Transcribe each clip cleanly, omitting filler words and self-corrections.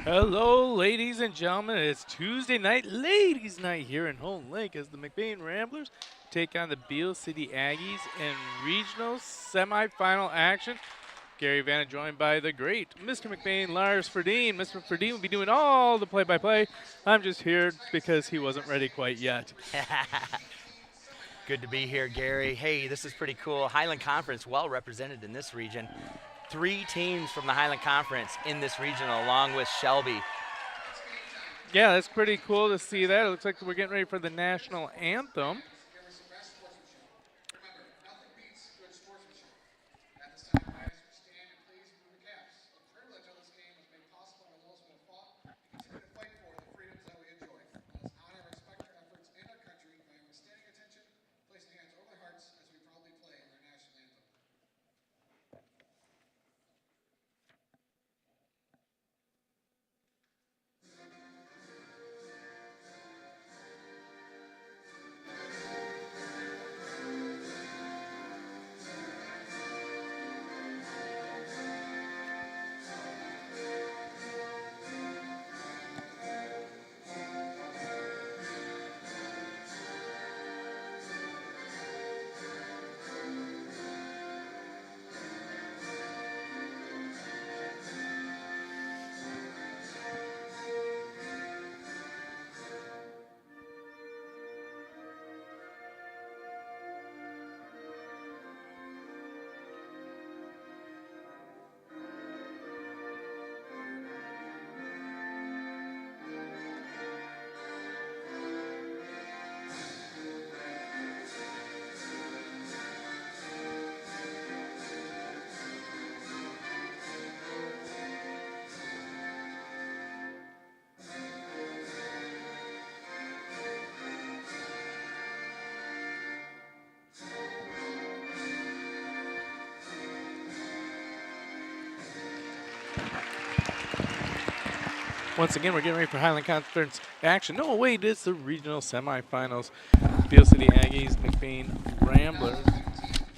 Hello, ladies and gentlemen. It's Tuesday night, ladies' night here in Home Lake as the McBain Ramblers take on the Beal City Aggies in regional semifinal action. Gary Vanna joined by the great Mr. McBain, Lars Ferdine. Mr. Ferdine will be doing all the play-by-play. I'm just here because he wasn't ready quite yet. Good to be here, Gary. Hey, this is pretty cool. Highland Conference well represented in this region. 3 teams from the Highland Conference in this region, along with Shelby. Yeah, that's pretty cool to see that. It looks like we're getting ready for the national anthem. Once again, we're getting ready for Highland Conference action. No, wait, it's the regional semifinals. Beal City Aggies, McBain Ramblers.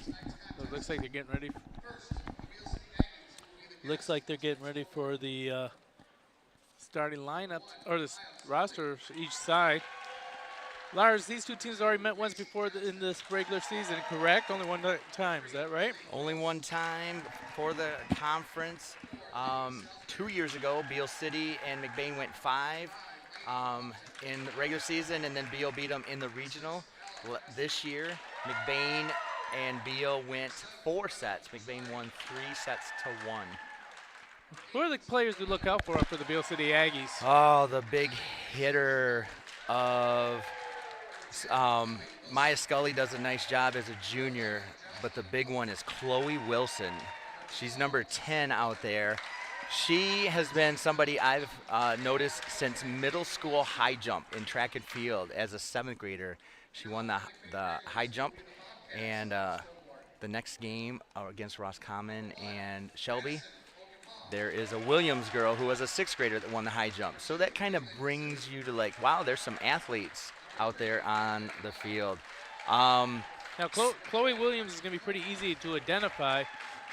It looks like they're getting ready. Looks like they're getting ready for the starting lineup or the roster each side. Lars, these two teams already met once before in this regular season, correct? Only one time, is that right? Only one time for the conference. 2 years ago, Beal City and McBain went 5 in the regular season, and then Beal beat them in the regional. This year, McBain and Beal went 4 sets. McBain won 3 sets to 1. Who are the players to look out for the Beal City Aggies? Oh, the big hitter of Maya Scully does a nice job as a junior, but the big one is Chloe Wilson. She's number 10 out there. She has been somebody I've noticed since middle school high jump in track and field. As a 7th grader, she won the high jump, and the next game against Roscommon and Shelby, there is a Williams girl who was a 6th grader that won the high jump. So that kind of brings you to like, wow, there's some athletes out there on the field. Now, Chloe Williams is going to be pretty easy to identify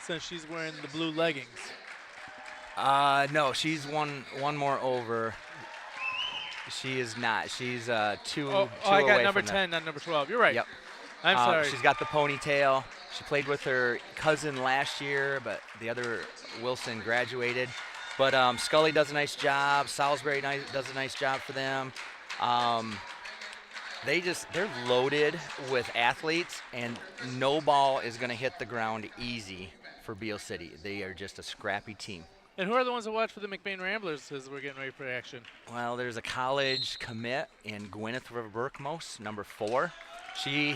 since she's wearing the blue leggings. No, she's one more over. She is not. She's two I got away number from that. 10, not number 12. You're right. Yep. I'm sorry. She's got the ponytail. She played with her cousin last year, but the other Wilson graduated. But Scully does a nice job. Salisbury does a nice job for them. They're loaded with athletes, and no ball is going to hit the ground easy for Beal City. They are just a scrappy team. And who are the ones that watch for the McBain Ramblers as we're getting ready for action? Well, there's a college commit in Gwyneth River-Berkmos, number 4. She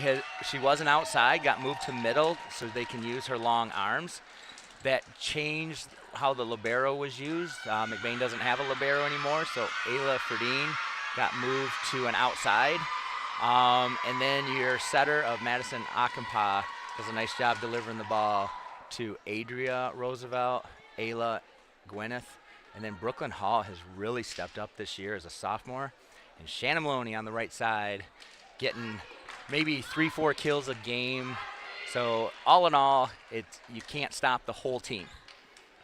wasn't outside, got moved to middle so they can use her long arms. That changed how the libero was used. McBain doesn't have a libero anymore, so Ayla Ferdine got moved to an outside. And then your setter of Madison Akampa does a nice job delivering the ball to Adria Roosevelt, Ayla, Gwyneth, and then Brooklyn Hall has really stepped up this year as a sophomore. And Shannon Maloney on the right side getting maybe 3-4 kills a game. So all in all, you can't stop the whole team.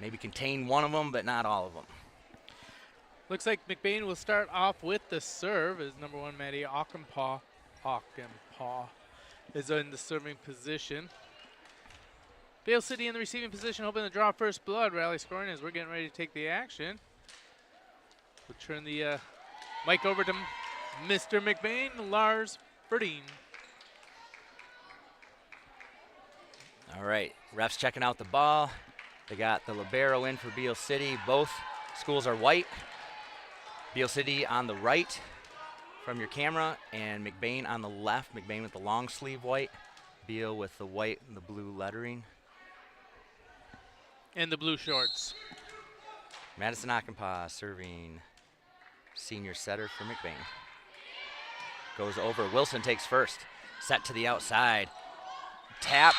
Maybe contain one of them, but not all of them. Looks like McBain will start off with the serve as number 1 Maddie Ockenpaw is in the serving position. Beal City in the receiving position, hoping to draw first blood. Rally scoring as we're getting ready to take the action. We'll turn the mic over to Mr. McBain, Lars Berdine. All right, refs checking out the ball. They got the libero in for Beal City. Both schools are white. Beal City on the right from your camera, and McBain on the left. McBain with the long sleeve white, Beal with the white and the blue lettering. And the blue shorts. Madison Ockenpaw serving, senior setter for McBain. Goes over, Wilson takes first, set to the outside. Tapped,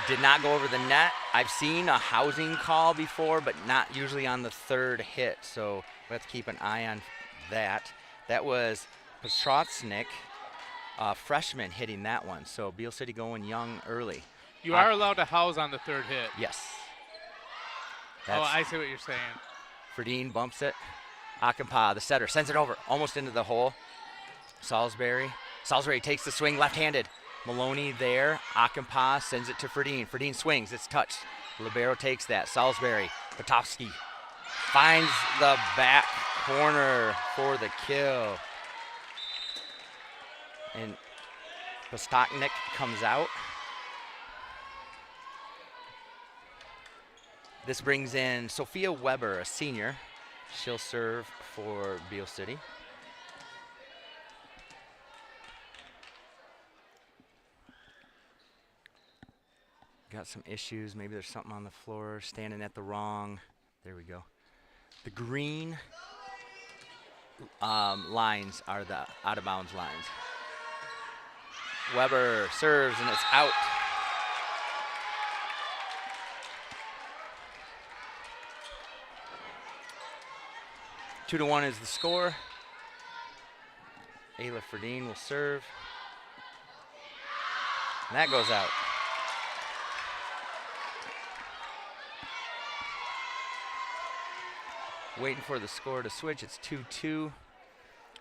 did not go over the net. I've seen a housing call before, but not usually on the third hit, so we have to keep an eye on that. That was Petrosnik, freshman, hitting that one, so Beal City going young early. You are allowed to house on the third hit. Yes. Oh, I see what you're saying. Ferdine bumps it. Ockenpaw, the setter, sends it over, almost into the hole. Salisbury takes the swing left-handed. Maloney there. Ockenpaw sends it to Ferdine. Ferdine swings. It's touched. Libero takes that. Salisbury. Potofsky finds the back corner for the kill. And Postoknik comes out. This brings in Sophia Weber, a senior. She'll serve for Beal City. Got some issues. Maybe there's something on the floor. Standing at the wrong. There we go. The green lines are the out of bounds lines. Weber serves and it's out. Two to 1 is the score. Ayla Ferdine will serve. And that goes out. Waiting for the score to switch. It's 2-2.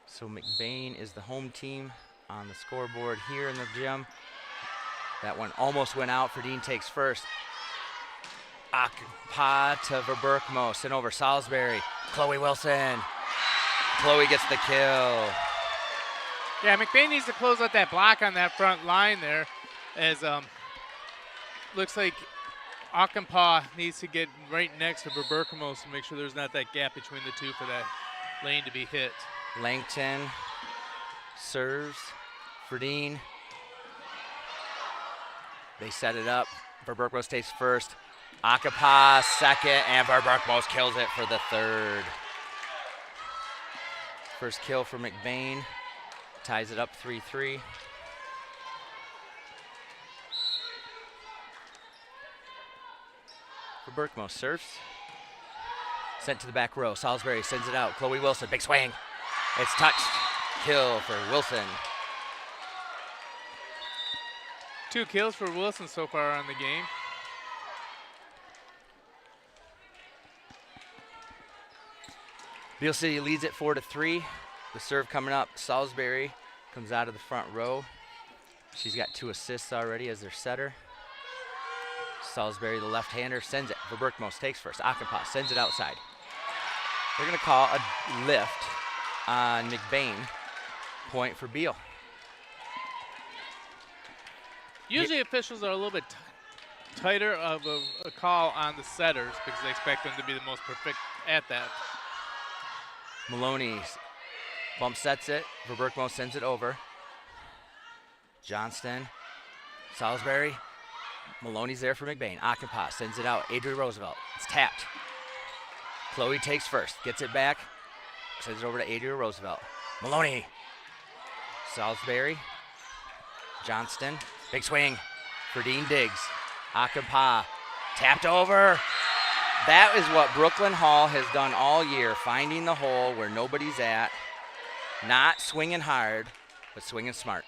So McBain is the home team on the scoreboard here in the gym. That one almost went out. Ferdine takes first. Ockenpaw to Verberkmo. Sent over Salisbury. Chloe Wilson. Chloe gets the kill. Yeah, McBain needs to close out that block on that front line there, as looks like Ockenpaw needs to get right next to Verberkmo to make sure there's not that gap between the two for that lane to be hit. Langton serves. Ferdine. They set it up. Verberkmo takes first. Ockenpaw second, and Verberkmo kills it for the third. First kill for McBain. Ties it up 3-3. Verberkmo serves. Sent to the back row. Salisbury sends it out. Chloe Wilson, big swing. It's touched. Kill for Wilson. 2 kills for Wilson so far on the game. Beal City leads it 4-3. The serve coming up. Salisbury comes out of the front row. She's got 2 assists already as their setter. Salisbury, the left-hander, sends it. Verberkmo takes first. Ockenpaw sends it outside. They're going to call a lift on McBain. Point for Beal. Usually officials are a little bit tighter of a call on the setters because they expect them to be the most perfect at that. Maloney bump sets it. Verberkmo sends it over. Johnston, Salisbury. Maloney's there for McBain. Ockenpaw sends it out. Adria Roosevelt. It's tapped. Chloe takes first. Gets it back. Sends it over to Adria Roosevelt. Maloney. Salisbury. Johnston. Big swing. Ferdine digs. Ockenpaw. Tapped over. That is what Brooklyn Hall has done all year. Finding the hole where nobody's at. Not swinging hard, but swinging smart.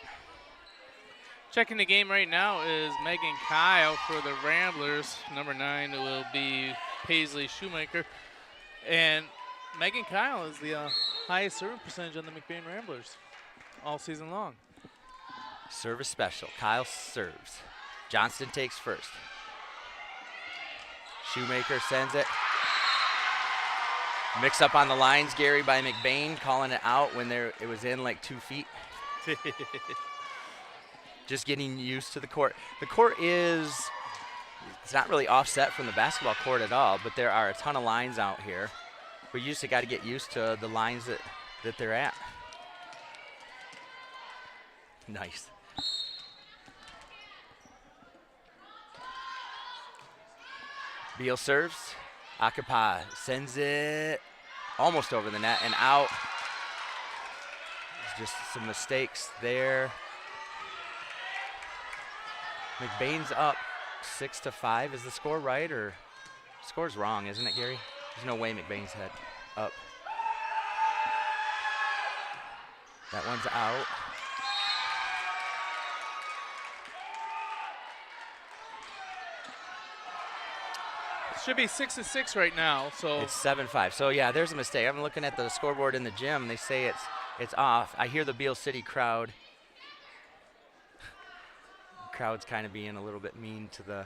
Checking the game right now is Megan Kyle for the Ramblers. Number 9 will be Paisley Shoemaker. And Megan Kyle is the highest serving percentage on the McBain Ramblers all season long. Service special. Kyle serves. Johnston takes first. Shoemaker sends it. Mix up on the lines, Gary, by McBain, calling it out when it was in like 2 feet. Just getting used to the court. The court it's not really offset from the basketball court at all, but there are a ton of lines out here. But you just got to get used to the lines that they're at. Nice. Beal serves. Akapa sends it almost over the net and out. There's just some mistakes there. McBain's up 6-5. Is the score right, or score's wrong, isn't it, Gary? There's no way McBain's head up. That one's out. Should be 6-6 right now. So it's 7-5. So yeah, there's a mistake. I'm looking at the scoreboard in the gym. They say it's off. I hear the Beal City crowd. The crowd's kind of being a little bit mean to the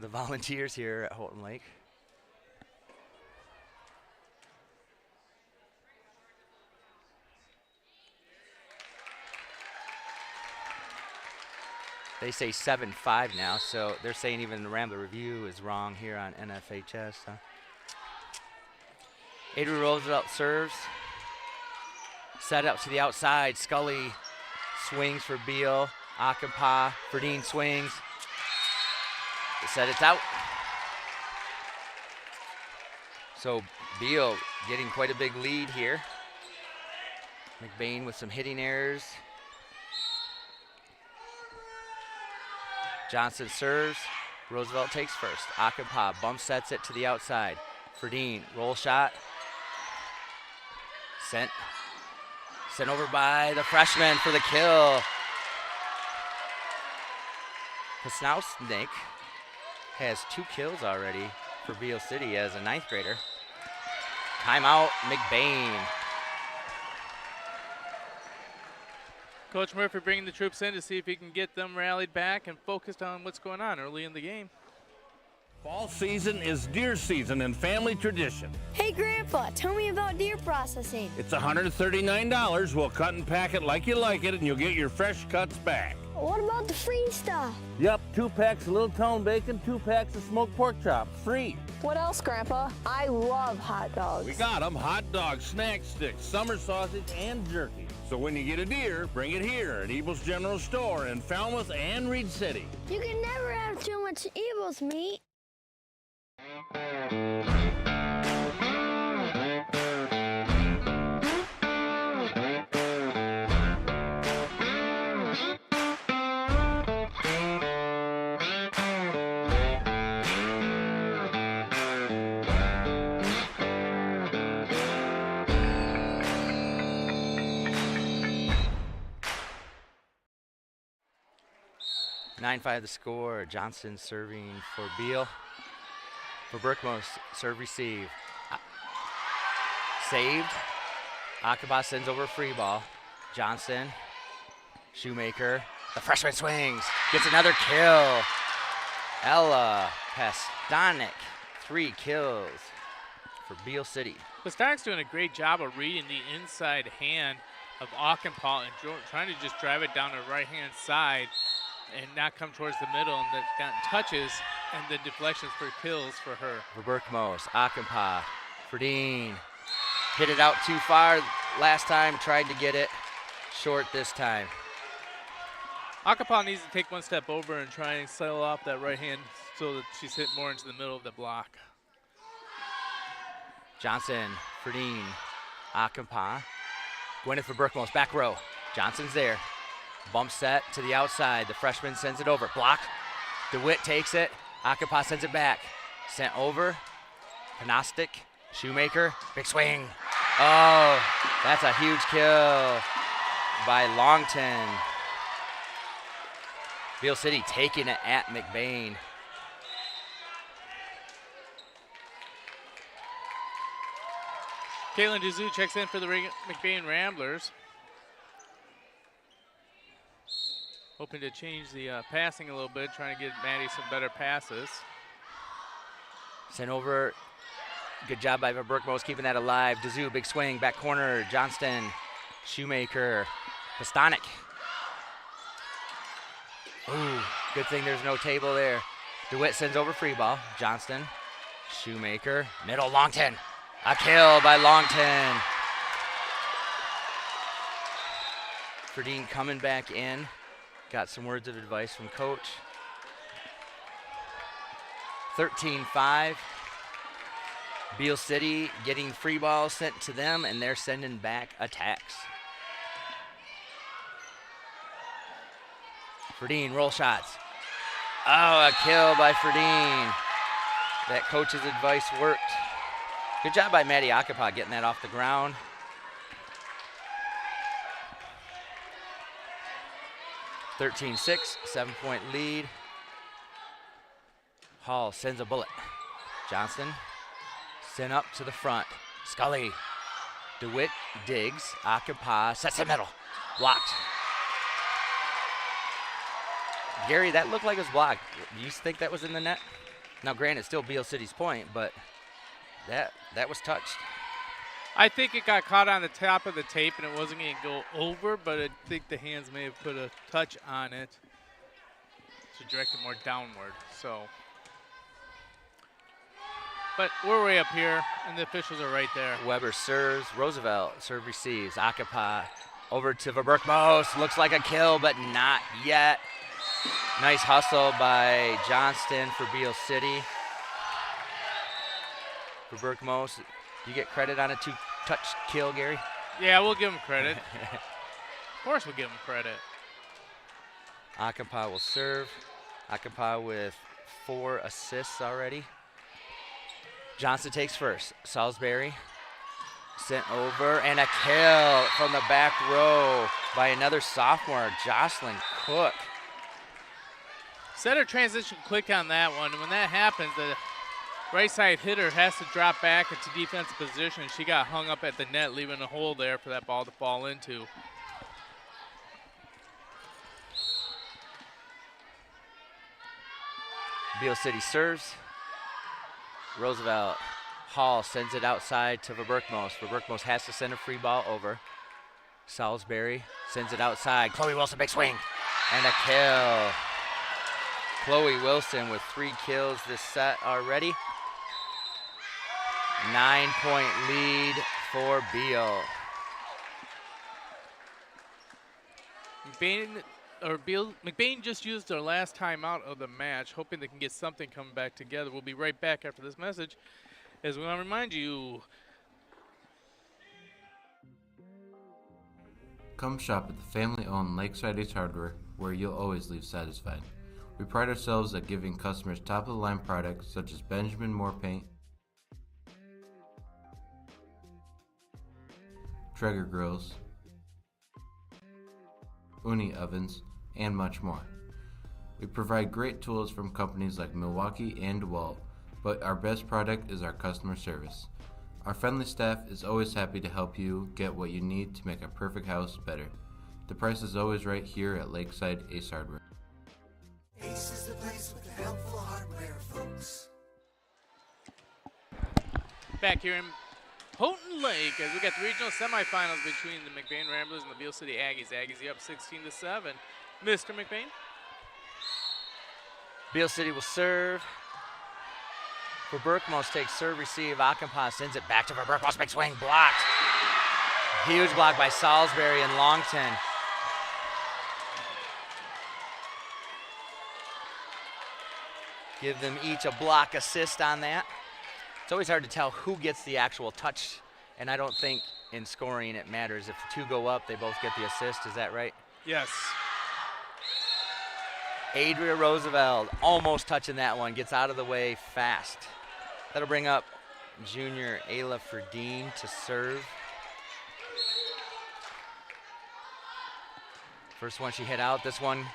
volunteers here at Houghton Lake. They say 7-5 now, so they're saying even the Rambler Review is wrong here on NFHS. Adrian Roosevelt serves. Set up to the outside. Scully swings for Beal. Akampa. Ferdine swings. They said it's out. So Beal getting quite a big lead here. McBain with some hitting errors. Johnson serves. Roosevelt takes first. Akampa bump sets it to the outside. Ferdine, roll shot. Sent over by the freshman for the kill. Pasnausnik has 2 kills already for Beal City as a 9th grader. Timeout, McBain. Coach Murphy bringing the troops in to see if he can get them rallied back and focused on what's going on early in the game. Fall season is deer season and family tradition. Hey, Grandpa, tell me about deer processing. It's $139. We'll cut and pack it like you like it, and you'll get your fresh cuts back. What about the free stuff? Yep, 2 packs of Little Town bacon, 2 packs of smoked pork chops, free. What else, Grandpa? I love hot dogs. We got them: hot dogs, snack sticks, summer sausage, and jerky. So when you get a deer, bring it here at Ebel's General Store in Falmouth and Reed City. You can never have too much Ebel's meat. (9-5) the score. Johnson serving for Beal. For Berkmos, serve receive. Saved. Akaba sends over a free ball. Johnson. Shoemaker. The freshman swings. Gets another kill. Ella Pastanik. 3 kills for Beal City. Pastanik's doing a great job of reading the inside hand of Ockenpaul and trying to just drive it down the right-hand side and not come towards the middle, and that's gotten touches and the deflections for kills for her. For Berkmos, Akampa, Ferdine. Hit it out too far last time, tried to get it short this time. Akapa needs to take one step over and try and settle off that right hand so that she's hit more into the middle of the block. Johnson, Ferdine, Akampa. Gwyneth for Berkmos, back row. Johnson's there. Bump set to the outside. The freshman sends it over. Block. DeWitt takes it. Akapa sends it back. Sent over. Panostic. Shoemaker. Big swing. Oh, that's a huge kill by Longton. Beal City taking it at McBain. Caitlin Dezou checks in for the McBain Ramblers. Hoping to change the passing a little bit, trying to get Maddie some better passes. Sent over. Good job by Berkmos keeping that alive. Dezou, big swing, back corner. Johnston, Shoemaker, Pastanik. Ooh, good thing there's no table there. DeWitt sends over free ball. Johnston, Shoemaker, middle, Longton. A kill by Longton. Ferdine coming back in. Got some words of advice from coach. 13-5. Beal City getting free balls sent to them, and they're sending back attacks. Ferdine, roll shots. Oh, a kill by Ferdine. That coach's advice worked. Good job by Maddie Akapa getting that off the ground. (13-6), 7-point lead. Hall sends a bullet. Johnston sent up to the front. Scully. DeWitt digs. Akapa sets the middle. Blocked. Gary, that looked like it was blocked. Do you think that was in the net? Now, granted, it's still Beal City's point, but that was touched. I think it got caught on the top of the tape and it wasn't going to go over, but I think the hands may have put a touch on it to direct it more downward. So, but we're way up here and the officials are right there. Weber serves. Roosevelt serve receives. Akapa over to Verberkmos. Looks like a kill, but not yet. Nice hustle by Johnston for Beal City. Verberkmos, you get credit on a two-touch kill, Gary? Yeah, we'll give him credit. Of course we'll give him credit. Akapa will serve. Akapa with 4 assists already. Johnston takes first. Salisbury sent over, and a kill from the back row by another sophomore, Jocelyn Cook. Setter transition quick on that one, and when that happens, the right side hitter has to drop back into defensive position. She got hung up at the net, leaving a hole there for that ball to fall into. Beal City serves. Roosevelt. Hall sends it outside to Verberkmos. Verberkmos has to send a free ball over. Salisbury sends it outside. Chloe Wilson, big swing. And a kill. Chloe Wilson with 3 kills this set already. 9-point lead for Beal. McBain just used their last timeout of the match, hoping they can get something coming back together. We'll be right back after this message, as we want to remind you. Come shop at the family-owned Lakeside Ace Hardware, where you'll always leave satisfied. We pride ourselves at giving customers top-of-the-line products such as Benjamin Moore paint, Traeger grills, Uni ovens, and much more. We provide great tools from companies like Milwaukee and DeWalt, but our best product is our customer service. Our friendly staff is always happy to help you get what you need to make a perfect house better. The price is always right here at Lakeside Ace Hardware. Ace is the place with the helpful hardware, folks. Back here in Houghton Lake, as we got the regional semifinals between the McBain Ramblers and the Beal City Aggies. Aggies up 16-7. Mr. McBain. Beal City will serve. Verberkmos takes serve, receive. Akapa sends it back to Verberkmos. Big swing, blocked. Huge block by Salisbury and Longton. Give them each a block assist on that. It's always hard to tell who gets the actual touch, and I don't think in scoring it matters. If the 2 go up, they both get the assist. Is that right? Yes. Adria Roosevelt almost touching that one, gets out of the way fast. That'll bring up junior Ayla Ferdine to serve. First one she hit out, this one,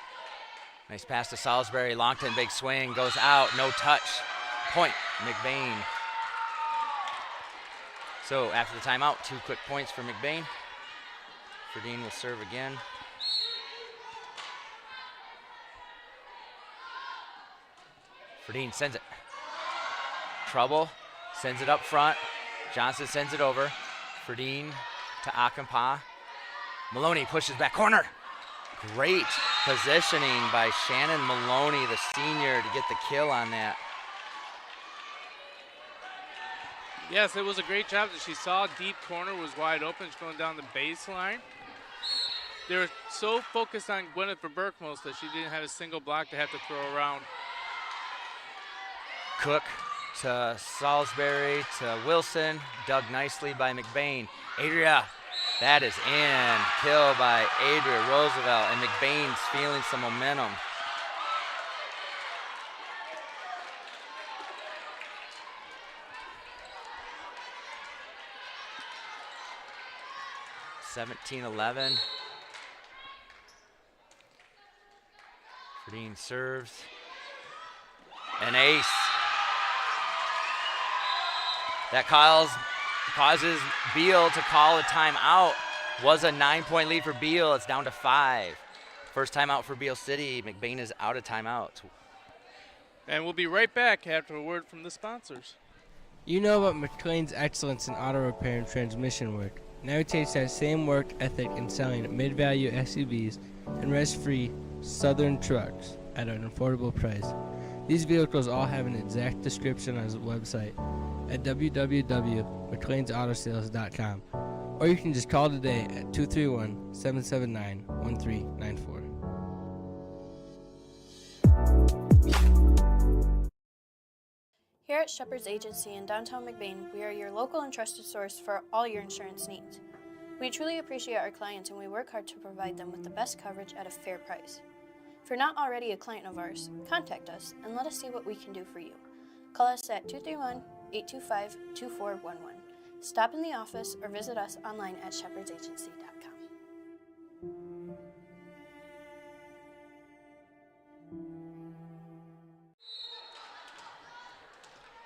nice pass to Salisbury. Longton, big swing, goes out, no touch. Point, McBain. So after the timeout, 2 quick points for McBain. Ferdine will serve again. Ferdine sends it. Trouble, sends it up front. Johnson sends it over. Ferdine to Akampa. Maloney pushes back corner. Great positioning by Shannon Maloney, the senior, to get the kill on that. Yes, it was a great job that she saw deep corner was wide open. She's going down the baseline. They were so focused on Gwyneth Verberkmos that she didn't have a single block to have to throw around. Cook to Salisbury to Wilson. Dug nicely by McBain. Adria, that is in. Kill by Adria Roosevelt, and McBain's feeling some momentum. (17-11). Ferdine serves. An ace. That causes Beal to call a timeout. Was a 9-point lead for Beal. It's down to 5. First timeout for Beal City. McBain is out of timeout. And we'll be right back after a word from the sponsors. You know about McLain's excellence in auto repair and transmission work. Now he takes that same work ethic in selling mid-value SUVs and rest-free Southern trucks at an affordable price. These vehicles all have an exact description on his website at www.mclainsAutosales.com, or you can just call today at 231-779-1394. Here at Shepherd's Agency in downtown McBain, we are your local and trusted source for all your insurance needs. We truly appreciate our clients and we work hard to provide them with the best coverage at a fair price. If you're not already a client of ours, contact us and let us see what we can do for you. Call us at 231-825-2411. Stop in the office or visit us online at shepherdsagency.com.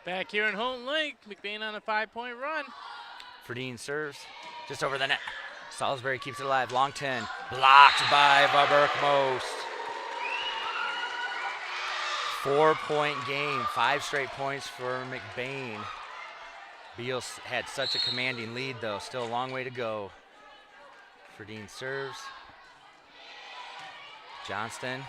Back here in Houghton Lake, McBain on a 5-point run. Ferdine serves just over the net. Salisbury keeps it alive. Longton blocked by Verberkmos. 4-point game, 5 straight points for McBain. Beal had such a commanding lead though, still a long way to go. Ferdine serves. Johnston,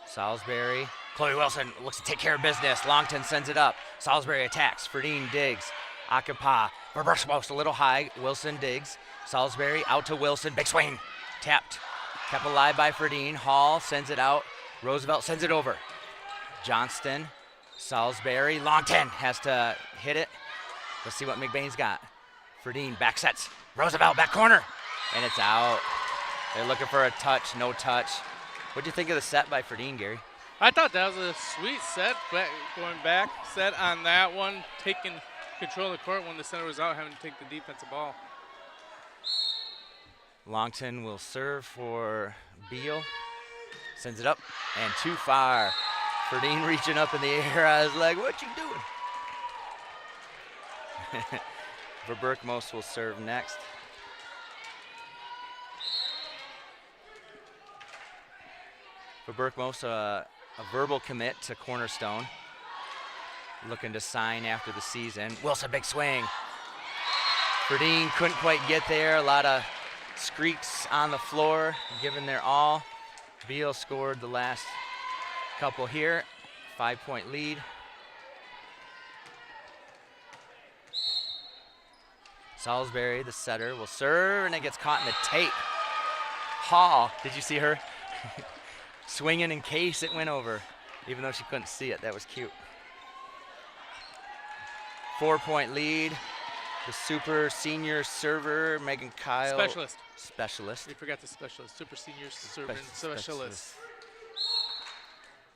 Salisbury. Chloe Wilson looks to take care of business. Longton sends it up. Salisbury attacks. Ferdine digs. Akampa. Verberkmos a little high. Wilson digs. Salisbury out to Wilson. Big swing. Tapped. Kept alive by Ferdine. Hall sends it out. Roosevelt sends it over. Johnston. Salisbury. Longton has to hit it. Let's see what McBain's got. Ferdine back sets. Roosevelt back corner. And it's out. They're looking for a touch. No touch. What do you think of the set by Ferdine, Gary? I thought that was a sweet set, going back set on that one, taking control of the court when the center was out, having to take the defensive ball. Longton will serve for Beal. Sends it up and too far. Ferdine reaching up in the air. I was like, what you doing? Verberkmos will serve next. Verberkmos, a verbal commit to Cornerstone. Looking to sign after the season. Wilson, big swing. Ferdine couldn't quite get there. A lot of Screeks on the floor, giving their all. Beal scored the last couple here. 5-point lead. Salisbury, the setter, will serve, and it gets caught in the tape. Hall, did you see her? Swinging in case it went over, even though she couldn't see it. That was cute. 4-point lead. The super senior server, Megan Kyle. Specialist. We forgot the specialist. Super senior server specialist.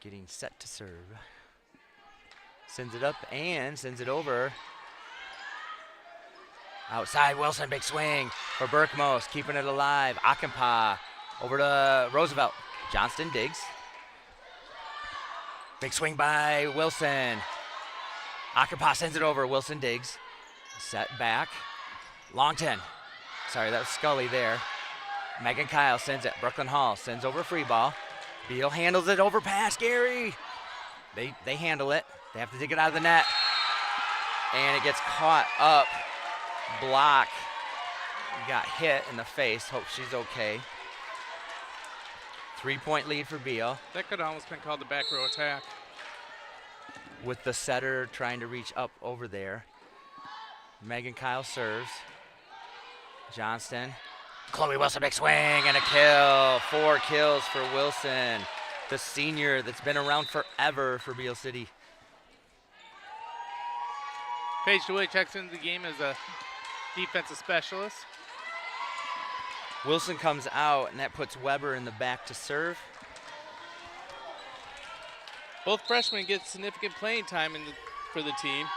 Getting set to serve. Sends it up and sends it over. Outside, Wilson, big swing for Verberkmos, keeping it alive. Akampa over to Roosevelt. Johnston digs. Big swing by Wilson. Akampa sends it over. Wilson digs. Set back. Longton. Sorry, that was Scully there. Megan Kyle sends it. Brooklyn Hall sends over free ball. Beal handles it over past Gary. They handle it. They have to dig it out of the net. And it gets caught up. Block. Got hit in the face. Hope she's okay. 3-point lead for Beal. That could have almost been called the back row attack. With the setter trying to reach up over there. Megan Kyle serves. Johnston. Chloe Wilson, big swing and a kill. 4 kills for Wilson, the senior that's been around forever for Beal City. Paige DeWitt checks into the game as a defensive specialist. Wilson comes out, and that puts Weber in the back to serve. Both freshmen get significant playing time for the team.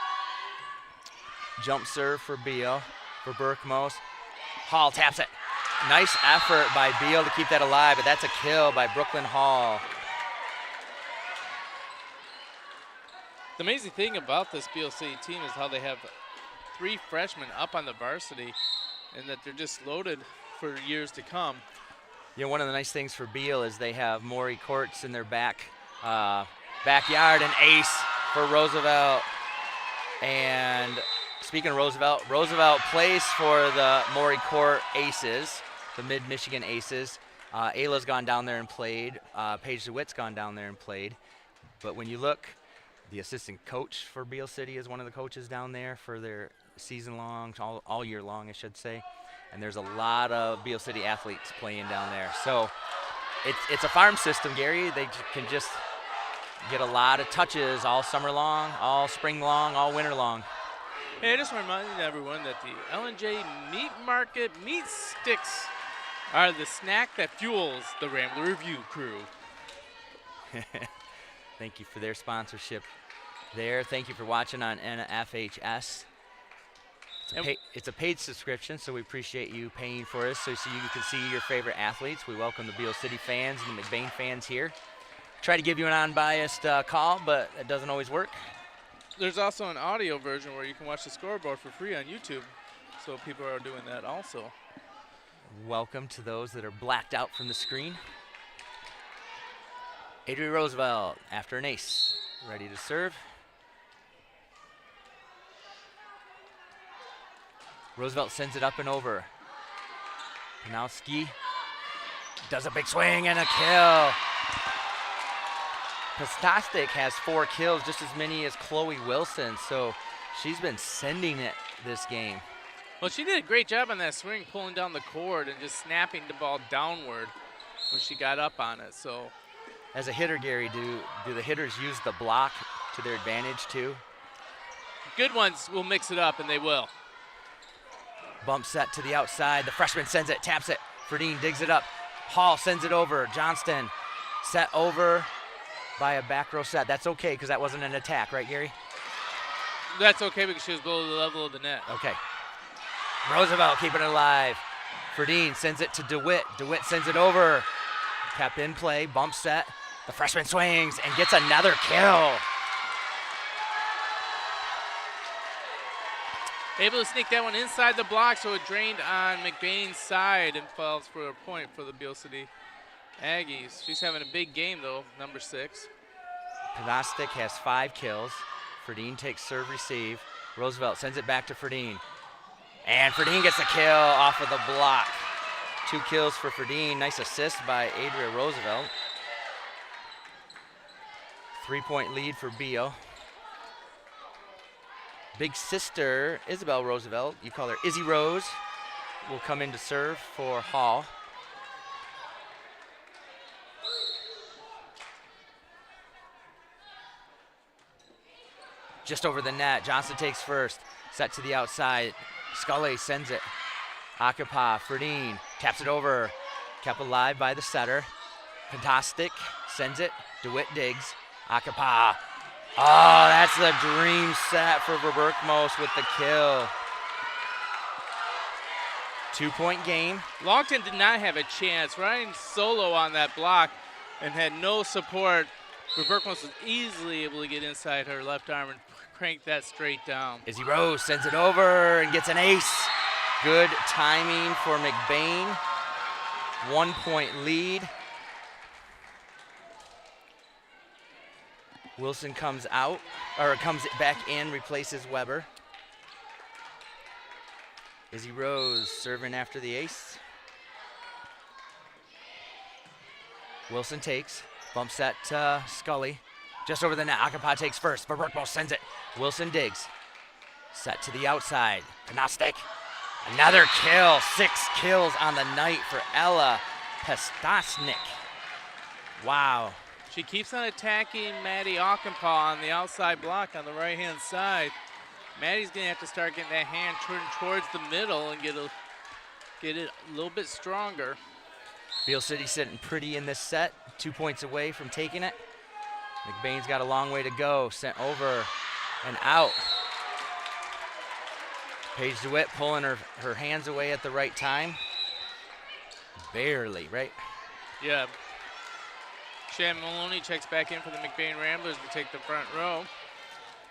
Jump serve for Beal, for Berkmos. Hall taps it. Nice effort by Beal to keep that alive, but that's a kill by Brooklyn Hall. The amazing thing about this Beal City team is how they have 3 freshmen up on the varsity and that they're just loaded for years to come. You know, one of the nice things for Beal is they have Maury Courts in their backyard, and ace for Roosevelt. And speaking of Roosevelt, Roosevelt plays for the Maury Court Aces, the Mid-Michigan Aces. Ayla's gone down there and played. Paige DeWitt's gone down there and played. But when you look, the assistant coach for Beal City is one of the coaches down there for their season long, all year long, I should say. And there's a lot of Beal City athletes playing down there. So it's a farm system, Gary. They can just get a lot of touches all summer long, all spring long, all winter long. Hey, I just reminding everyone that the L&J Meat Market meat sticks are the snack that fuels the Rambler Review crew. Thank you for their sponsorship there. Thank you for watching on NFHS. It's a paid subscription, so we appreciate you paying for us so you can see your favorite athletes. We welcome the Beal City fans and the McBain fans here. Try to give you an unbiased call, but it doesn't always work. There's also an audio version where you can watch the scoreboard for free on YouTube, so people are doing that also. Welcome to those that are blacked out from the screen. Adria Roosevelt after an ace, ready to serve. Roosevelt sends it up and over. Panowski does a big swing and a kill. Pastastic has 4 kills, just as many as Chloe Wilson, so she's been sending it this game. Well, she did a great job on that swing, pulling down the cord and just snapping the ball downward when she got up on it. So, as a hitter, Gary, do the hitters use the block to their advantage too? Good ones will mix it up, and they will. Bump set to the outside. The freshman sends it, taps it. Ferdine digs it up. Hall sends it over. Johnston set over by a back row set. That's okay because that wasn't an attack, right, Gary? That's okay because she was below the level of the net. Okay. Roosevelt keeping it alive. Ferdine sends it to DeWitt. DeWitt sends it over. Kept in play. Bump set. The freshman swings and gets another kill. Able to sneak that one inside the block, so it drained on McBain's side and falls for a point for the Beal City Aggies. She's having a big game, though, number 6. Pavastik has 5 kills. Ferdine takes serve receive. Roosevelt sends it back to Ferdine. And Ferdine gets a kill off of the block. 2 kills for Ferdine. Nice assist by Adria Roosevelt. 3-point lead for Beal. Big sister, Isabel Roosevelt, you call her Izzy Rose, will come in to serve for Hall. Just over the net, Johnson takes first, set to the outside. Scully sends it. Akapa, Ferdine, taps it over. Kept alive by the setter. Fantastic, sends it. DeWitt digs. Akapa. Oh, that's the dream set for Verberkmos with the kill. 2-point game. Longton did not have a chance. Riding solo on that block and had no support. Verberkmos was easily able to get inside her left arm and crank that straight down. Izzy Rose sends it over and gets an ace. Good timing for McBain. 1 point lead. Wilson comes out, or comes back in, replaces Weber. Izzy Rose serving after the ace. Wilson takes, bumps that Scully. Just over the net, Akapa takes first, Verberkmo sends it. Wilson digs. Set to the outside, Panostik. Another kill, 6 kills on the night for Ella Pestasnik. Wow. She keeps on attacking Maddie Ockenpaw on the outside block on the right-hand side. Maddie's going to have to start getting that hand turned towards the middle and get it a little bit stronger. Beal City sitting pretty in this set, 2 points away from taking it. McBain's got a long way to go, sent over and out. Paige DeWitt pulling her hands away at the right time. Barely, right? Yeah. Shannon Maloney checks back in for the McBain Ramblers to take the front row.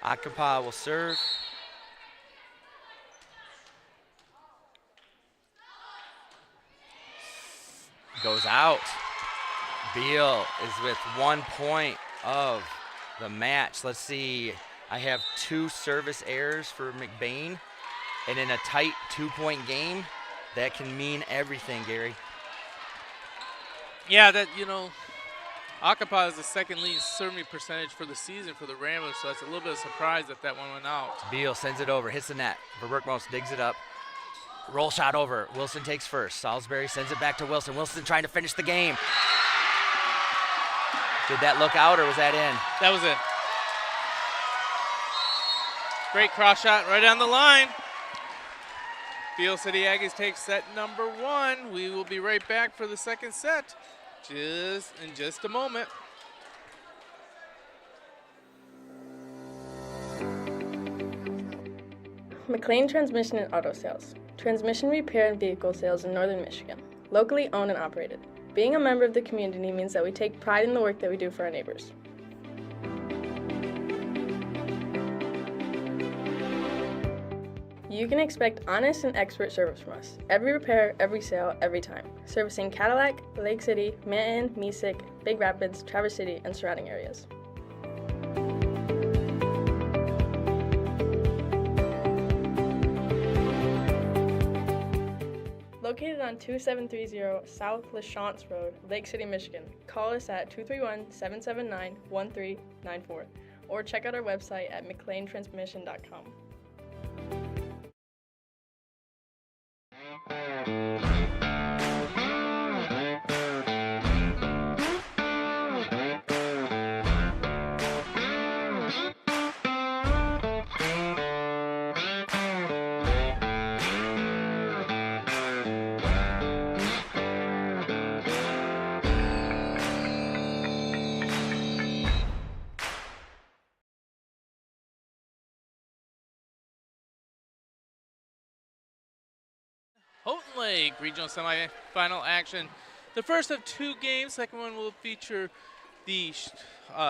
Akapa will serve. Goes out. Beal is with 1 point of the match. Let's see. I have 2 service errors for McBain. And in a tight 2-point game, that can mean everything, Gary. Yeah, Akapa is the second leading serving percentage for the season for the Ramblers, so that's a little bit of surprise that one went out. Beal sends it over, hits the net. Verberkmo digs it up. Roll shot over. Wilson takes first. Salisbury sends it back to Wilson. Wilson trying to finish the game. Did that look out or was that in? That was in. Great cross shot right on the line. Beal City Aggies take set number 1. We will be right back for the second set in just a moment. McLain Transmission and Auto Sales. Transmission repair and vehicle sales in Northern Michigan. Locally owned and operated. Being a member of the community means that we take pride in the work that we do for our neighbors. You can expect honest and expert service from us. Every repair, every sale, every time. Servicing Cadillac, Lake City, Manton, Mesick, Big Rapids, Traverse City, and surrounding areas. Located on 2730 South LaChance Road, Lake City, Michigan. Call us at 231-779-1394 or check out our website at mclaintransmission.com. Houghton Lake regional semifinal action. The first of 2 games. Second one will feature the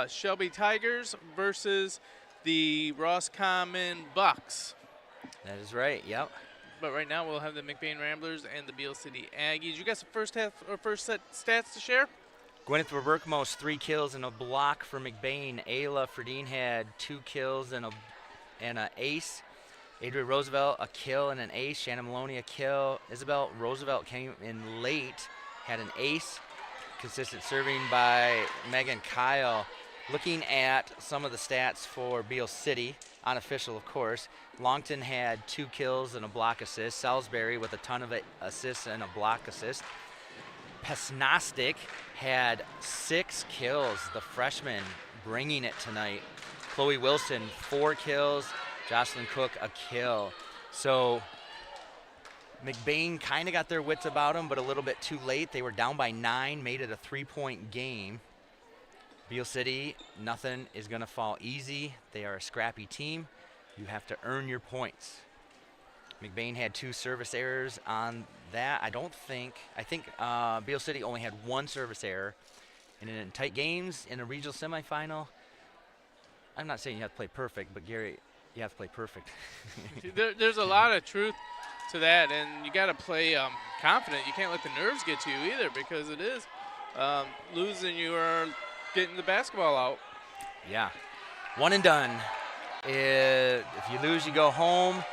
Shelby Tigers versus the Roscommon Bucks. That is right, yep. But right now we'll have the McBain Ramblers and the Beal City Aggies. You got some first set stats to share? Gwyneth Verberkmo's 3 kills and a block for McBain. Ayla Ferdine had 2 kills and an ace. Adria Roosevelt, a kill and an ace. Shannon Maloney, a kill. Isabel Roosevelt came in late, had an ace. Consistent serving by Megan Kyle. Looking at some of the stats for Beal City, unofficial of course, Longton had 2 kills and a block assist. Salisbury with a ton of assists and a block assist. Pesnostik had 6 kills, the freshman bringing it tonight. Chloe Wilson, 4 kills. Jocelyn Cook, a kill. So McBain kind of got their wits about them, but a little bit too late. They were down by 9, made it a 3-point game. Beal City, nothing is going to fall easy. They are a scrappy team. You have to earn your points. McBain had 2 service errors on that. I think Beal City only had 1 service error. And in tight games, in a regional semifinal, I'm not saying you have to play perfect, but Gary, you have to play perfect. There's a lot of truth to that, and you got to play confident. You can't let the nerves get to you either, because it is losing, you are getting the basketball out. Yeah. One and done. If you lose, you go home.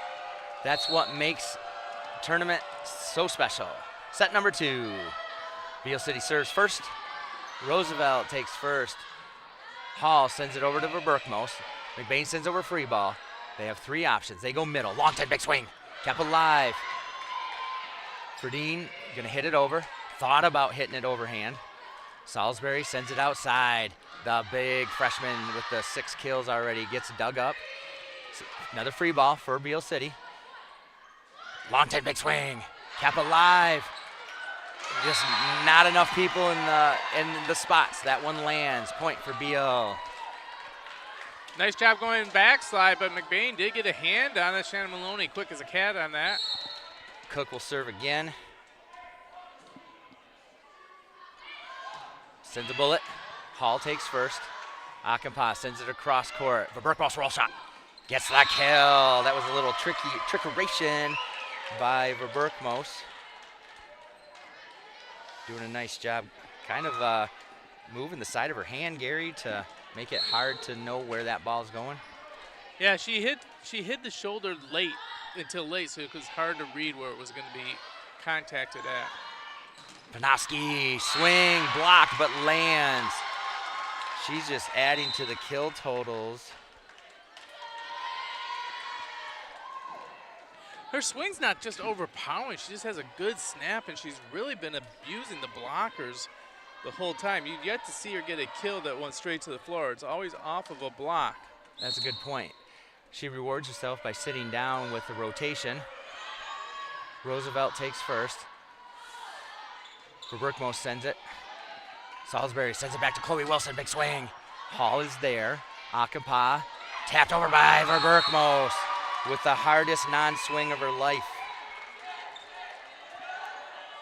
That's what makes tournament so special. Set number 2. Beal City serves first. Roosevelt takes first. Hall sends it over to Verberkmos. McBain sends over free ball. They have 3 options. They go middle. Long 10, big swing. Kept alive. Ferdine gonna hit it over. Thought about hitting it overhand. Salisbury sends it outside. The big freshman with the 6 kills already gets dug up. Another free ball for Beal City. Long 10, big swing. Kept alive. Just not enough people in the spots. That one lands. Point for Beal. Nice job going backslide, but McBain did get a hand on it. Shannon Maloney quick as a cat on that. Cook will serve again. Sends a bullet. Hall takes first. Akampa sends it across court. Verberkmos roll shot. Gets that kill. That was a little trickeration by Verberkmos. Doing a nice job kind of moving the side of her hand, Gary, to make it hard to know where that ball is going. Yeah, she hit the shoulder until late, so it was hard to read where it was going to be contacted at. Panoski, swing, block, but lands. She's just adding to the kill totals. Her swing's not just overpowering, she just has a good snap, and she's really been abusing the blockers the whole time. You get to see her get a kill that went straight to the floor. It's always off of a block. That's a good point. She rewards herself by sitting down with the rotation. Roosevelt takes first. Verberkmos sends it. Salisbury sends it back to Chloe Wilson. Big swing. Hall is there. Akampa tapped over by Verberkmos with the hardest non-swing of her life.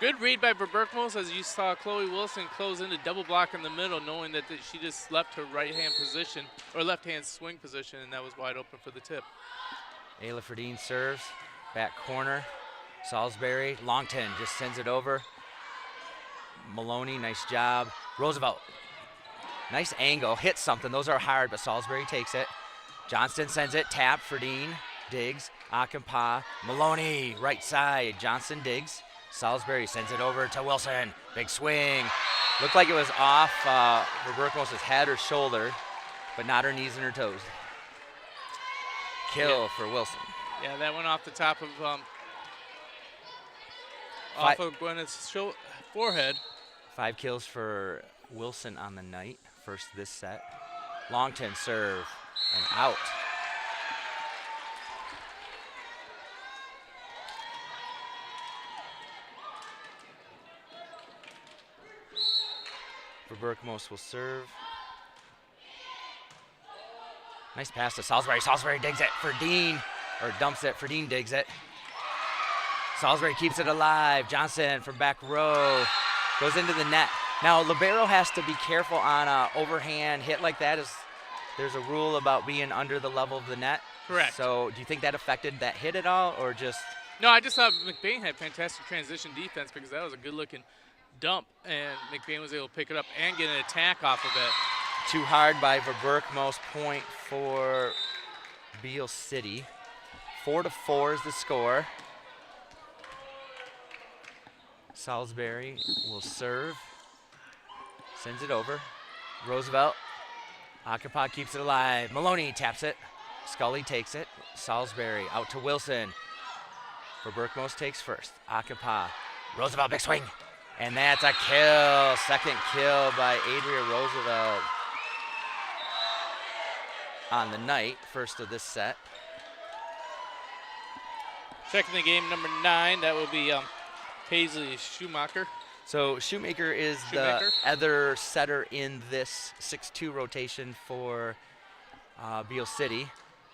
Good read by Verberkmos as you saw Chloe Wilson close into double block in the middle, knowing that she just left her right-hand position or left-hand swing position, and that was wide open for the tip. Ayla Ferdine serves. Back corner. Salisbury, long 10, just sends it over. Maloney, nice job. Roosevelt, nice angle, hits something. Those are hard, but Salisbury takes it. Johnston sends it, tap, Ferdine, digs. Akampa, Maloney, right side. Johnson digs. Salisbury sends it over to Wilson. Big swing. Looked like it was off Verberkmos' head or shoulder, but not her knees and her toes. Kill for Wilson. Yeah, that went off the top of Gwyneth's forehead. 5 kills for Wilson on the night. First this set. Long 10 serve and out. Verberkmos will serve. Nice pass to Salisbury. Salisbury digs it. Ferdine, or dumps it. Ferdine digs it. Salisbury keeps it alive. Johnson from back row goes into the net. Now, libero has to be careful on an overhand hit like that. There's a rule about being under the level of the net. Correct. So do you think that affected that hit at all, or just? No, I just thought McBain had fantastic transition defense because that was a good-looking dump, and McBain was able to pick it up and get an attack off of it. Too hard by Verberkmos, point for Beal City. 4-4 is the score. Salisbury will serve. Sends it over. Roosevelt. Akampa keeps it alive. Maloney taps it. Scully takes it. Salisbury out to Wilson. Verberkmos takes first. Akampa. Roosevelt, big swing. And that's a kill. Second kill by Adria Roosevelt on the night. First of this set. Checking the game, number 9. That will be Paisley Schumacher. So Shoemaker is the other setter in this 6-2 rotation for Beal City.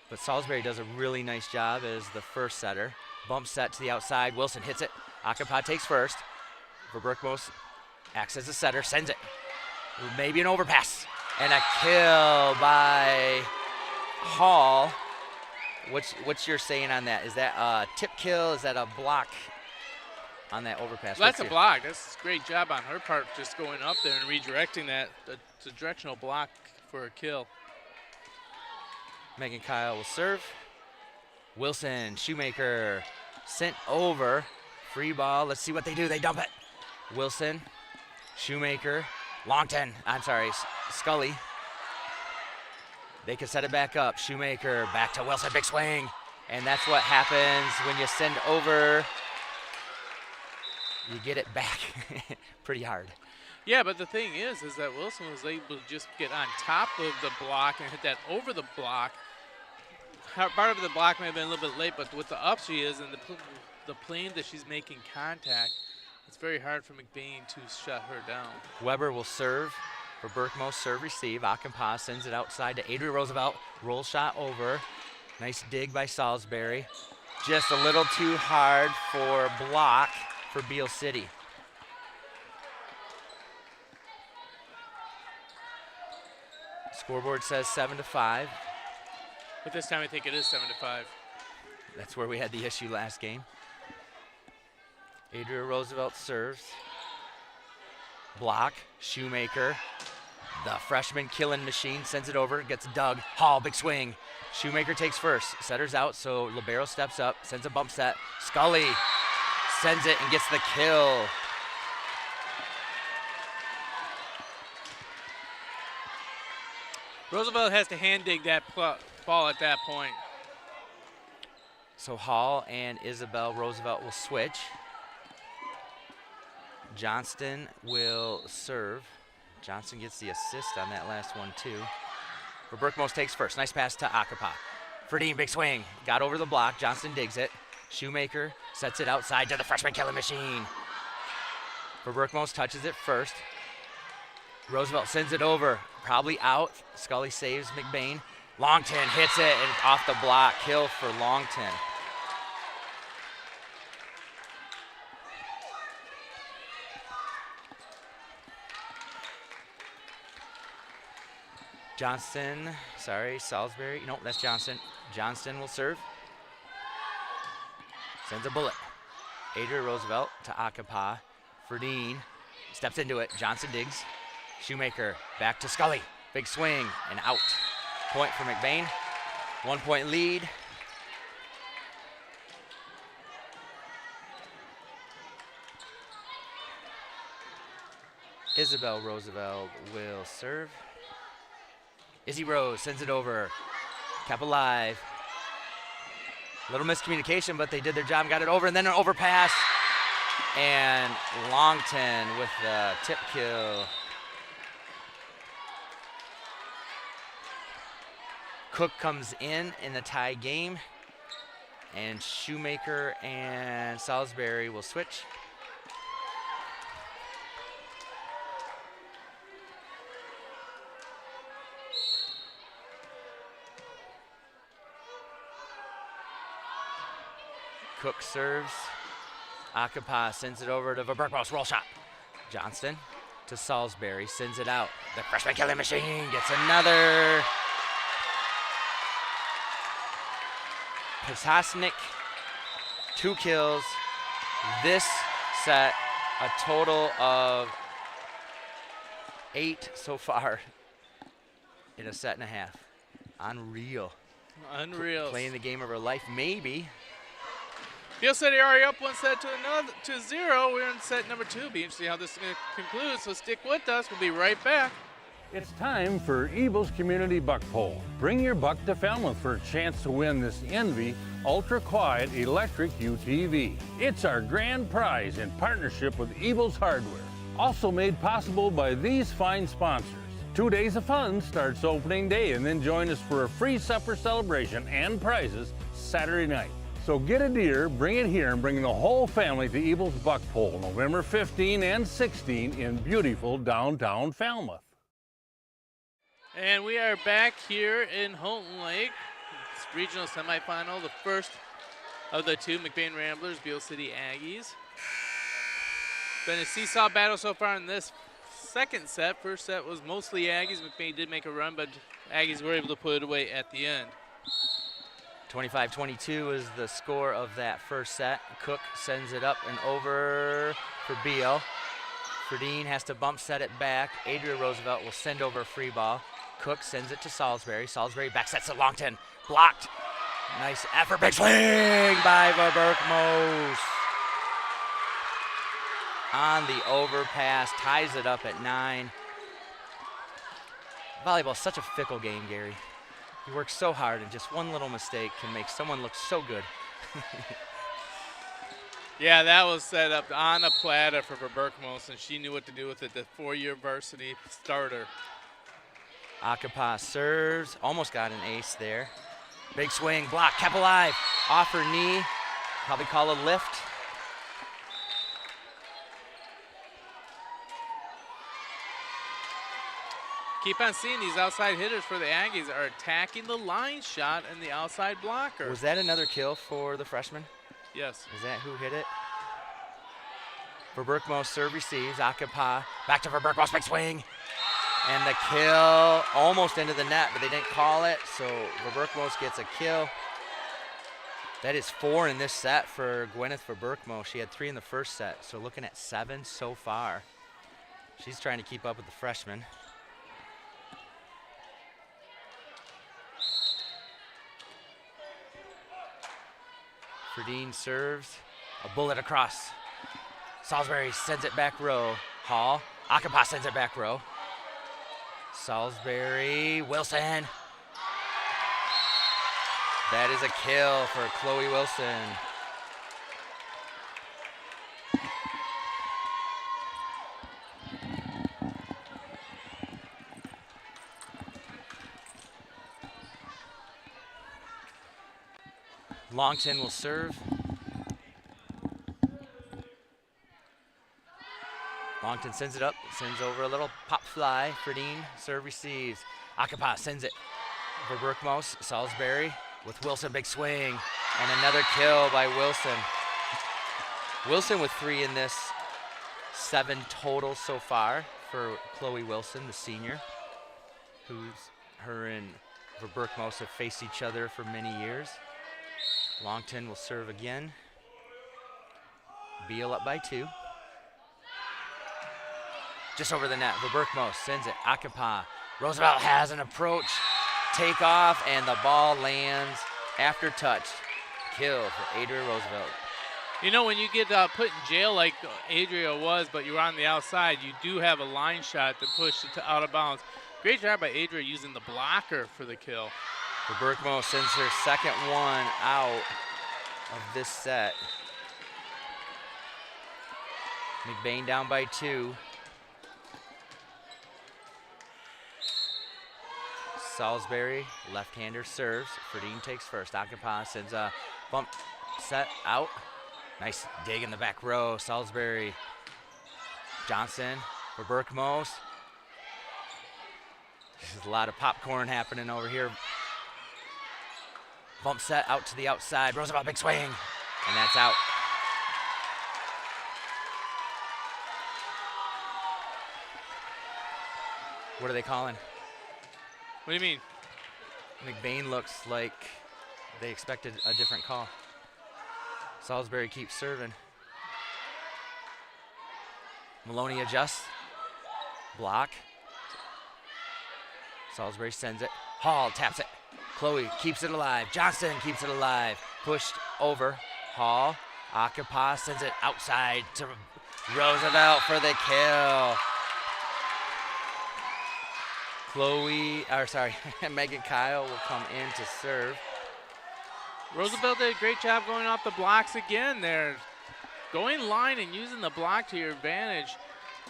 But Salisbury does a really nice job as the first setter. Bump set to the outside. Wilson hits it. Akampa takes first. Verberkmos acts as a setter, sends it. Maybe an overpass. And a kill by Hall What's your saying on that? Is that a tip kill? Is that a block on that overpass? Well, that's a block. That's a great job on her part, just going up there and redirecting that. It's a directional block for a kill. Megan Kyle will serve. Wilson, Shoemaker, sent over. Free ball. Let's see what they do. They dump it. Wilson, Shoemaker, Scully. They can set it back up. Shoemaker back to Wilson, big swing. And that's what happens when you send over. You get it back pretty hard. Yeah, but the thing is that Wilson was able to just get on top of the block and hit that over the block. Part of the block may have been a little bit late, but with the up she is and the plane that she's making contact, it's very hard for McBain to shut her down. Weber will serve for Berkmo, serve receive. Akampa sends it outside to Adria Roosevelt. Roll shot over. Nice dig by Salisbury. Just a little too hard for block for Beal City. Scoreboard says 7-5. But this time I think it is 7-5. That's where we had the issue last game. Adria Roosevelt serves. Block, Shoemaker. The freshman killing machine sends it over, gets dug. Hall, big swing. Shoemaker takes first, setters out, so Libero steps up, sends a bump set. Scully sends it and gets the kill. Roosevelt has to hand dig that ball at that point. So Hall and Isabel Roosevelt will switch. Johnston will serve. Johnston gets the assist on that last one too. Berkmos takes first. Nice pass to Akapa. Ferdine, big swing. Got over the block. Johnston digs it. Shoemaker sets it outside to the freshman killing machine. Berkmos touches it first. Roosevelt sends it over. Probably out. Scully saves McBain. Longton hits it and off the block. Kill for Longton. Salisbury. Nope, that's Johnston. Johnston will serve. Sends a bullet. Adria Roosevelt to Akapa. Ferdine steps into it. Johnson digs. Shoemaker back to Scully. Big swing and out. Point for McBain. 1 point lead. Isabel Roosevelt will serve. Izzy Rose sends it over. Kept alive. Little miscommunication, but they did their job, got it over, and then an overpass. And Longton with the tip kill. Cook comes in the tie game. And Shoemaker and Salisbury will switch. Cook serves. Akapa sends it over to Berkmos. Roll shot. Johnston to Salisbury. Sends it out. The freshman killing machine gets another. Pasasnik, 2 kills. This set, a total of 8 so far in a set and a half. Unreal. Unreal. Playing the game of her life, maybe. Beal City already up 1 set to 0. We're in set number 2. Be interesting how this concludes, so stick with us. We'll be right back. It's time for Evil's Community Buck Poll. Bring your buck to Falmouth for a chance to win this Envy Ultra Quiet Electric UTV. It's our grand prize in partnership with Evil's Hardware. Also made possible by these fine sponsors. 2 days of fun starts opening day, and then join us for a free supper celebration and prizes Saturday night. So get a deer, bring it here, and bring the whole family to Evil's Buck Poll, November 15 and 16 in beautiful downtown Falmouth. And we are back here in Houghton Lake. It's regional semifinal, the first of the 2 McBain Ramblers, Beal City Aggies. Been a seesaw battle so far in this second set. First set was mostly Aggies. McBain did make a run, but Aggies were able to put it away at the end. 25-22 is the score of that first set. Cook sends it up and over for Beal. Ferdine has to bump set it back. Adria Roosevelt will send over a free ball. Cook sends it to Salisbury. Salisbury back sets to Longton. Blocked. Nice effort. Big swing by Verberkmos. On the overpass. Ties it up at 9. Volleyball is such a fickle game, Gary. You work so hard, and just one little mistake can make someone look so good. Yeah, that was set up on a platter for Verberkmos, and she knew what to do with it, the 4-year varsity starter. Akapa serves, almost got an ace there. Big swing, block, kept alive, off her knee, probably call a lift. Keep on seeing these outside hitters for the Aggies are attacking the line shot and the outside blocker. Was that another kill for the freshman? Yes. Is that who hit it? Verberkmos serve receives, Akapa, back to Verberkmos, big swing. And the kill almost into the net, but they didn't call it, so Verberkmos gets a kill. That is 4 in this set for Gwyneth Verberkmos. She had 3 in the first set, so looking at 7 so far. She's trying to keep up with the freshman. Ferdine serves, a bullet across. Salisbury sends it back row. Hall, Akapa sends it back row. Salisbury, Wilson. That is a kill for Chloe Wilson. Longton will serve. Longton sends it up, sends over a little pop fly. Ferdine, serve receives. Akapa sends it. Verberkmos, Salisbury with Wilson, big swing. And another kill by Wilson. Wilson with 3 in this, 7 total so far for Chloe Wilson, the senior, her and Verberkmos have faced each other for many years. Longton will serve again. Beal up by 2. Just over the net, Verberkmos sends it, Akapa. Roosevelt has an approach, take off, and the ball lands after touch. Kill for Adria Roosevelt. You know, when you get put in jail like Adria was, but you're on the outside, you do have a line shot to push it out of bounds. Great job by Adria using the blocker for the kill. Verberkmos sends her second one out of this set. McBain down by 2. Salisbury, left-hander serves. Ferdine takes first. Akapa sends a bump set out. Nice dig in the back row. Salisbury, Johnson, Verberkmos. There's a lot of popcorn happening over here. Bump set out to the outside. Roosevelt, big swing. And that's out. What are they calling? What do you mean? McBain looks like they expected a different call. Salisbury keeps serving. Maloney adjusts. Block. Salisbury sends it. Hall taps it. Chloe keeps it alive. Johnson keeps it alive. Pushed over. Hall. Akapa sends it outside to Roosevelt for the kill. Megan Kyle will come in to serve. Roosevelt did a great job going off the blocks again there. Going line and using the block to your advantage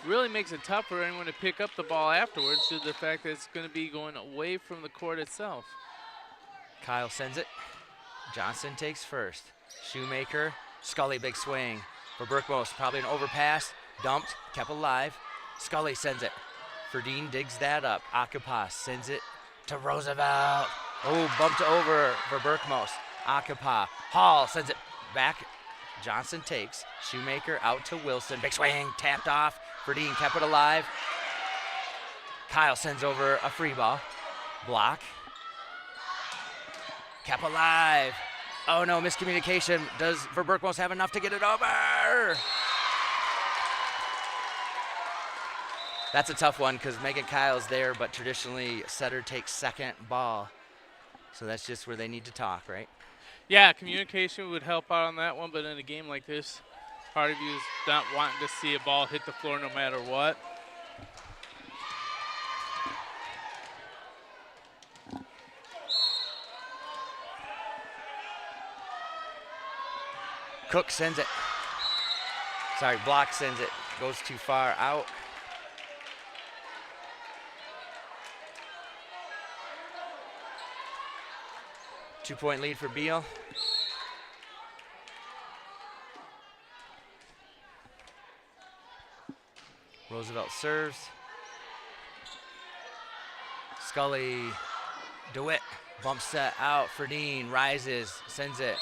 really makes it tough for anyone to pick up the ball afterwards due to the fact that it's going to be going away from the court itself. Kyle sends it. Johnson takes first. Shoemaker, Scully, big swing. Verberkmos, probably an overpass. Dumped, kept alive. Scully sends it. Ferdine digs that up. Akapa sends it to Roosevelt. Oh, bumped over Verberkmos. Akapa. Hall sends it back. Johnson takes. Shoemaker out to Wilson. Big swing, tapped off. Ferdine kept it alive. Kyle sends over a free ball. Block. Kept alive. Oh no, miscommunication. Does Verberkmos have enough to get it over? That's a tough one because Megan Kyle's there, but traditionally setter takes second ball. So that's just where they need to talk, right? Yeah, communication would help out on that one, but in a game like this, part of you is not wanting to see a ball hit the floor no matter what. Cook sends it. Sorry, Block sends it. Goes too far out. Two-point lead for Beal. Roosevelt serves. Scully, DeWitt, bump set out. Ferdine rises, sends it.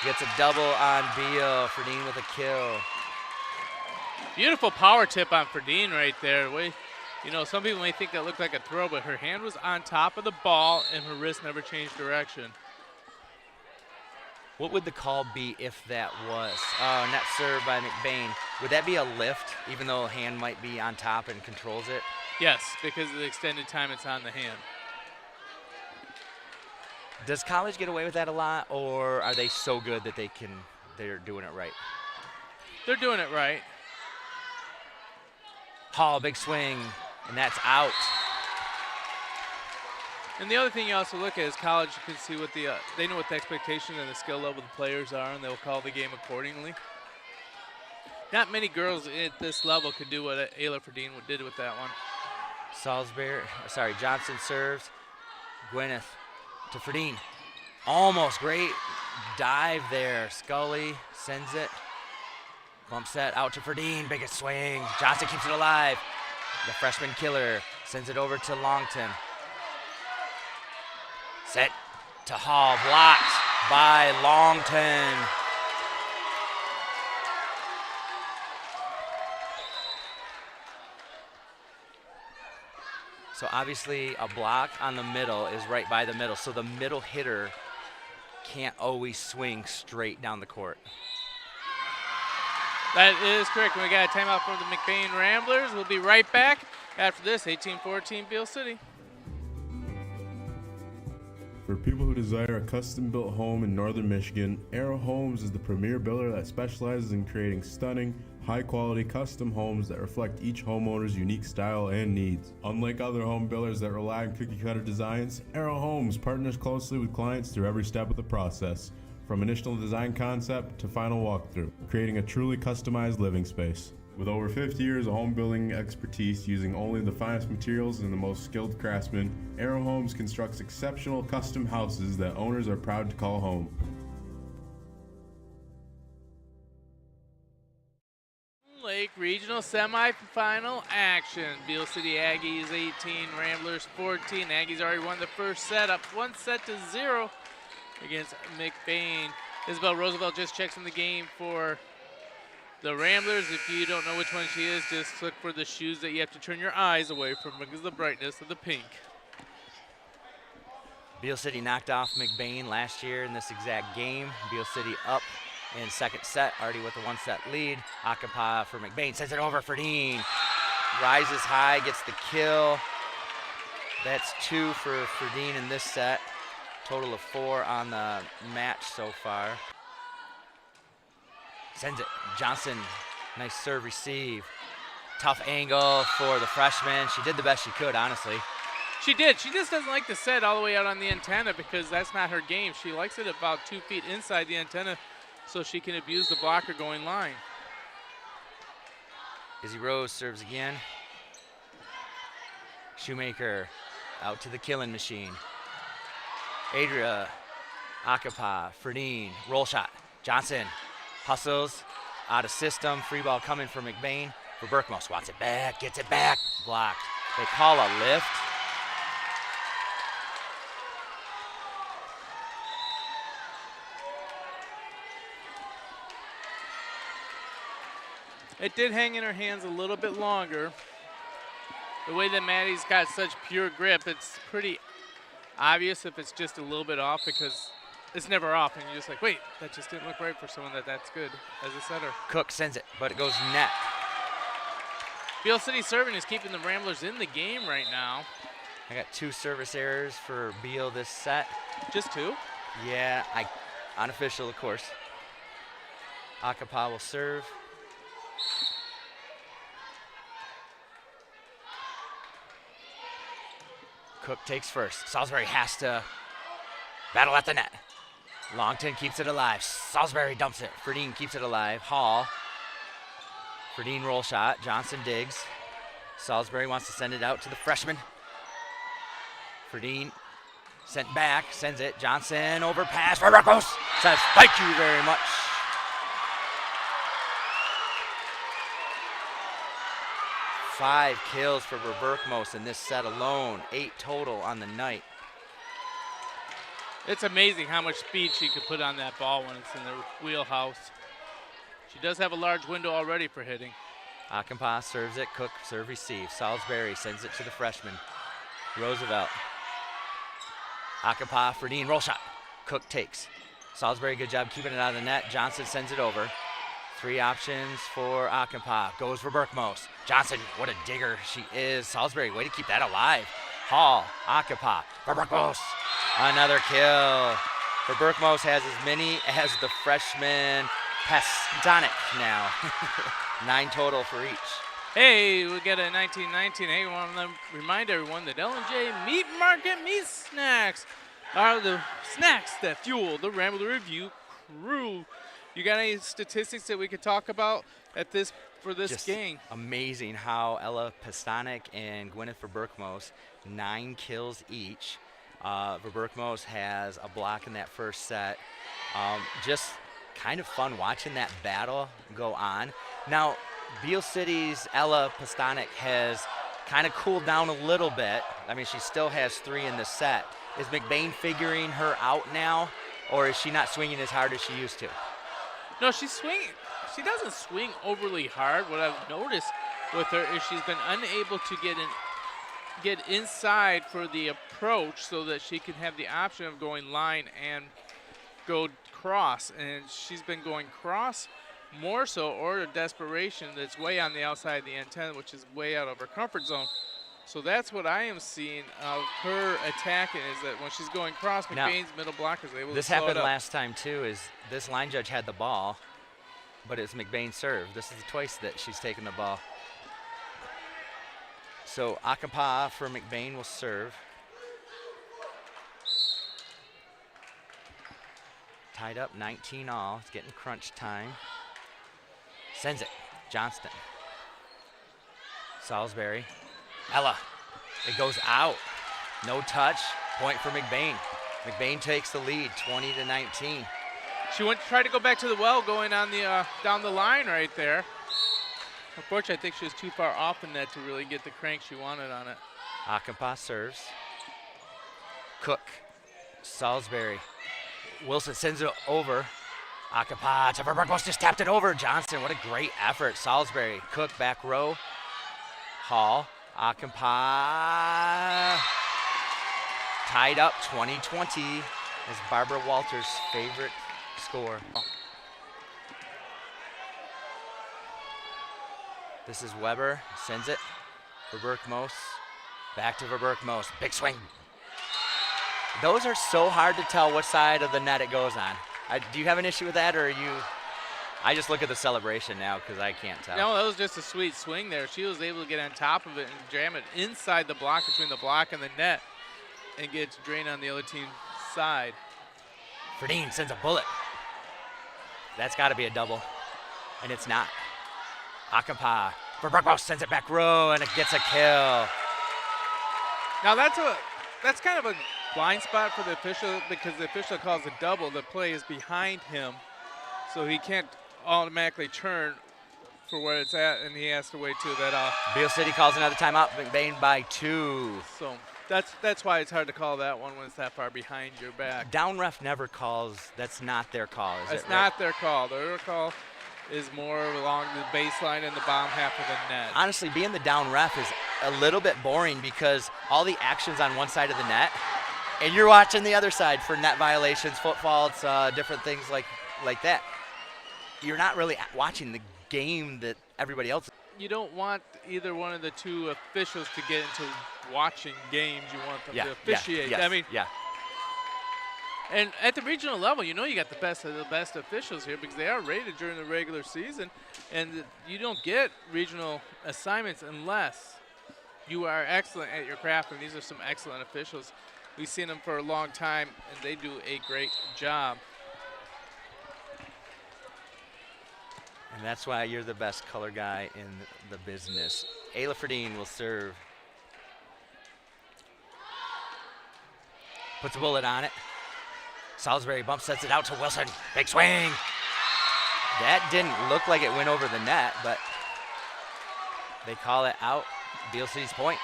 Gets a double on Beal. Ferdine with a kill. Beautiful power tip on Ferdine right there. You know, some people may think that looked like a throw, but her hand was on top of the ball and her wrist never changed direction. What would the call be if that was? Net serve by McBain. Would that be a lift, even though a hand might be on top and controls it? Yes, because of the extended time it's on the hand. Does college get away with that a lot, or are they so good that they're doing it right? They're doing it right. Hall, big swing, and that's out. And the other thing you also look at is college. You can see what they know what the expectation and the skill level of the players are, and they'll call the game accordingly. Not many girls at this level could do what Ayla Ferdine did with that one. Johnson serves. Gwyneth to Ferdine. Almost great dive there. Scully sends it. Bump set out to Ferdine. Biggest swing. Johnson keeps it alive. The freshman killer sends it over to Longton. Set to Hall. Blocked by Longton. So obviously a block on the middle is right by the middle, so the middle hitter can't always swing straight down the court. That is correct. We got a timeout from the McBain Ramblers. We'll be right back after this. 18-14 Beal City. For people who desire a custom-built home in northern Michigan, Arrow Homes is the premier builder that specializes in creating stunning, high-quality custom homes that reflect each homeowner's unique style and needs. Unlike other home builders that rely on cookie-cutter designs, Arrow Homes partners closely with clients through every step of the process, from initial design concept to final walkthrough, creating a truly customized living space. With over 50 years of home building expertise using only the finest materials and the most skilled craftsmen, Arrow Homes constructs exceptional custom houses that owners are proud to call home. Lake Regional semifinal action. Beal City Aggies 18, Ramblers 14. Aggies already won the first set, up 1-0 against McBain. Isabel Roosevelt just checks in the game for the Ramblers. If you don't know which one she is, just look for the shoes that you have to turn your eyes away from because of the brightness of the pink. Beal City knocked off McBain last year in this exact game. Beal City up in second set, already with a one-set lead. Akapa for McBain, sends it over for Dean. Rises high, gets the kill. That's 2 for Dean in this set. Total of 4 on the match so far. Sends it, Johnson, nice serve receive. Tough angle for the freshman. She did the best she could, honestly. She did. She just doesn't like to set all the way out on the antenna because that's not her game. She likes it about 2 feet inside the antenna so she can abuse the blocker going line. Izzy Rose serves again. Shoemaker out to the killing machine. Adria, Akapa, Ferdine, roll shot. Johnson hustles out of system. Free ball coming for McBain. For Verberkmos, wants it back, gets it back. Blocked. They call a lift. It did hang in her hands a little bit longer. The way that Maddie's got such pure grip, it's pretty obvious if it's just a little bit off because it's never off, and you're just like, wait, that just didn't look right for someone that's good as a setter. Cook sends it, but it goes net. Beal City serving is keeping the Ramblers in the game right now. I got 2 service errors for Beal this set. Just 2? Yeah, unofficial, of course. Akapa will serve. Cook takes first. Salisbury has to battle at the net. Longton keeps it alive. Salisbury dumps it. Ferdine keeps it alive. Hall. Ferdine roll shot. Johnson digs. Salisbury wants to send it out to the freshman. Ferdine sent back, sends it. Johnson overpass for Rocos. Says, thank you very much. Five kills for Berkmos in this set alone. 8 total on the night. It's amazing how much speed she could put on that ball when it's in the wheelhouse. She does have a large window already for hitting. Akampa serves it. Cook serve receive. Salisbury sends it to the freshman. Roosevelt. Akampa, Ferdine, roll shot. Cook takes. Salisbury, good job keeping it out of the net. Johnson sends it over. 3 options for Akampa. Goes for Berkmos. Johnson, what a digger she is. Salisbury, way to keep that alive. Hall, Akampa, for Berkmos. Another kill. For Berkmos has as many as the freshman Pastonic now. 9 total for each. Hey, we get a 1919. Hey, we want to remind everyone that L&J Meat Market Meat Snacks are the snacks that fuel the Rambler Review crew. You got any statistics that we could talk about at this for this Just game? Amazing how Ella Pastonic and Gwyneth Verberkmos, 9 kills each. Verberkmos has a block in that first set. Just kind of fun watching that battle go on. Now, Beal City's Ella Pastonic has kind of cooled down a little bit. I mean, she still has 3 in the set. Is McBain figuring her out now, or is she not swinging as hard as she used to? No, she's swinging. She doesn't swing overly hard. What I've noticed with her is she's been unable to get inside for the approach so that she can have the option of going line and go cross. And she's been going cross more so, or a desperation that's way on the outside of the antenna, which is way out of her comfort zone. So that's what I am seeing of her attacking, is that when she's going cross, McBain's middle blocker is able to slow it up. This happened last time too, is this line judge had the ball, but it's McBain's serve. This is twice that she's taken the ball. So Akampa for McBain will serve. Tied up 19 all. It's getting crunch time. Sends it. Johnston. Salisbury. Ella. It goes out. No touch. Point for McBain. McBain takes the lead, 20-19. She went to try to go back to the well, going on the down the line right there. Unfortunately, I think she was too far off the net to really get the crank she wanted on it. Akampa serves. Cook. Salisbury. Wilson sends it over. Akampa to Verberkmos, just tapped it over. Johnson, what a great effort. Salisbury, Cook, back row. Hall, Akampa. Tied up 20-20 is Barbara Walters' favorite score. This is Weber, sends it. Verberkmos, back to Verberkmos, big swing. Those are so hard to tell what side of the net it goes on. Do you have an issue with that, or are you? I just look at the celebration now because I can't tell. No, that was just a sweet swing there. She was able to get on top of it and jam it inside the block, between the block and the net, and get it to drain on the other team's side. Ferdine sends a bullet. That's got to be a double, and it's not. Akampa. Verberkmos sends it back row, and it gets a kill. Now that's kind of a blind spot for the official, because the official calls a double. The play is behind him, so he can't automatically turn for where it's at, and he has to wait till that off. Beal City calls another timeout. McBain by 2. So that's why it's hard to call that one when it's that far behind your back. Down ref never calls. That's not their call, is it? It's not their call. Their call is more along the baseline and the bottom half of the net. Honestly, being the down ref is a little bit boring because all the action's on one side of the net, And you're watching the other side for net violations, foot faults, different things like that. You're not really watching the game that everybody else. You don't want either one of the two officials to get into watching games. You want them to officiate. Yes, I mean, yeah. And at the regional level, you know you got the best of the best officials here because they are rated during the regular season, and you don't get regional assignments unless you are excellent at your craft, and these are some excellent officials. We've seen them for a long time, and they do a great job. And that's why you're the best color guy in the business. Ayla Ferdine will serve. Puts a bullet on it. Salisbury bump sets it out to Wilson. Big swing. That didn't look like it went over the net, but they call it out. Beal City's point.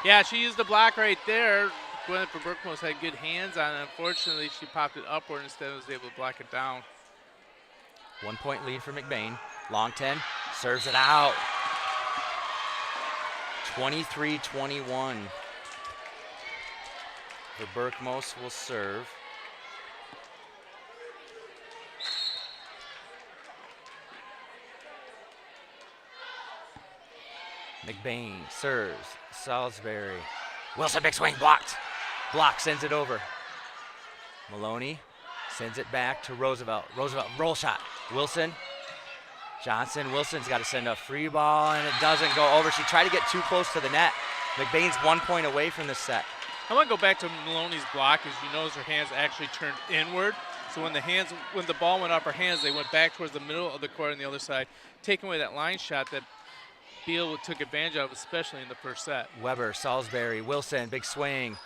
Yeah, she used the block right there. Gwyneth Berkmos had good hands on it. Unfortunately, she popped it upward instead of was able to block it down. 1 point lead for McBain. Longton serves it out. 23-21. Berkmos will serve. McBain serves. Salisbury. Wilson, big swing, blocked. Block, sends it over. Maloney sends it back to Roosevelt. Roosevelt, roll shot. Wilson. Johnson. Wilson's got to send a free ball, and it doesn't go over. She tried to get too close to the net. McBain's 1 point away from the set. I want to go back to Maloney's block as you notice her hands actually turned inward. So when the ball went off her hands, they went back towards the middle of the court on the other side, taking away that line shot that Beal took advantage of, especially in the first set. Weber, Salisbury, Wilson, big swing.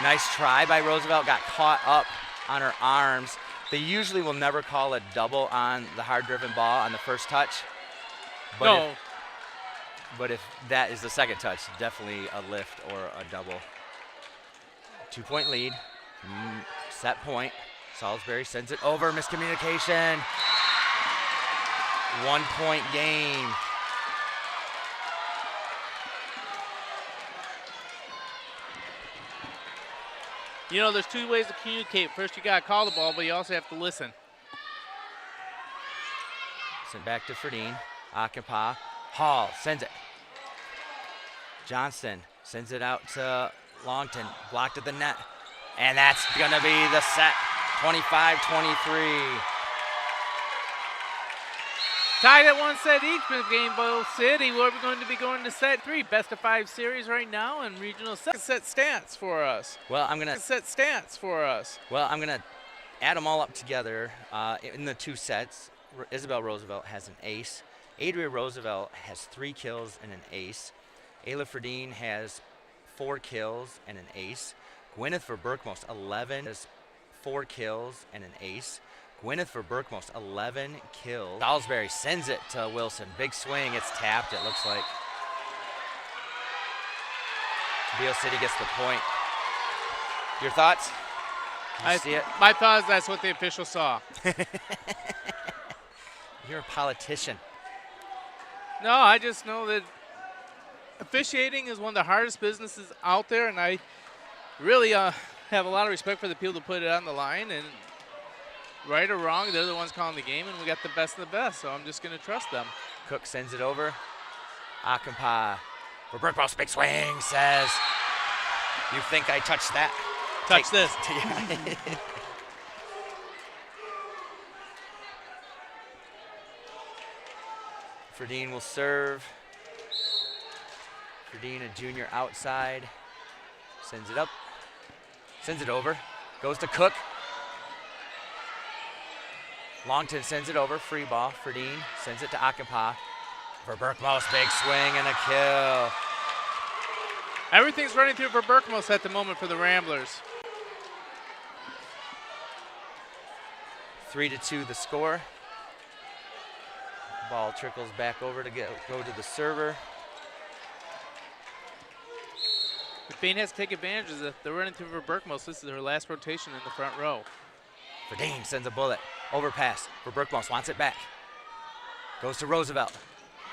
Nice try by Roosevelt, got caught up on her arms. They usually will never call a double on the hard-driven ball on the first touch. But no. But if that is the second touch, definitely a lift or a double. 2 point lead, set point. Salisbury sends it over, miscommunication. 1 point game. You know, there's two ways to communicate. First, you got to call the ball, but you also have to listen. Sent back to Ferdine. Akampa. Hall sends it. Johnston sends it out to Longton. Blocked at the net. And that's going to be the set. 25-23. Tied at one set each for Gameboy City. We're going to be going to set 3. Best of 5 series right now and regional set stance for us. Well, I'm going to set stance for us. Well, I'm going to add them all up together in the 2 sets. Isabel Roosevelt has an ace. Adria Roosevelt has 3 kills and an ace. Ayla Ferdine has 4 kills and an ace. Gwyneth for Berkmos, 11 has 4 kills and an ace. Gwyneth for Berkmos, 11 kills. Salisbury sends it to Wilson. Big swing, it's tapped, it looks like. Beal City gets the point. Your thoughts? You see it? My thought is that's what the official saw. You're a politician. No, I just know that officiating is one of the hardest businesses out there, and I really have a lot of respect for the people that put it on the line. And right or wrong, they're the ones calling the game, and we got the best of the best, so I'm just going to trust them. Cook sends it over. Akampa for Berkmos, big swing, says, you think I touched that? Touch this. Ferdine will serve. Ferdine, a junior outside. Sends it up. Sends it over. Goes to Cook. Longton sends it over. Free ball. Ferdine sends it to Akampa. For Berkmos, big swing and a kill. Everything's running through for Berkmos at the moment for the Ramblers. 3-2 the score. Ball trickles back over to go to the server. McBain has to take advantage of it. They're running through for Berkmos. This is her last rotation in the front row. Ferdine sends a bullet. Overpass for Berkmos. Wants it back. Goes to Roosevelt.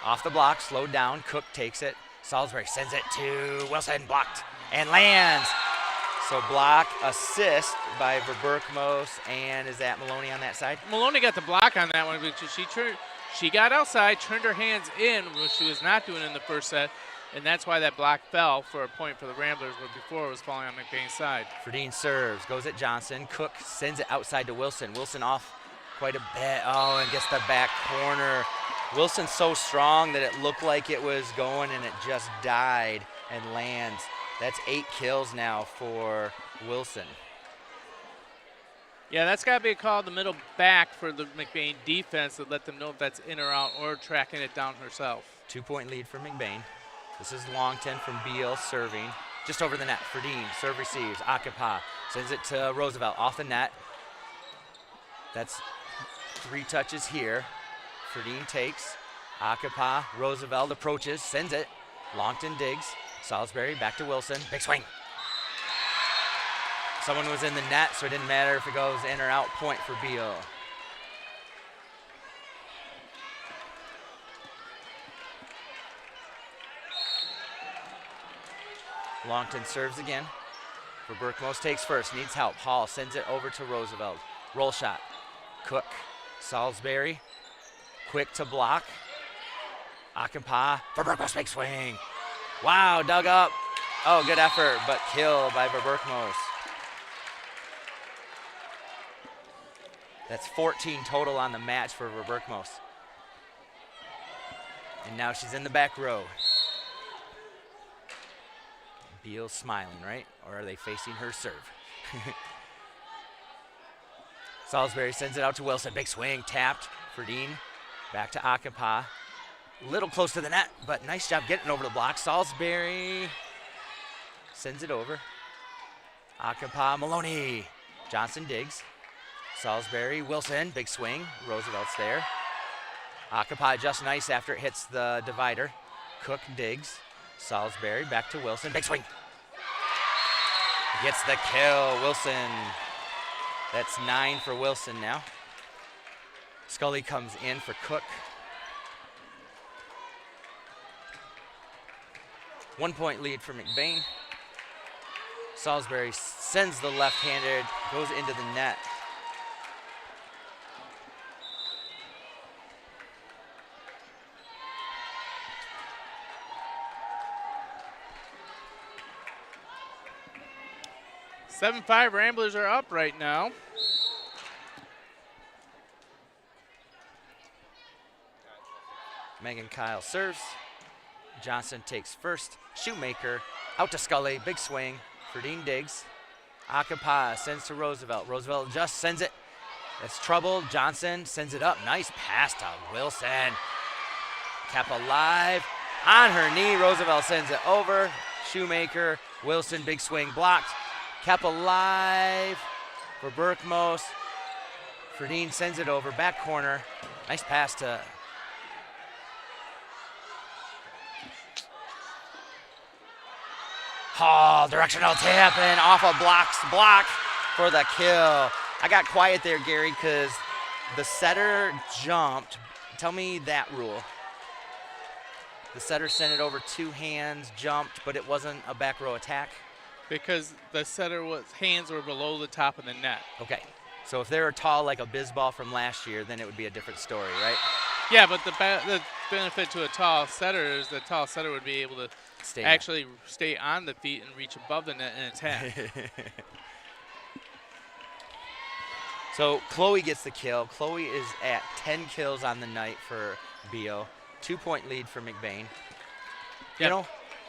Off the block. Slowed down. Cook takes it. Salisbury sends it to Wilson. Blocked. And lands. So block, assist by Verberkmos, and is that Maloney on that side? Maloney got the block on that one, but she got outside, turned her hands in, which she was not doing in the first set, and that's why that block fell for a point for the Ramblers, where before it was falling on McBain's side. Ferdine serves, goes at Johnson. Cook sends it outside to Wilson. Wilson off quite a bit. Oh, and gets the back corner. Wilson's so strong that it looked like it was going, and it just died and lands. That's 8 kills now for Wilson. Yeah, that's got to be a call the middle back for the McBain defense to let them know if that's in or out or tracking it down herself. 2-point lead for McBain. This is Longton from Beal serving. Just over the net. Ferdine, serve receives. Akapa sends it to Roosevelt off the net. That's 3 touches here. Ferdine takes. Akapa, Roosevelt approaches, sends it. Longton digs. Salisbury back to Wilson. Big swing. Someone was in the net, so it didn't matter if it goes in or out. Point for Beal. Longton serves again. Verberkmos takes first, needs help. Hall sends it over to Roosevelt. Roll shot. Cook. Salisbury. Quick to block. Akampa. Verberkmos big swing. Wow, dug up. Oh, good effort, but kill by Verberkmos. That's 14 total on the match for Verberkmos. And now she's in the back row. Beal's smiling, right? Or are they facing her serve? Salisbury sends it out to Wilson. Big swing, tapped. Ferdine back to Akampa. Little close to the net, but nice job getting over the block. Salisbury sends it over. Akampa, Maloney. Johnson digs. Salisbury, Wilson, big swing. Roosevelt's there. Akampa just nice after it hits the divider. Cook digs. Salisbury back to Wilson, big swing. Gets the kill, Wilson. That's 9 for Wilson now. Scully comes in for Cook. 1-point lead for McBain. Salisbury sends the left-handed, goes into the net. (7-5) Ramblers are up right now. Megan Kyle serves. Johnson takes first. Shoemaker out to Scully. Big swing. Ferdine digs. Akapa sends to Roosevelt. Roosevelt just sends it. That's trouble. Johnson sends it up. Nice pass to Wilson. Kept alive. On her knee. Roosevelt sends it over. Shoemaker. Wilson. Big swing blocked. Kept alive for Verberkmos. Ferdine sends it over. Back corner. Nice pass to Hall, directional tip, and off a block for the kill. I got quiet there, Gary, because the setter jumped. Tell me that rule. The setter sent it over 2 hands, jumped, but it wasn't a back row attack. Because the setter hands were below the top of the net. Okay, so if they were tall like a Bisball from last year, then it would be a different story, right? Yeah, but the benefit to a tall setter is the tall setter would be able to stay on the feet and reach above the net and attack. So Chloe gets the kill. Chloe is at 10 kills on the night for Beal. 2-point lead for McBain. Yep. You know,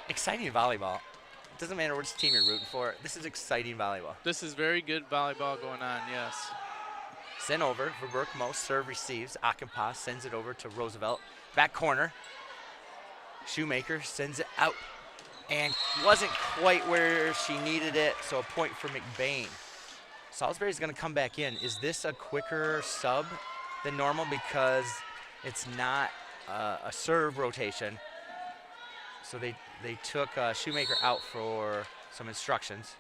exciting volleyball. It doesn't matter which team you're rooting for. This is exciting volleyball. This is very good volleyball going on, yes. Sent over for Verberkmos. Serve receives. Akampa sends it over to Roosevelt. Back corner. Shoemaker sends it out. And wasn't quite where she needed it, so a point for McBain. Salisbury's going to come back in. Is this a quicker sub than normal because it's not a serve rotation? So they took Shoemaker out for some instructions.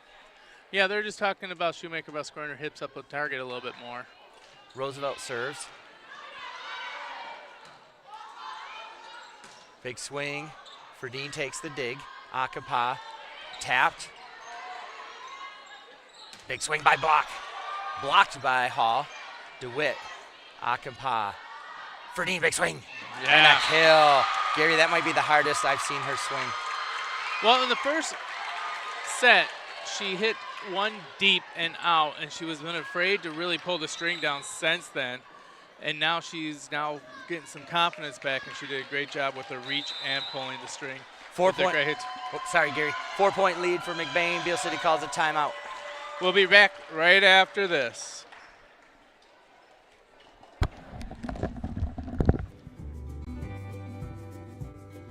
Yeah, they're just talking about Shoemaker about squaring her hips up with target a little bit more. Roosevelt serves. Big swing. Ferdine takes the dig. Akapa tapped. Big swing by Block. Blocked by Hall. DeWitt. Akampa. Ferdine, big swing. Yeah. And a kill. Gary, that might be the hardest I've seen her swing. Well, in the first set, she hit one deep and out, and she was been afraid to really pull the string down since then. And now she's getting some confidence back, and she did a great job with her reach and pulling the string. 4 point. Great hits. Oh, sorry, Gary. 4 point lead for McBain. Beal City calls a timeout. We'll be back right after this.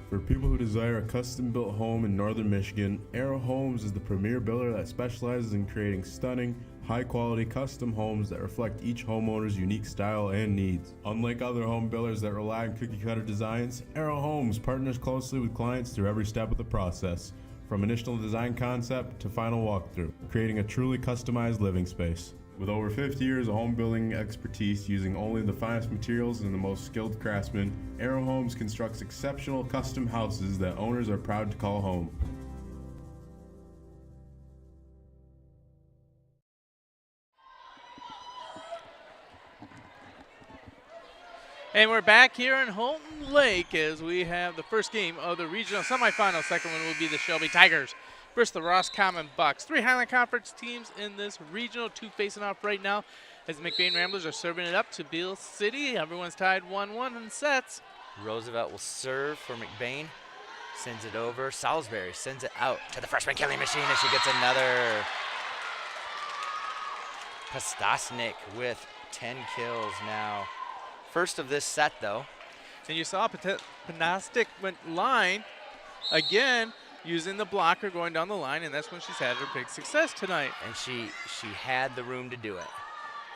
For people who desire a custom-built home in northern Michigan, Arrow Homes is the premier builder that specializes in creating stunning, high-quality custom homes that reflect each homeowner's unique style and needs. Unlike other home builders that rely on cookie-cutter designs, Arrow Homes partners closely with clients through every step of the process, from initial design concept to final walkthrough, creating a truly customized living space. With over 50 years of home building expertise using only the finest materials and the most skilled craftsmen, Arrow Homes constructs exceptional custom houses that owners are proud to call home. And we're back here in Holton Lake as we have the first game of the regional semifinal. Second one will be the Shelby Tigers versus the Roscommon Bucks. 3 Highland Conference teams in this regional, 2 facing off right now as the McBain Ramblers are serving it up to Beal City. Everyone's tied 1-1 in sets. Roosevelt will serve for McBain. Sends it over. Salisbury sends it out to the freshman killing machine as she gets another. Postasnik with 10 kills now. First of this set, though. And you saw Panastic went line again, using the blocker going down the line, and that's when she's had her big success tonight. And she had the room to do it.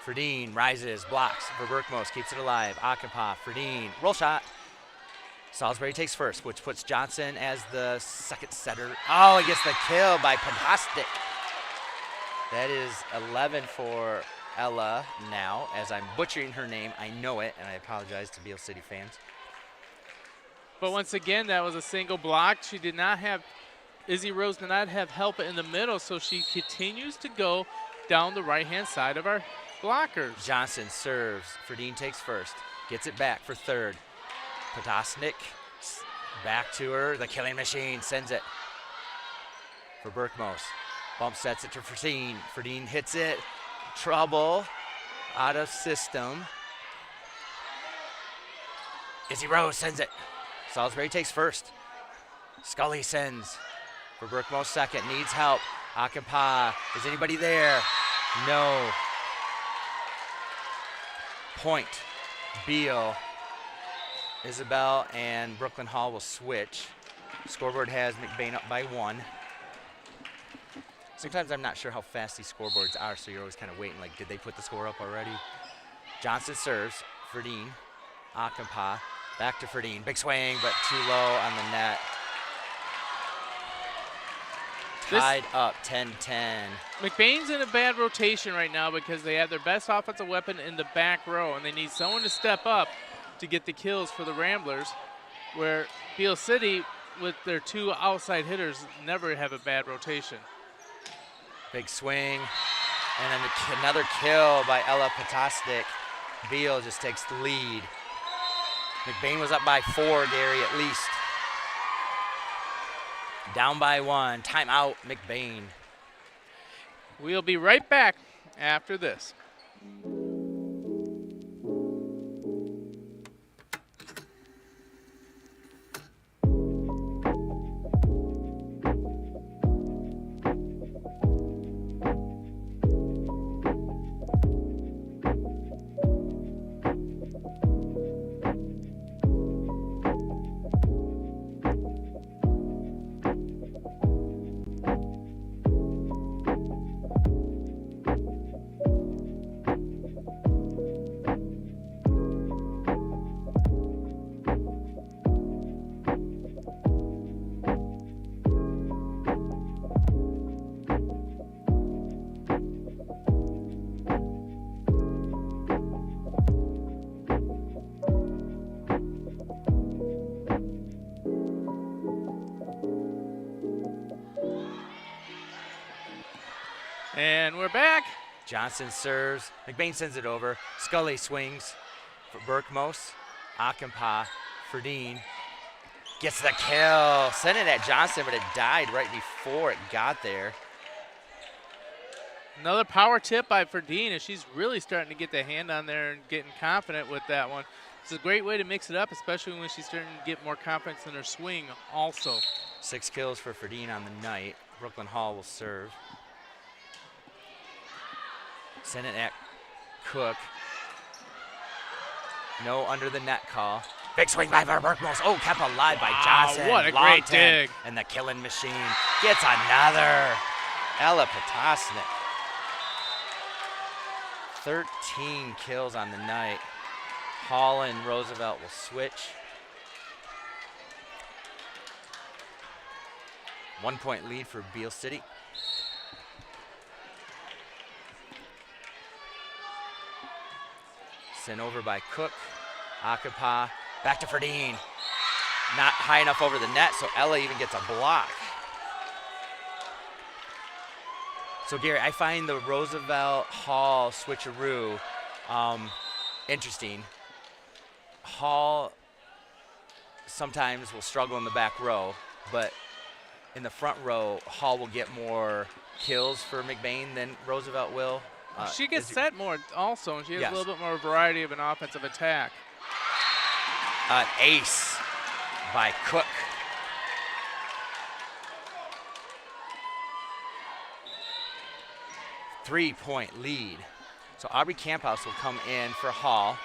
Ferdine rises, blocks for Berkmos, keeps it alive. Akampa, Ferdine, roll shot. Salisbury takes first, which puts Johnson as the second setter. Oh, he gets the kill by Panastic. That is 11 for Ella now, as I'm butchering her name. I know it, and I apologize to Beal City fans. But once again, that was a single block. She did not have, Izzy Rose did not have help in the middle, so she continues to go down the right-hand side of our blockers. Johnson serves. Ferdine takes first, gets it back for third. Podosnik back to her. The killing machine sends it for Berkmos. Bump sets it to Ferdine. Ferdine hits it. Trouble out of system. Izzy Rose sends it. Salisbury takes first. Scully sends for Berkmos second. Needs help. Akampa. Is anybody there? No. Point. Beal. Isabel and Brooklyn Hall will switch. Scoreboard has McBain up by 1. Sometimes I'm not sure how fast these scoreboards are, so you're always kind of waiting, like, did they put the score up already? Johnson serves. Ferdine. Akampa. Back to Ferdine. Big swing, but too low on the net. Tied up 10-10. McBain's in a bad rotation right now because they have their best offensive weapon in the back row, and they need someone to step up to get the kills for the Ramblers, where Beal City, with their 2 outside hitters, never have a bad rotation. Big swing, and then another kill by Ella Potosnik. Beal just takes the lead. McBain was up by 4, Gary, at least. Down by 1, timeout, McBain. We'll be right back after this. Johnson serves. McBain sends it over. Scully swings for Berkmos. Akampa for Dean. Gets the kill. Sent it at Johnson, but it died right before it got there. Another power tip by Ferdine, as she's really starting to get the hand on there and getting confident with that one. It's a great way to mix it up, especially when she's starting to get more confidence in her swing also. 6 kills for Ferdine on the night. Brooklyn Hall will serve. Send it at Cook. No under the net call. Big swing by Berkmos. Oh, kept alive by Johnson. What a Long great dig. And the killing machine gets another. Ella Potasnik. 13 kills on the night. Hall and Roosevelt will switch. 1 point lead for Beal City. Sent over by Cook. Akapa back to Ferdine. Not high enough over the net, so Ella even gets a block. So Gary, I find the Roosevelt Hall switcheroo interesting. Hall sometimes will struggle in the back row, but in the front row, Hall will get more kills for McBain than Roosevelt will. She gets set more also, and she has Yes. a little bit more variety of an offensive attack. An ace by Cook. Three-point lead. So Aubrey Camphouse will come in for Hall.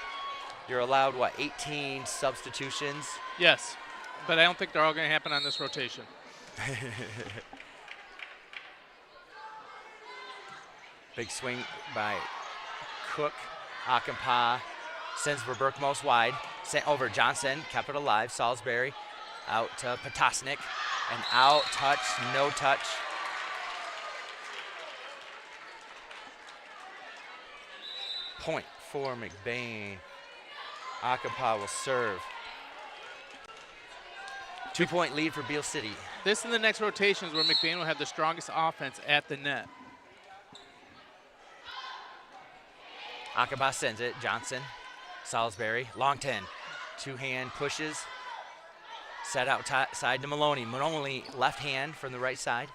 You're allowed, what, 18 substitutions? Yes, but I don't think they're all going to happen on this rotation. Big swing by Cook. Akampa sends for Berkmos wide. Sent over Johnson, kept it alive. Salisbury out to Potasnik. And out, touch, no touch. Point for McBain. Akampa will serve. 2 point lead for Beal City. This and the next rotations where McBain will have the strongest offense at the net. Akaba sends it. Johnson, Salisbury, long 10. Two-hand pushes. Set outside to Maloney. Maloney left hand from the right side.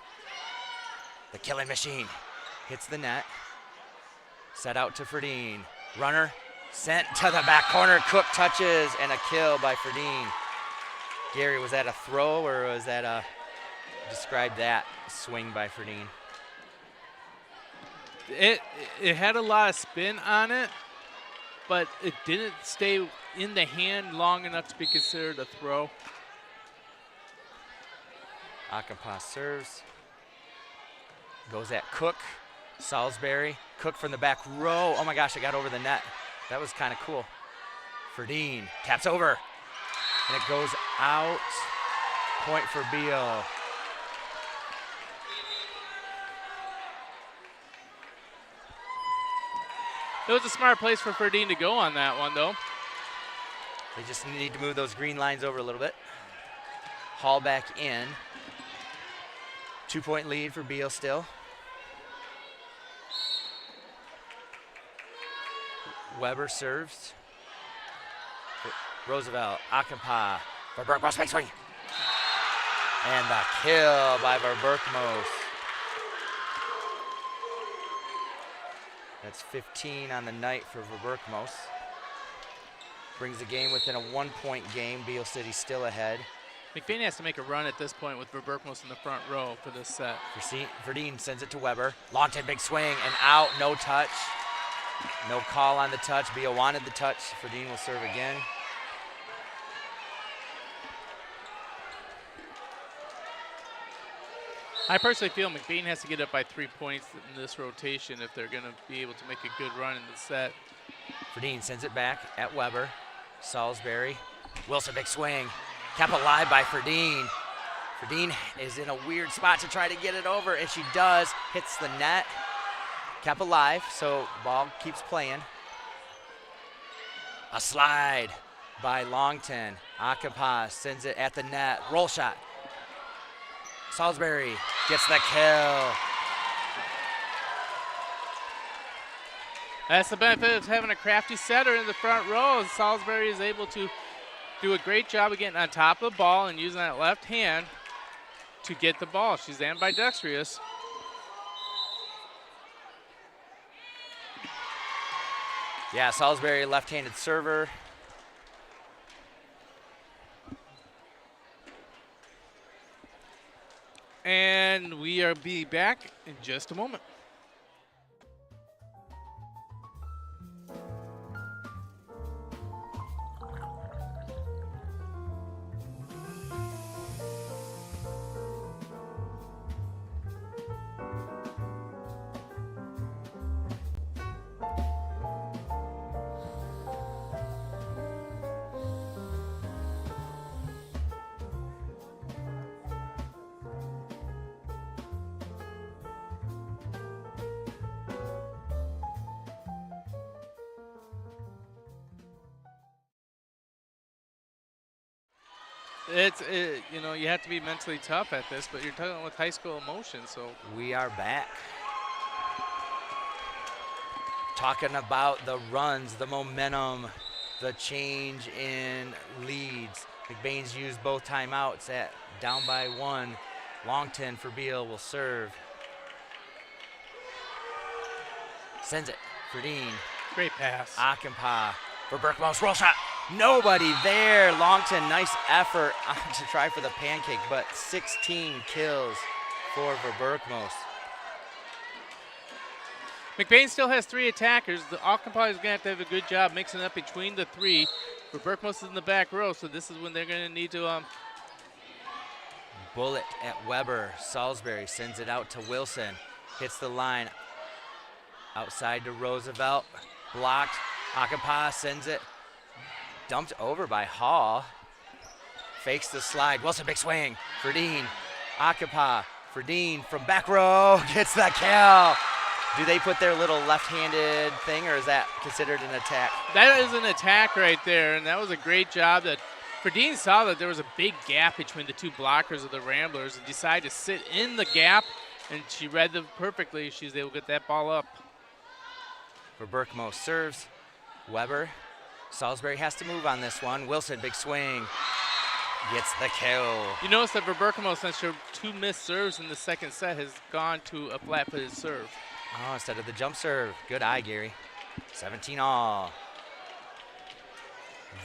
The killing machine hits the net. Set out to Ferdine. Runner sent to the back corner. Cook touches and a kill by Ferdine. Gary, was that a throw or was that a, describe that swing by Ferdine? It had a lot of spin on it, but it didn't stay in the hand long enough to be considered a throw. Akampa serves. Goes at Cook. Salisbury. Cook from the back row. Oh my gosh, it got over the net. That was kind of cool. Ferdine taps over. And it goes out. Point for Beal. It was a smart place for Ferdine to go on that one, though. They just need to move those green lines over a little bit. Hall back in. 2 point lead for Beal still. Weber serves. Roosevelt, Akampa, Verberkmos, big swing. And the kill by Verberkmos. That's 15 on the night for Verberkmos. Brings the game within a 1 point game. Beal City still ahead. McBain has to make a run at this point with Verberkmos in the front row for this set. Verdine sends it to Weber. Longton, big swing and out, no touch. No call on the touch. Beal wanted the touch. Verdine will serve again. I personally feel McBain has to get up by 3 points in this rotation if they're going to be able to make a good run in the set. Verdine sends it back at Weber. Salisbury. Wilson, big swing. Kept alive by Verdine. Verdine is in a weird spot to try to get it over, and she does. Hits the net. Kept alive, so ball keeps playing. A slide by Longton. Akampa sends it at the net. Roll shot. Salisbury gets the kill. That's the benefit of having a crafty setter in the front row. Salisbury is able to do a great job of getting on top of the ball and using that left hand to get the ball. She's ambidextrous. Yeah, Salisbury, left-handed server. And we are be back in just a moment. You know, you have to be mentally tough at this, but you're talking with high school emotion, so. We are back. Talking about the runs, the momentum, the change in leads. McBain's used both timeouts at down by 1. Longton for Beal will serve. Sends it for Dean. Great pass. Akinpa for Berkmos. Roll shot. Nobody there. Longton, nice effort to try for the pancake, but 16 kills for Berkmos. McBain still has 3 attackers. The Akinpa is going to have a good job mixing up between the 3. Berkmos is in the back row, so this is when they're going to need to. Bullet at Weber. Salisbury sends it out to Wilson. Hits the line. Outside to Roosevelt. Blocked. Akinpa sends it. Dumped over by Hall. Fakes the slide. Wilson, big swing for Dean. Akinpa for Dean from back row. Gets the kill. Do they put their little left-handed thing, or is that considered an attack? That is an attack right there, and that was a great job. That Ferdine saw that there was a big gap between the 2 blockers of the Ramblers and decided to sit in the gap, and she read them perfectly. She's able to get that ball up. For Berkmos serves. Weber. Salisbury has to move on this one. Wilson, big swing. Gets the kill. You notice that Berkmos, since her 2 missed serves in the second set, has gone to a flat-footed serve. Oh, instead of the jump serve. Good eye, Gary. 17 all.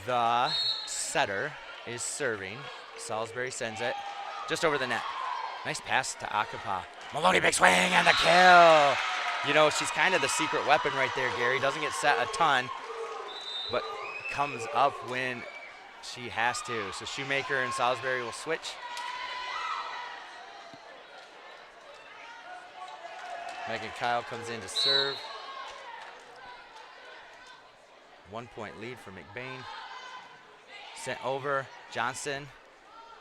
The setter is serving. Salisbury sends it just over the net. Nice pass to Akinpa. Maloney, big swing and the kill. You know, she's kind of the secret weapon right there, Gary. Doesn't get set a ton, but comes up when she has to. So Shoemaker and Salisbury will switch. Megan Kyle comes in to serve. 1-point lead for McBain. Sent over. Johnson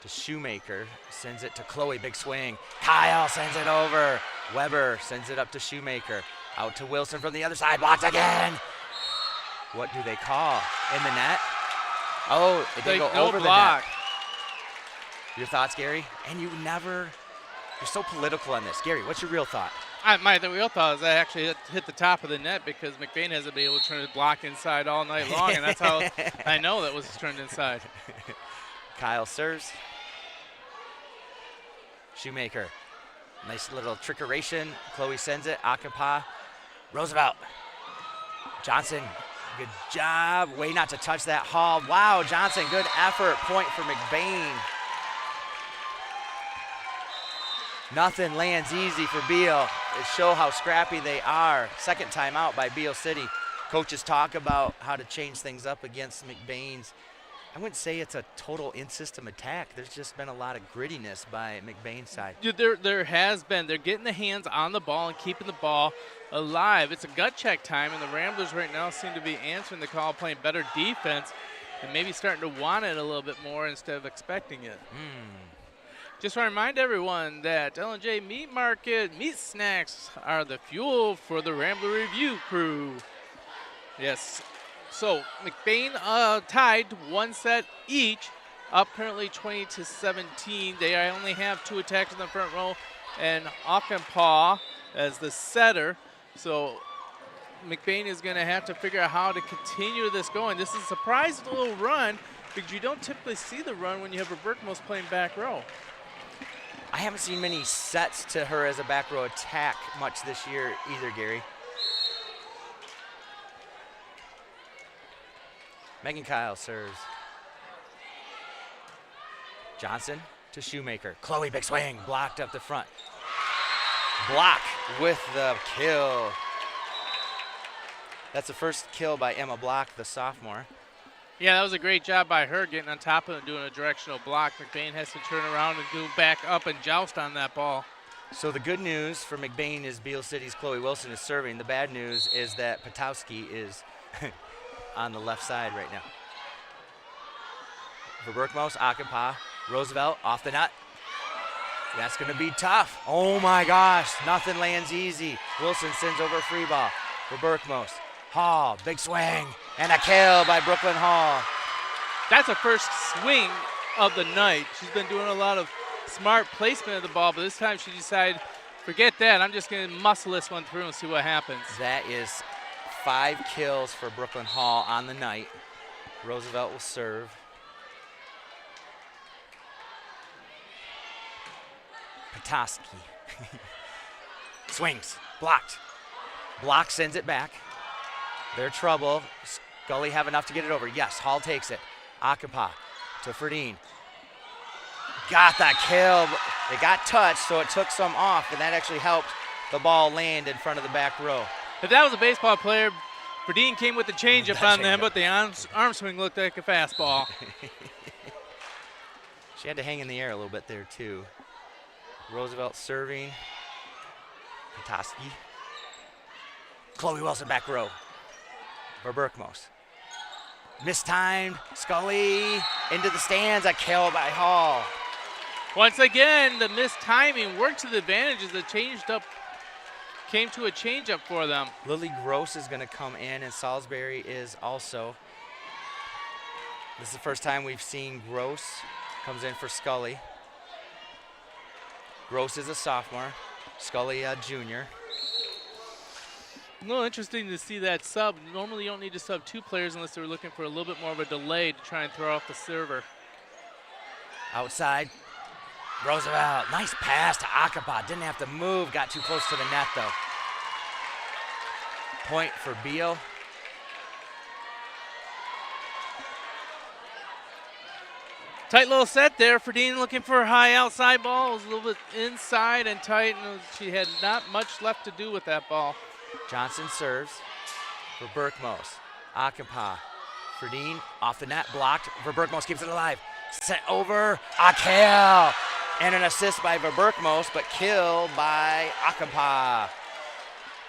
to Shoemaker. Sends it to Chloe. Big swing. Kyle sends it over. Weber sends it up to Shoemaker. Out to Wilson from the other side. Blocked again. What do they call? In the net? Oh, it did go over the net. Your thoughts, Gary? And you're so political on this. Gary, what's your real thought? The real thought is I actually hit the top of the net because McBain hasn't been able to turn it block inside all night long, and that's how I know that was turned inside. Kyle serves. Shoemaker. Nice little trickeration. Chloe sends it. Akinpa. Roosevelt. Johnson. Good job. Way not to touch that Hall. Wow, Johnson, good effort. Point for McBain. Nothing lands easy for Beal. It shows how scrappy they are. Second timeout by Beal City. Coaches talk about how to change things up against McBain's. I wouldn't say it's a total in-system attack. There's just been a lot of grittiness by McBain's side. There has been. They're getting the hands on the ball and keeping the ball alive. It's a gut check time, and the Ramblers right now seem to be answering the call, playing better defense, and maybe starting to want it a little bit more instead of expecting it. Just want to remind everyone that L&J Meat Market meat snacks are the fuel for the Rambler Review crew. Yes. So McBain tied 1 set each, up currently 20-17. They only have 2 attacks in the front row, and Akinpa as the setter. So McBain is going to have to figure out how to continue this going. This is a surprise little run because you don't typically see the run when you have Berkmos playing back row. I haven't seen many sets to her as a back row attack much this year either, Gary. Megan Kyle serves. Johnson to Shoemaker. Chloe, big swing, blocked up the front. Block with the kill. That's the first kill by Emma Block, the sophomore. Yeah, that was a great job by her getting on top of it and doing a directional block. McBain has to turn around and go back up and joust on that ball. So the good news for McBain is Beal City's Chloe Wilson is serving. The bad news is that Patowski is on the left side right now. For Berkmos, Akampa, Roosevelt off the nut. That's going to be tough. Oh my gosh, nothing lands easy. Wilson sends over a free ball for Berkmos. Hall, big swing, and a kill by Brooklyn Hall. That's her first swing of the night. She's been doing a lot of smart placement of the ball, but this time she decided, forget that, I'm just going to muscle this one through and see what happens. That is 5 kills for Brooklyn Hall on the night. Roosevelt will serve. Petoskey. Swings, blocked. Block sends it back. They're trouble. Scully have enough to get it over. Yes, Hall takes it. Akapa to Ferdine. Got that kill. They got touched, so it took some off, and that actually helped the ball land in front of the back row. If that was a baseball player, Ferdine came with the changeup on them, but the arm swing looked like a fastball. She had to hang in the air a little bit there, too. Roosevelt serving. Petoskey. Chloe Wilson back row for Berkmos. Mistimed. Scully into the stands. A kill by Hall. Once again, the missed timing worked to the advantage as the changed up came to a changeup for them. Lily Gross is going to come in, and Salisbury is also. This is the first time we've seen Gross. Comes in for Scully. Gross is a sophomore. Scully a junior. A little interesting to see that sub. Normally you don't need to sub 2 players unless they're looking for a little bit more of a delay to try and throw off the server. Outside. Roosevelt, nice pass to Akapa. Didn't have to move, got too close to the net though. Point for Beal. Tight little set there. Ferdine looking for a high outside ball. It was a little bit inside and tight, and she had not much left to do with that ball. Johnson serves for Berkmos. Akapa. Ferdine off the net, blocked. Verberkmos keeps it alive. Sent over. A kill. And an assist by Verberkmos, but kill by Akapa.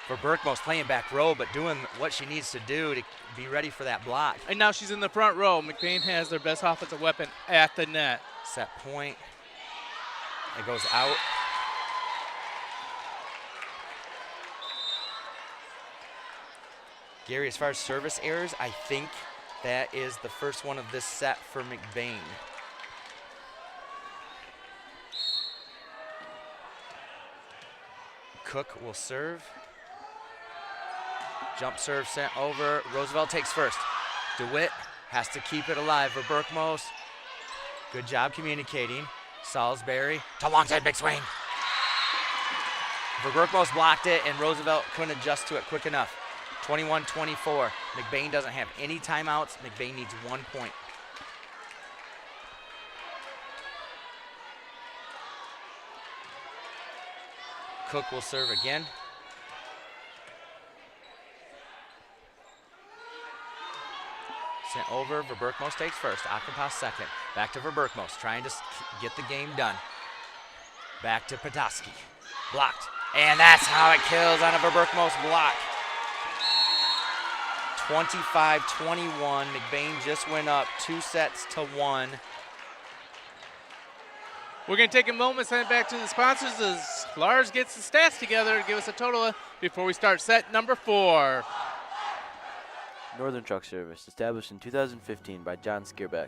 Verberkmos playing back row, but doing what she needs to do to be ready for that block. And now she's in the front row. McBain has their best offensive weapon at the net. Set point. It goes out. Gary, as far as service errors, I think that is the first one of this set for McBain. Cook will serve. Jump serve sent over. Roosevelt takes first. DeWitt has to keep it alive for Berkmos. Good job communicating. Salisbury to long side, big swing. Berkmos blocked it, and Roosevelt couldn't adjust to it quick enough. 21-24. McBain doesn't have any timeouts. McBain needs 1 point. Cook will serve again. Sent over. Verberkmos takes first. Akapa second. Back to Verberkmos, trying to get the game done. Back to Petoskey. Blocked. And that's how it kills on a Verberkmos block. 25-21. McBain just went up 2-1. We're going to take a moment, send it back to the sponsors as Lars gets the stats together to give us a total before we start set number 4. Northern Truck Service, established in 2015 by John Skierbeck.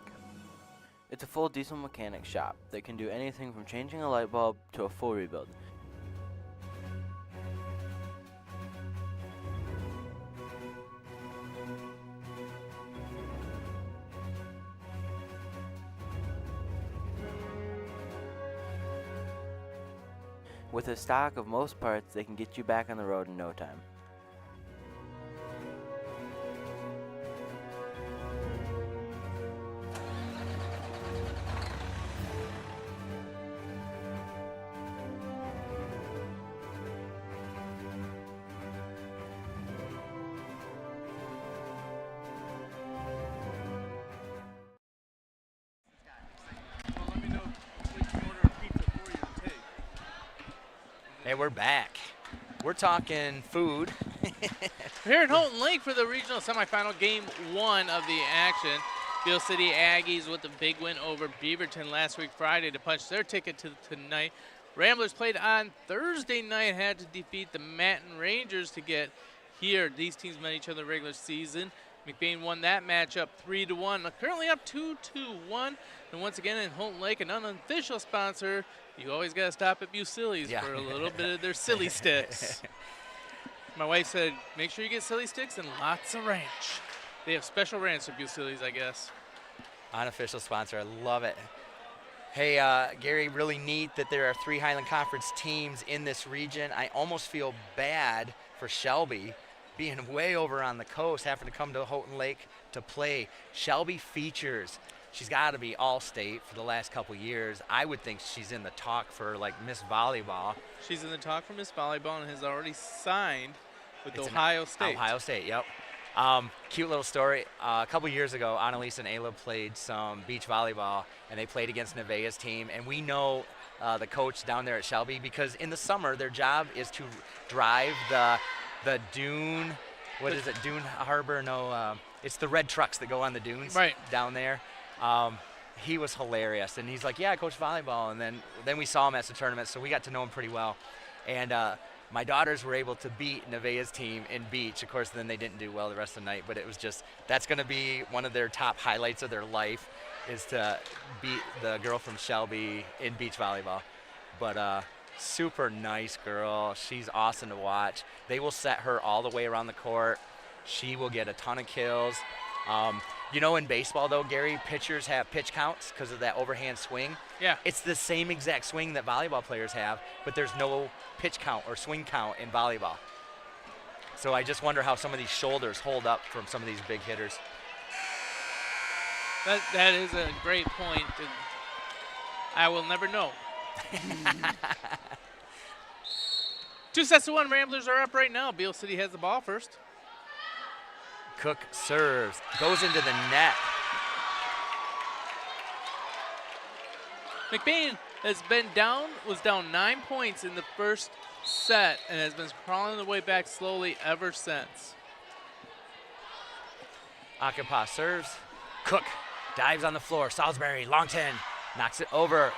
It's a full diesel mechanic shop that can do anything from changing a light bulb to a full rebuild. With a stock of most parts, they can get you back on the road in no time. Hey, we're back. We're talking food. Here at Houghton Lake for the regional semifinal, game 1 of the action. Beal City Aggies with a big win over Beaverton last week Friday to punch their ticket to tonight. Ramblers played on Thursday night, had to defeat the Manton Rangers to get here. These teams met each other in the regular season. McBain won that matchup 3-1. Currently up 2-1. And once again in Houghton Lake, an unofficial sponsor. You always got to stop at Bucilli's for a little bit of their silly sticks. My wife said, make sure you get silly sticks and lots of ranch. They have special ranch at Bucilli's, I guess. Unofficial sponsor. I love it. Hey, Gary, really neat that there are 3 Highland Conference teams in this region. I almost feel bad for Shelby being way over on the coast, having to come to Houghton Lake to play. Shelby features. She's got to be all-state for the last couple years. I would think she's in the talk for, like, Miss Volleyball. She's in the talk for Miss Volleyball and has already signed with Ohio State. Ohio State, yep. Cute little story. A couple years ago, Annalise and Ayla played some beach volleyball, and they played against Nevaeh's team. And we know the coach down there at Shelby because in the summer, their job is to drive the dune, what is it, Dune Harbor? No, it's the red trucks that go on the dunes down there. He was hilarious, and he's like, yeah, I coach volleyball, and then we saw him at the tournament, so we got to know him pretty well. And my daughters were able to beat Nevaeh's team in beach. Of course, then they didn't do well the rest of the night, but it was just, that's going to be one of their top highlights of their life is to beat the girl from Shelby in beach volleyball. But super nice girl. She's awesome to watch. They will set her all the way around the court. She will get a ton of kills. You know, in baseball, though, Gary, pitchers have pitch counts because of that overhand swing. Yeah. It's the same exact swing that volleyball players have, but there's no pitch count or swing count in volleyball. So I just wonder how some of these shoulders hold up from some of these big hitters. That is a great point. I will never know. 2-1, Ramblers are up right now. Beal City has the ball first. Cook serves, goes into the net. McBain was down 9 points in the first set and has been crawling the way back slowly ever since. Akapa serves. Cook dives on the floor. Salisbury, long 10, knocks it over.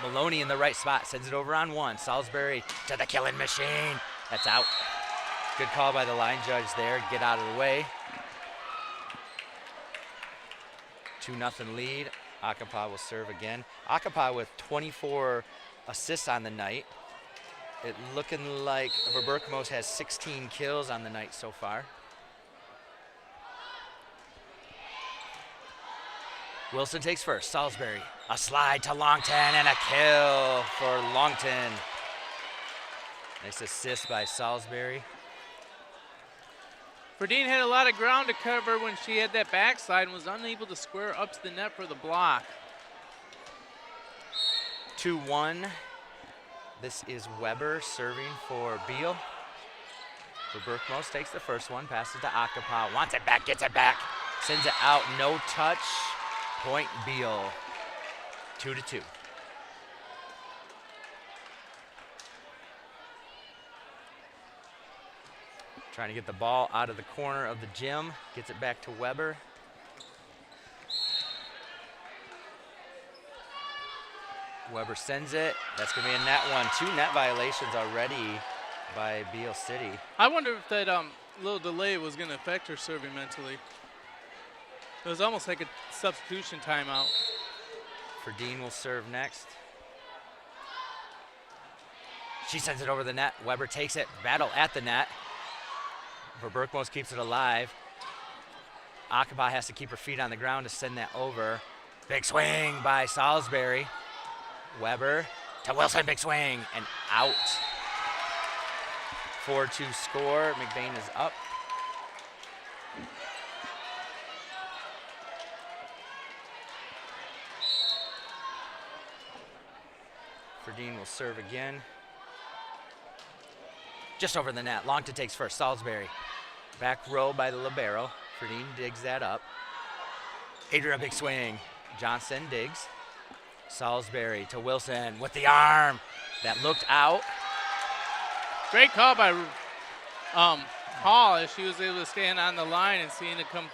Maloney in the right spot, sends it over on 1. Salisbury to the killing machine. That's out. Good call by the line judge there. Get out of the way. 2-0 lead. Akapa will serve again. Akapa with 24 assists on the night. It looking like Verberkmos has 16 kills on the night so far. Wilson takes first. Salisbury, a slide to Longton and a kill for Longton. Nice assist by Salisbury. Verdine had a lot of ground to cover when she had that backside and was unable to square up to the net for the block. 2-1. This is Weber serving for Beal. Verberkmos takes the first one, passes to Akapa, wants it back, gets it back, sends it out, no touch. Point Beal, 2-2. Trying to get the ball out of the corner of the gym, gets it back to Weber. Weber sends it. That's going to be a net one. 2 net violations already by Beal City. I wonder if that little delay was going to affect her serving mentally. It was almost like a substitution timeout. Verdine will serve next. She sends it over the net. Weber takes it. Battle at the net. Verberkmos keeps it alive. Akaba has to keep her feet on the ground to send that over. Big swing by Salisbury. Weber to Wilson, big swing, and out. 4-2 score. McBain is up. Verdeen will serve again. Just over the net. Longton takes first. Salisbury. Back row by the libero. Verdeen digs that up. Adria, big swing. Johnson digs. Salisbury to Wilson with the arm. That looked out. Great call by Hall as she was able to stand on the line and seeing it come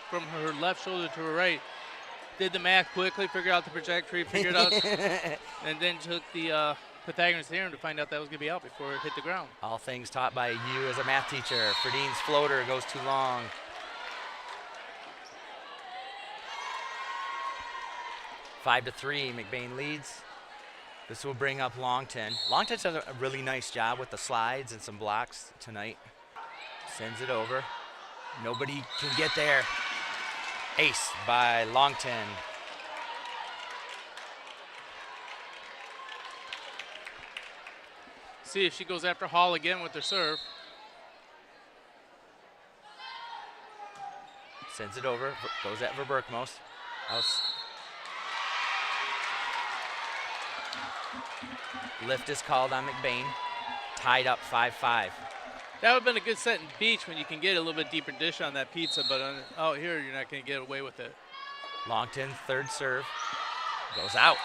from her left shoulder to her right. Did the math quickly, figured out the trajectory, figured out, and then took the Pythagorean theorem to find out that was going to be out before it hit the ground. All things taught by you as a math teacher. Verdeen's floater goes too long. Five to 3, McBain leads. This will bring up Longton. Longton's done a really nice job with the slides and some blocks tonight. Sends it over. Nobody can get there. Ace by Longton. See if she goes after Hall again with her serve. Sends it over, goes at Verberkmos. Lift is called on McBain. Tied up 5-5. That would have been a good set in beach when you can get a little bit deeper dish on that pizza, but out here you're not going to get away with it. Longton, third serve, goes out.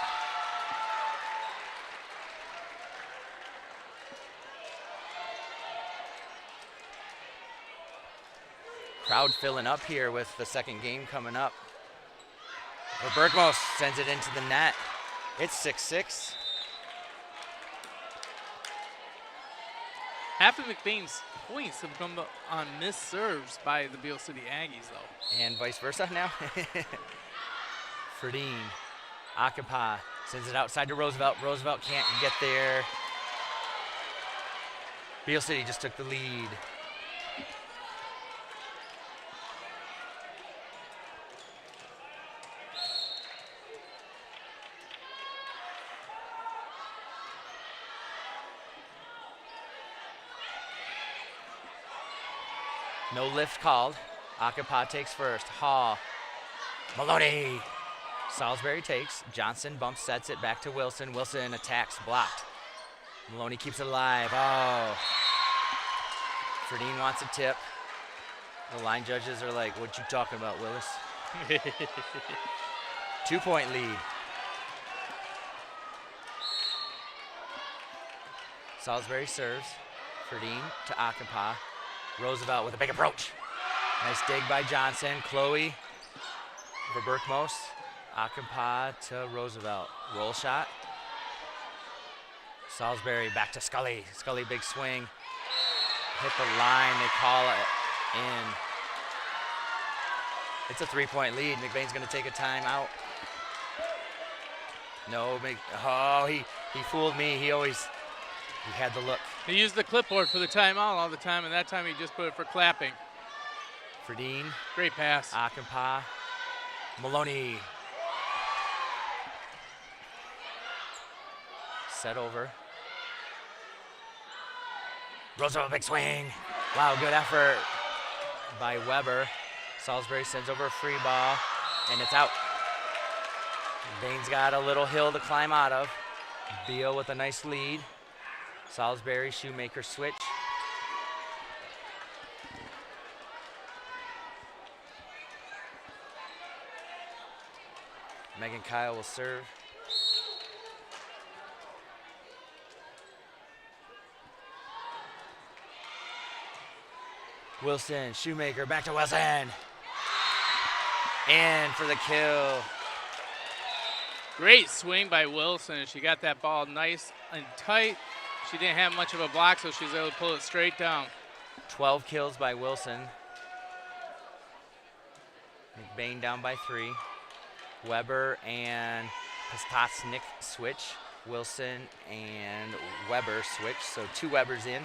Crowd filling up here with the second game coming up. Verberkmos sends it into the net. It's 6-6. Half of McBain's points have come on missed serves by the Beal City Aggies, though. And vice versa now. Verdeen, Akapa sends it outside to Roosevelt. Roosevelt can't get there. Beal City just took the lead. No lift called. Akapa takes first. Hall. Maloney. Salisbury takes. Johnson bump sets it back to Wilson. Wilson attacks, blocked. Maloney keeps it alive. Oh. Verdeen wants a tip. The line judges are like, what you talking about, Willis? 2-point lead. Salisbury serves. Verdeen to Akapa. Roosevelt with a big approach. Nice dig by Johnson. Chloe Verberkmos. Akapa to Roosevelt. Roll shot. Salisbury back to Scully. Scully, big swing. Hit the line. They call it in. It's a 3-point lead. McBain's going to take a timeout. No, he fooled me. He had the look. He used the clipboard for the timeout all the time, and that time he just put it for clapping. Verdeen. Great pass. Akapa. Maloney. Set over. Roosevelt, big swing. Wow, good effort by Weber. Salisbury sends over a free ball, and it's out. Bain's got a little hill to climb out of. Beal with a nice lead. Salisbury, Shoemaker switch. Megan Kyle will serve. Wilson, Shoemaker, back to Wilson. And for the kill. Great swing by Wilson. She got that ball nice and tight. She didn't have much of a block, so she was able to pull it straight down. 12 kills by Wilson. McBain down by 3. Weber and Pastosnik switch. Wilson and Weber switch, so 2 Webers in.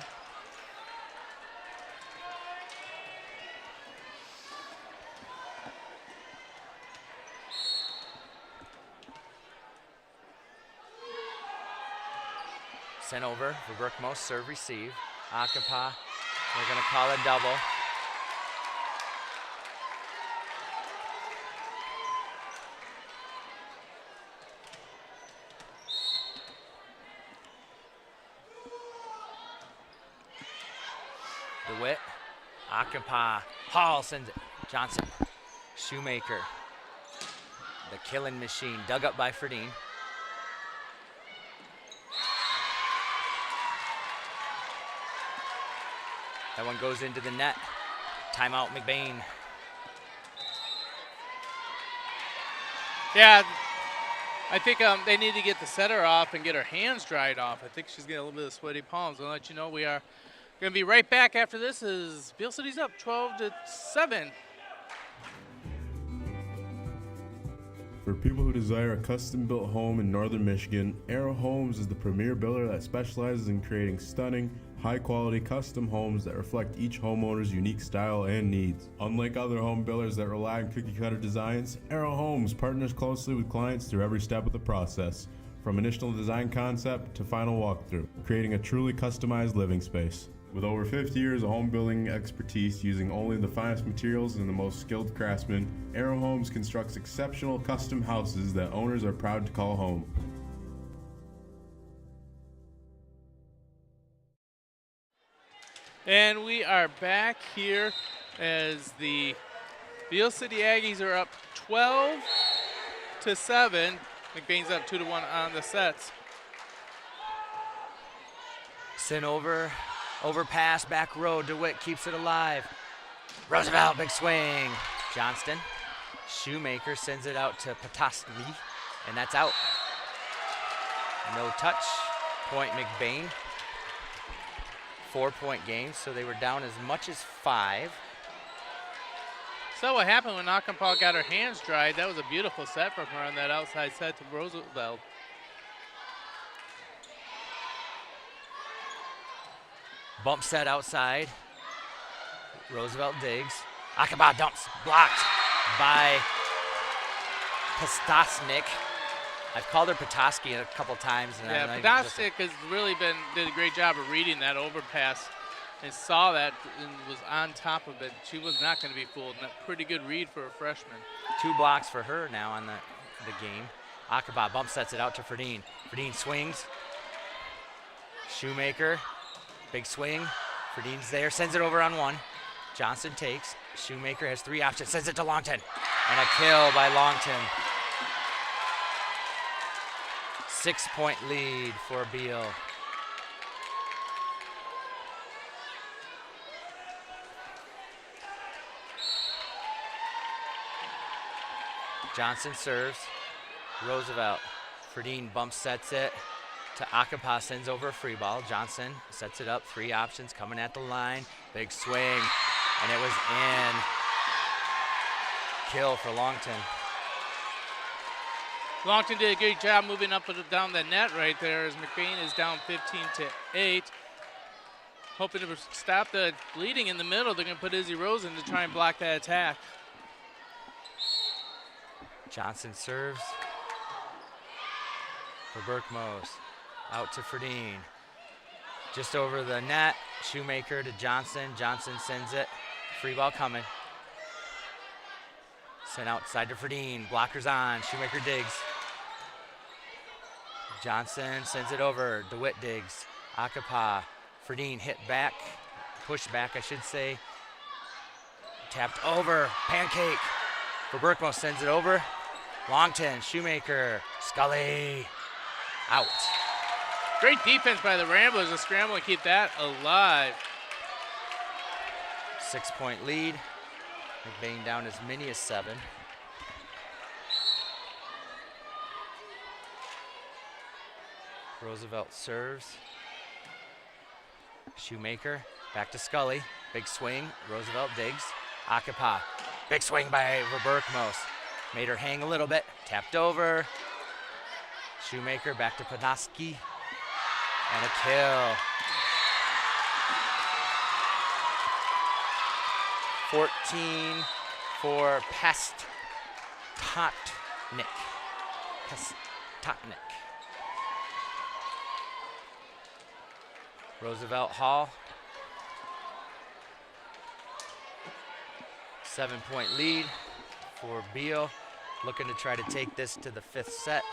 Sent over for Berkmo, serve, receive. Akapa, they're gonna call a double. DeWitt, Akapa, Hall sends it. Johnson, Shoemaker. The killing machine, dug up by Ferdine. That one goes into the net. Timeout, McBain. Yeah, I think they need to get the setter off and get her hands dried off. I think she's getting a little bit of sweaty palms. I'll let you know we are going to be right back after this as Beal City's up 12-7. For people who desire a custom-built home in northern Michigan, Arrow Homes is the premier builder that specializes in creating stunning, high-quality custom homes that reflect each homeowner's unique style and needs. Unlike other home builders that rely on cookie-cutter designs, Arrow Homes partners closely with clients through every step of the process, from initial design concept to final walkthrough, creating a truly customized living space. With over 50 years of home building expertise using only the finest materials and the most skilled craftsmen, Arrow Homes constructs exceptional custom houses that owners are proud to call home. And we are back here as the Beal City Aggies are up 12-7. McBain's up 2-1 on the sets. Sent over. Overpass, back row, DeWitt keeps it alive. Roosevelt, big swing. Johnston, Shoemaker sends it out to Petoskey, and that's out. No touch, point McBain. 4-point game, so they were down as much as 5. So what happened when Akampal got her hands dried, that was a beautiful set from her on that outside set to Roosevelt. Bump set outside. Roosevelt digs. Akaba dumps. Blocked by Postosnik. I've called her Petoskey a couple times. And yeah, Postosnik has really did a great job of reading that overpass and saw that and was on top of it. She was not going to be fooled. And a pretty good read for a freshman. 2 blocks for her now on the game. Akaba bump sets it out to Ferdine. Ferdine swings. Shoemaker. Big swing. Ferdine's there, sends it over on 1. Johnson takes. Shoemaker has 3 options, sends it to Longton. And a kill by Longton. 6-point lead for Beal. Johnson serves. Roosevelt. Ferdine bump sets it to Akapa, sends over a free ball. Johnson sets it up, 3 options coming at the line. Big swing, and it was in. Kill for Longton. Longton did a great job moving up and down the net right there as McBain is down 15-8. Hoping to stop the bleeding in the middle. They're going to put Izzy Rose in to try and block that attack. Johnson serves for Berkmos. Out to Ferdine. Just over the net. Shoemaker to Johnson. Johnson sends it. Free ball coming. Sent outside to Ferdine. Blockers on. Shoemaker digs. Johnson sends it over. DeWitt digs. Akapa. Ferdine hit back. Push back, I should say. Tapped over. Pancake. For Berkmos sends it over. Longton. Shoemaker. Scully. Out. Great defense by the Ramblers to scramble and keep that alive. 6-point lead. McBain down as many as 7. Roosevelt serves. Shoemaker back to Scully. Big swing. Roosevelt digs. Akapa. Big swing by Berkmos. Made her hang a little bit. Tapped over. Shoemaker back to Petoskey. And a kill. 14 for Pestotnik. Roosevelt Hall. 7-point lead for Beal, looking to try to take this to the 5th set.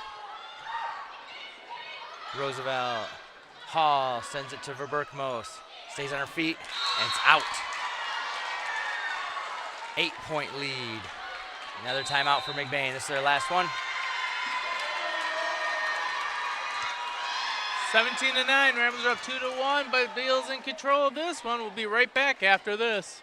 Roosevelt Hall sends it to Verberkmos, stays on her feet, and it's out. 8-point lead. Another timeout for McBain. This is their last one. 17-9, Ramblers are up 2-1, but Beal's in control of this one. We'll be right back after this.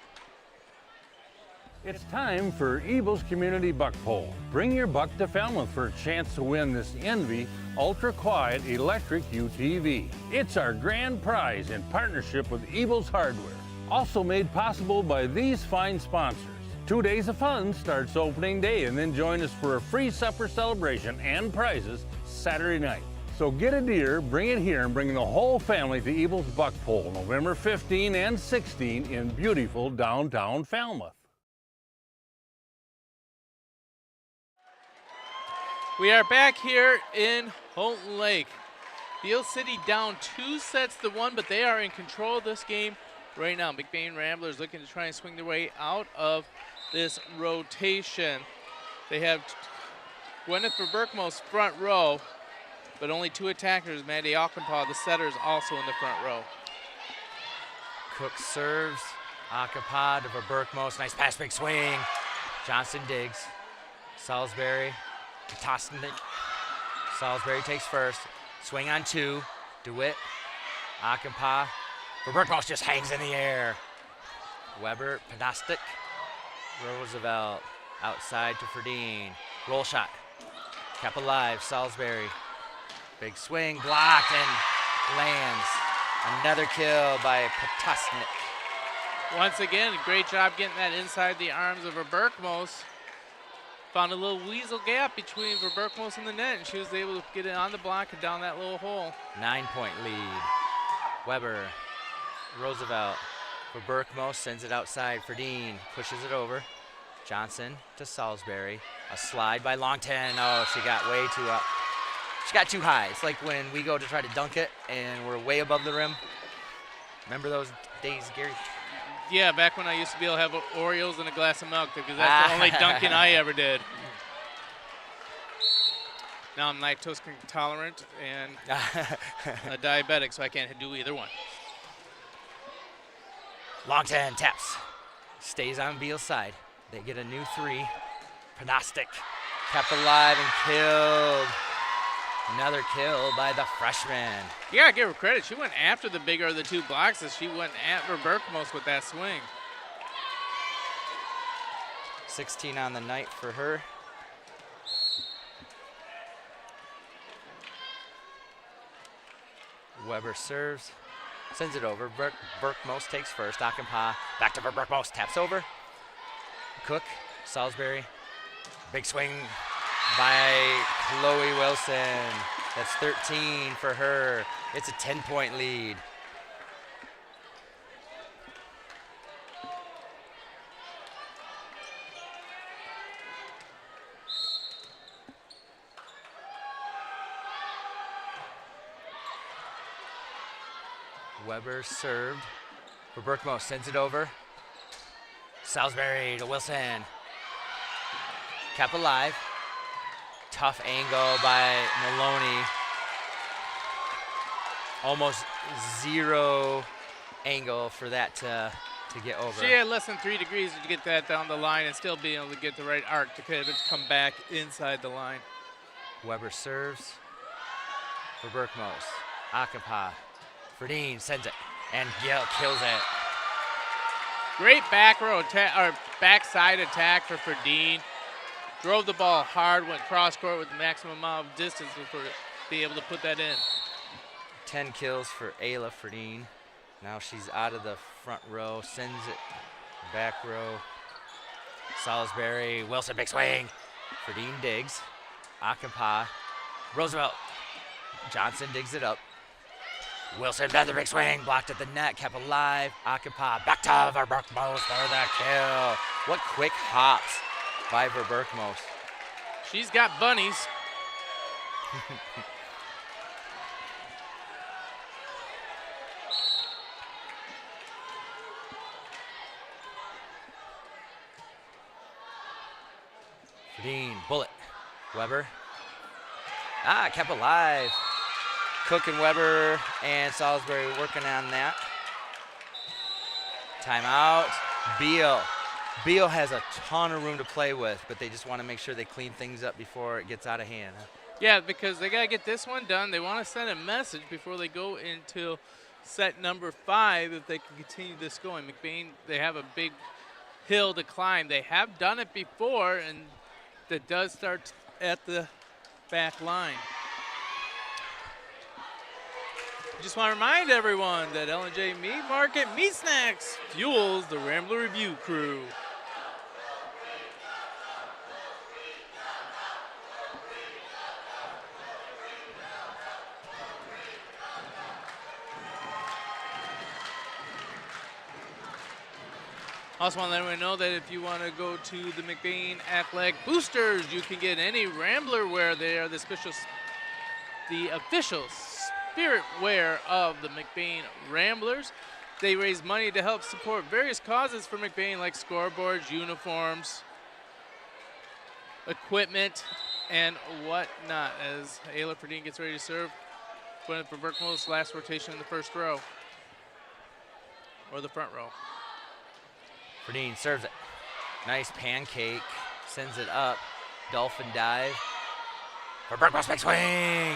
It's time for Eagles Community Buck Pole. Bring your buck to Falmouth for a chance to win this Envy Ultra Quiet Electric UTV. It's our grand prize in partnership with Eagles Hardware. Also made possible by these fine sponsors. 2 days of fun starts opening day, and then join us for a free supper celebration and prizes Saturday night. So get a deer, bring it here, and bring the whole family to Eagles Buck Pole, November 15 and 16 in beautiful downtown Falmouth. We are back here in Houghton Lake. Beal City down 2-1, but they are in control of this game right now. McBain Ramblers looking to try and swing their way out of this rotation. They have Gwyneth Verberkmos front row, but only 2 attackers. Maddie Akapaw, the setter, is also in the front row. Cook serves. Akapaw to Verberkmos. Nice pass, big swing. Johnson digs. Salisbury. Tostnik. Salisbury takes first. Swing on 2. DeWitt. Akapaw. Verberkmos just hangs in the air. Weber. Podostik. Roosevelt. Outside to Ferdine. Roll shot. Kept alive. Salisbury. Big swing. Blocked and lands. Another kill by Podostik. Once again, great job getting that inside the arms of Verberkmos. Found a little weasel gap between Verberkmos and the net, and she was able to get it on the block and down that little hole. 9-point lead. Weber, Roosevelt, Verberkmos sends it outside. Ferdine pushes it over. Johnson to Salisbury. A slide by Longton. Oh, she got way too up. She got too high. It's like when we go to try to dunk it and we're way above the rim. Remember those days, Gary? Yeah, back when I used to be able to have Oreos and a glass of milk, because that's the only dunking I ever did. Now I'm lactose intolerant and a diabetic, so I can't do either one. Longton taps. Stays on Beal's side. They get a new 3. Podostik kept alive and killed. Another kill by the freshman. You gotta give her credit. She went after the bigger of the 2 blocks as she went at Verberkmos with that swing. 16 on the night for her. Weber serves, sends it over. Verberkmos takes first. Akapaw back to Verberkmos, taps over. Cook, Salisbury, big swing by Chloe Wilson. That's 13 for her. It's a 10-point lead. Weber served. Verberkmos sends it over. Salisbury to Wilson. Kept alive. Tough angle by Maloney. Almost 0 angle for that to get over. She had less than 3 degrees to get that down the line and still be able to get the right arc to come back inside the line. Weber serves. Verberkmos. Akapaw. Ferdine sends it, and Gill kills it. Great back row backside attack for Ferdine. Drove the ball hard, went cross court with the maximum amount of distance to be able to put that in. 10 kills for Ayla Ferdine. Now she's out of the front row, sends it back row. Salisbury, Wilson, big swing. Ferdine digs. Akapaw. Roosevelt. Johnson digs it up. Wilson, another big swing, blocked at the net, kept alive. Akapaw, back to Verberkmos for the kill. What quick hops by Verberkmos. She's got bunnies. Dean, bullet. Weber. Kept alive. Cook and Weber and Salisbury working on that. Timeout. Beal. Beal has a ton of room to play with, but they just want to make sure they clean things up before it gets out of hand. Yeah, because they got to get this one done. They want to send a message before they go into set number 5 if they can continue this going. McBain, they have a big hill to climb. They have done it before, and that does start at the back line. Just want to remind everyone that L&J Meat Market Meat Snacks fuels the Rambler Review crew. Also want to let everyone know that if you want to go to the McBain Athletic Boosters, you can get any Rambler wear. They are the official spirit wear of the McBain Ramblers. They raise money to help support various causes for McBain, like scoreboards, uniforms, equipment, and whatnot. As Ayla Ferdinand gets ready to serve, going for Berkmo's last rotation in the first row, or the front row. Ferdinand serves it. Nice pancake. Sends it up. Dolphin dive. For Berkmo's big swing.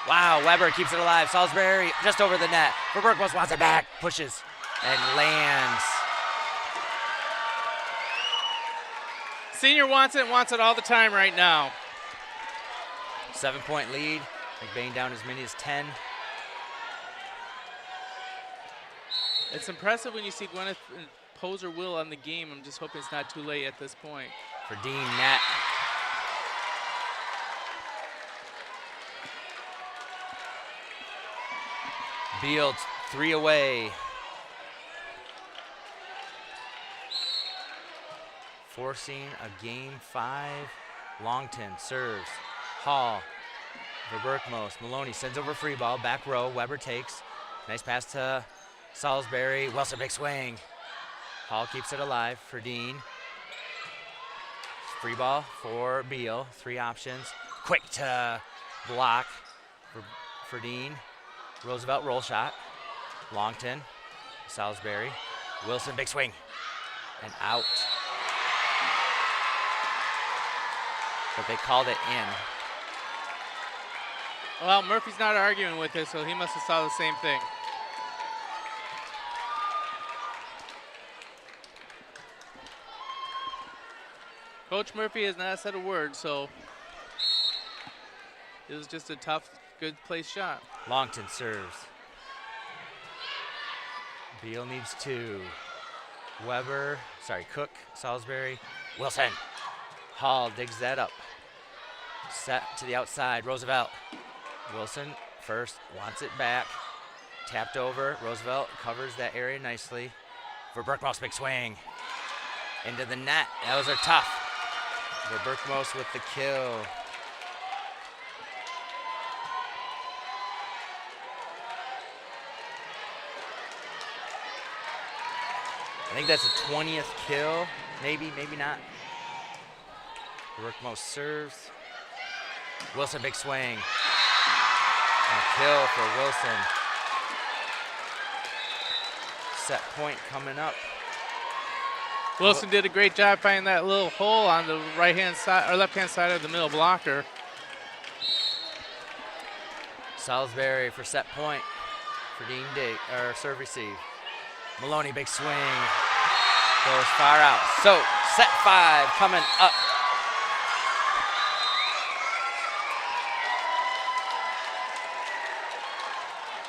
Wow, Weber keeps it alive. Salisbury just over the net. For Berkmo's wants it back. Pushes and lands. Senior wants it all the time right now. 7-point lead. McBain down as many as 10. It's impressive when you see Gwyneth Poser Will on the game. I'm just hoping it's not too late at this point. For Dean net. Beal 3 away. Forcing a game 5. Longton serves. Hall for Berkmos. Maloney sends over free ball. Back row. Weber takes. Nice pass to Salisbury. Wilson big swing. Hall keeps it alive for Dean. Free ball for Beal. 3 options. Quick to block for Dean. Roosevelt roll shot. Longton. Salisbury. Wilson big swing. And out. But they called it in. Well, Murphy's not arguing with it, so he must have saw the same thing. Coach Murphy has not said a word, so it was just a tough, good place shot. Longton serves. Beal needs 2. Cook, Salisbury, Wilson. Hall digs that up. Set to the outside, Roosevelt. Wilson first, wants it back. Tapped over, Roosevelt covers that area nicely. For Berkmos, big swing. Into the net, those are tough. For Berkmos with the kill. I think that's a 20th kill, maybe not. Berkmos serves. Wilson big swing. A kill for Wilson. Set point coming up. Wilson did a great job finding that little hole on the right-hand side or left-hand side of the middle blocker. Salisbury for set point for Dean Dig, or serve receive. Maloney big swing. Goes far out. So set 5 coming up.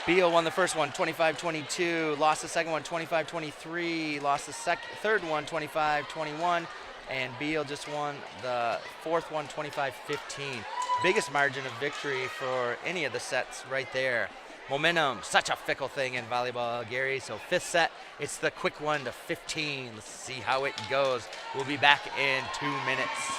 Beal won the first one, 25-22. Lost the second one, 25-23. Lost the third one, 25-21. And Beal just won the fourth one, 25-15. Biggest margin of victory for any of the sets right there. Momentum, such a fickle thing in volleyball, Gary. So 5th set, it's the quick one to 15. Let's see how it goes. We'll be back in 2 minutes.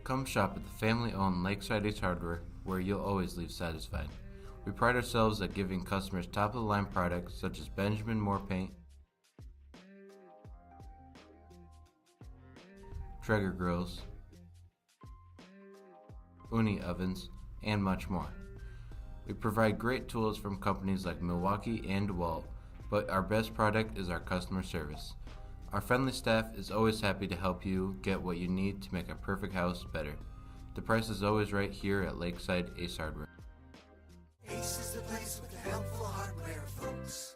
Come shop at the family-owned Lakeside Ace Hardware, where you'll always leave satisfied. We pride ourselves at giving customers top-of-the-line products such as Benjamin Moore paint, Traeger grills, Uni ovens, and much more. We provide great tools from companies like Milwaukee and DeWalt, but our best product is our customer service. Our friendly staff is always happy to help you get what you need to make a perfect house better. The price is always right here at Lakeside Ace Hardware. Ace is the place with the helpful hardware, folks.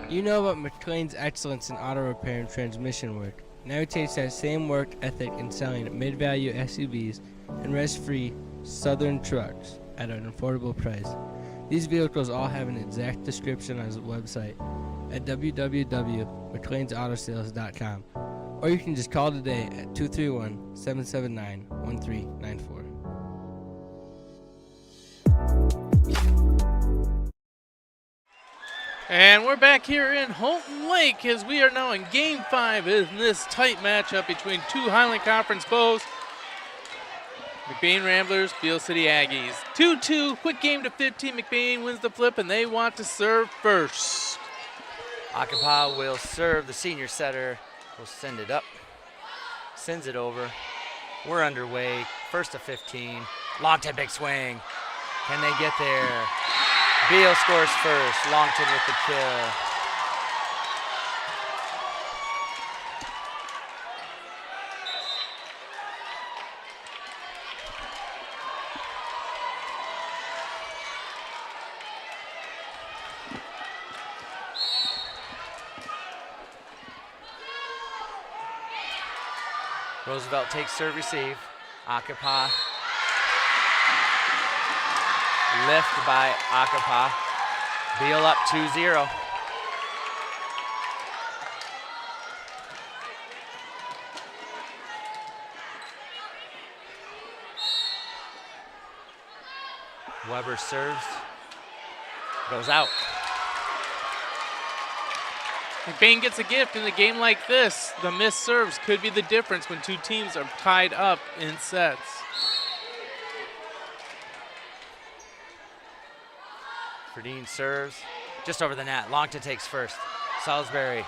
You know about McLain's excellence in auto repair and transmission work. Now he takes that same work ethic in selling mid-value SUVs and rest-free Southern trucks at an affordable price. These vehicles all have an exact description on his website at www.mclainsautosales.com, or you can just call today at 231-779-1394. And we're back here in Holton Lake as we are now in Game 5 in this tight matchup between two Highland Conference foes. McBain Ramblers, Beal City Aggies. 2-2, quick game to 15. McBain wins the flip, and they want to serve first. Akapa will serve. The senior setter will send it up. Sends it over. We're underway. First to 15. Long to big swing. Can they get there? Beal scores first. Longton with the kill. Roosevelt takes serve receive. Akapa. Lift by Akapa. Beal up 2-0. Weber serves. Goes out. McBain gets a gift in a game like this. The missed serves could be the difference when two teams are tied up in sets. Ferdine serves just over the net. Longton takes first. Salisbury.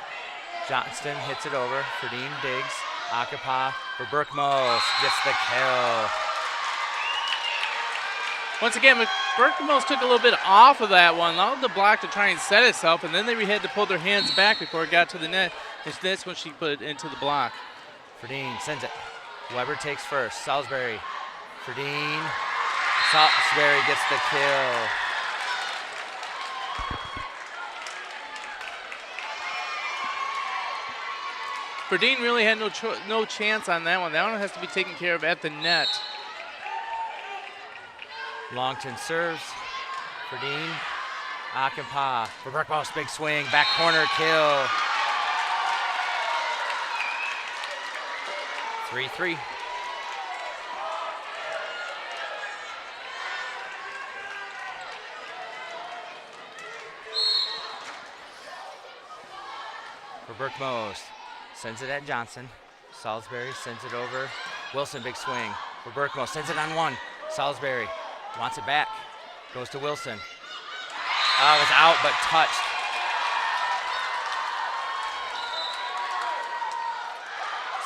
Johnston hits it over. Ferdine digs. Akapa for Berkmos. Gets the kill. Once again, Berkmos took a little bit off of that one, allowed the block to try and set itself, and then they had to pull their hands back before it got to the net. And that's when she put it into the block. Ferdine sends it. Weber takes first. Salisbury. Ferdine. Salisbury gets the kill. Ferdine really had no chance on that one. That one has to be taken care of at the net. Longton serves. Ferdine. Akinpa for Berkmos. Big swing. Back corner kill. 3-3. For Berkmos. Sends it at Johnson. Salisbury sends it over. Wilson, big swing. For Berkmos. Sends it on one. Salisbury wants it back. Goes to Wilson. Oh, it was out but touched.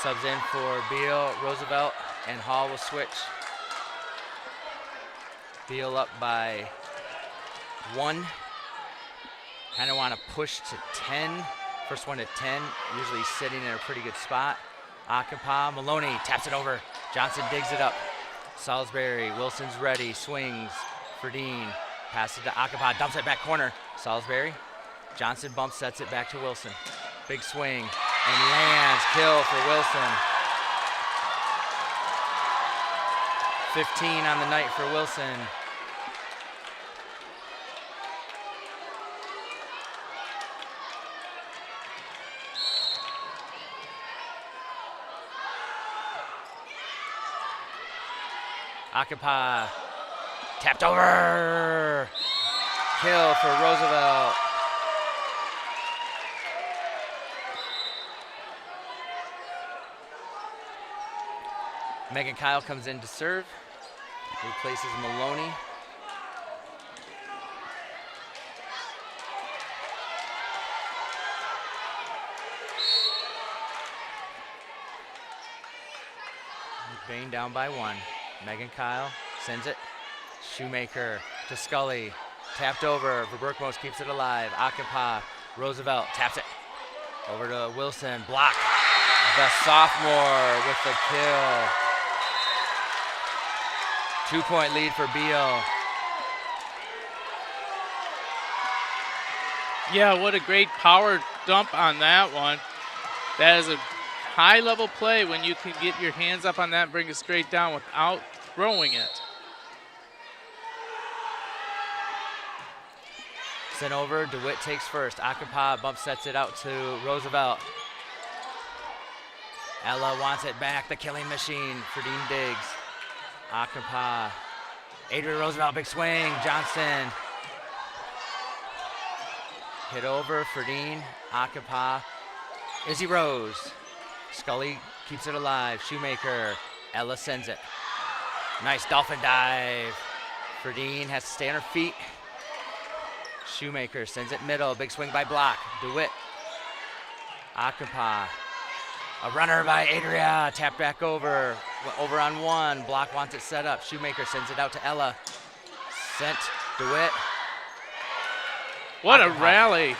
Subs in for Beal, Roosevelt, and Hall will switch. Beal up by 1. Kind of want to push to 10. First one to 10, usually sitting in a pretty good spot. Akinpa, Maloney taps it over. Johnson digs it up. Salisbury, Wilson's ready, swings. Ferdine, passes to Akinpa, dumps it back corner. Salisbury, Johnson bump sets it back to Wilson. Big swing, and lands, kill for Wilson. 15 on the night for Wilson. Akapa tapped over. Kill for Roosevelt. Megan Kyle comes in to serve. Replaces Maloney. McBain down by 1. Megan Kyle sends it. Shoemaker to Scully. Tapped over. Verberkmos keeps it alive. Akinpa. Roosevelt taps it. Over to Wilson. Block. The sophomore with the kill. 2-point lead for Beal. Yeah, what a great power dump on that one. That is a high-level play when you can get your hands up on that and bring it straight down without throwing it. Sent over, DeWitt takes first. Akinpa bump sets it out to Roosevelt. Ella wants it back, the killing machine for Dean Diggs. Akinpa, Adrian Roosevelt, big swing, Johnson. Hit over for Dean, Akinpa, Izzy Rose. Scully keeps it alive, Shoemaker, Ella sends it. Nice dolphin dive. Ferdine has to stay on her feet. Shoemaker sends it middle, big swing by Block, DeWitt. Akinpa, a runner by Adria, tap back over on 1. Block wants it set up. Shoemaker sends it out to Ella. Sent DeWitt. What Akinpa. a rally.